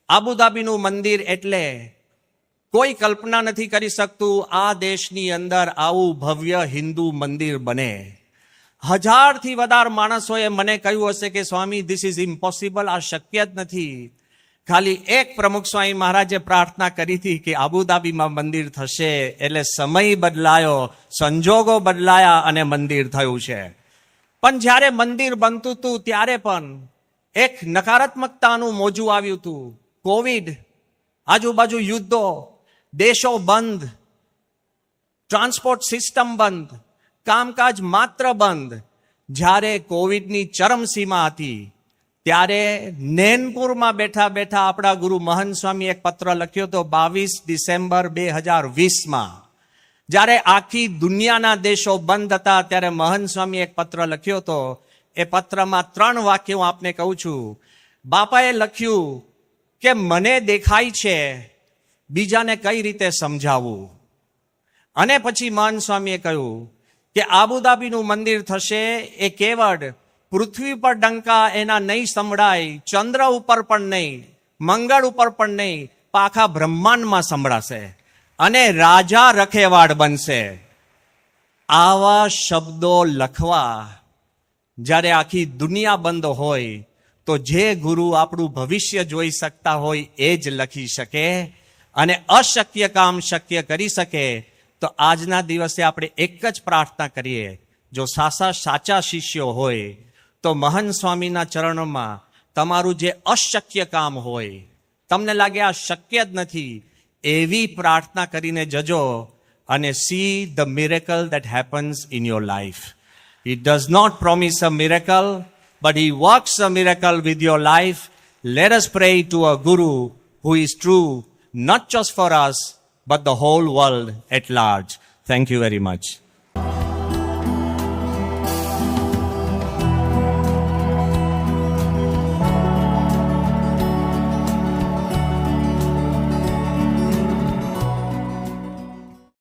Speaker 6: આબુધાબીનું મંદિર એટલે કોઈ કલ્પના નથી કરી શકતું આ દેશની અંદર આવું ભવ્ય હિન્દુ મંદિર બને. 1000 થી વધારે માણસોએ મને કહ્યું હશે કે સ્વામી ધીસ ઇઝ ઇમ્પોસિબલ, આ શક્ય જ નથી. ખાલી એક પ્રમુખ સ્વામી મહારાજે પ્રાર્થના કરી હતી કે આબુધાબીમાં મંદિર થશે, એટલે સમય બદલાયો, સંજોગો બદલાયા અને મંદિર થયું છે. પણ જ્યારે મંદિર બનતું હતું ત્યારે પણ એક નકારાત્મકતાનું મોજું આવ્યું હતું. કોવિડ, આજુબાજુ યુદ્ધો, દેશો બંધ, ટ્રાન્સપોર્ટ સિસ્ટમ બંધ, કામકાજ માત્ર બંધ. જ્યારે કોવિડની ચરમસીમા હતી ત્યારે નૈનપુરમાં બેઠા બેઠા આપણા ગુરુ મહંત સ્વામી એક પત્ર લખ્યો હતો 22 ડિસેમ્બર 2020માં. જ્યારે આખી દુનિયાના દેશો બંધ હતા ત્યારે મહંત સ્વામી એક પત્ર લખ્યો હતો. એ પત્રમાં 3 વાક્ય હું આપને કહું છું. બાપાએ લખ્યું કે મને દેખાય છે, બીજાને કઈ રીતે સમજાવવું. અને પછી મહંત સ્વામીએ કહ્યું કે આબુધાબીનું મંદિર થશે એ કેવળ પૃથ્વી પર ડંકા એના નહીં સંભળાય, ચંદ્ર ઉપર પણ નહીં, મંગળ ઉપર પણ નહીં, પણ આખા બ્રહ્માંડમાં સંભળાશે અને રાજા રખેવાળ બનશે. આવા શબ્દો લખવા જ્યારે આખી દુનિયા બંધ હોય તો જે ગુરુ આપણું ભવિષ્ય જોઈ શકતા હોય એ જ લખી શકે અને અશક્ય કામ શક્ય કરી શકે. તો આજના દિવસે આપણે એક જ પ્રાર્થના કરીએ, જો સાચા શિષ્યો હોય તો મહંત સ્વામીના ચરણોમાં તમારું જે અશક્ય કામ હોય, તમને લાગે આ શક્ય જ નથી, એવી પ્રાર્થના કરીને જજો અને see the miracle that happens in your life. He does not promise a miracle, but he works a miracle with your life. Let us pray to a guru who is true, not just for us, but the whole world at large. Thank you very much.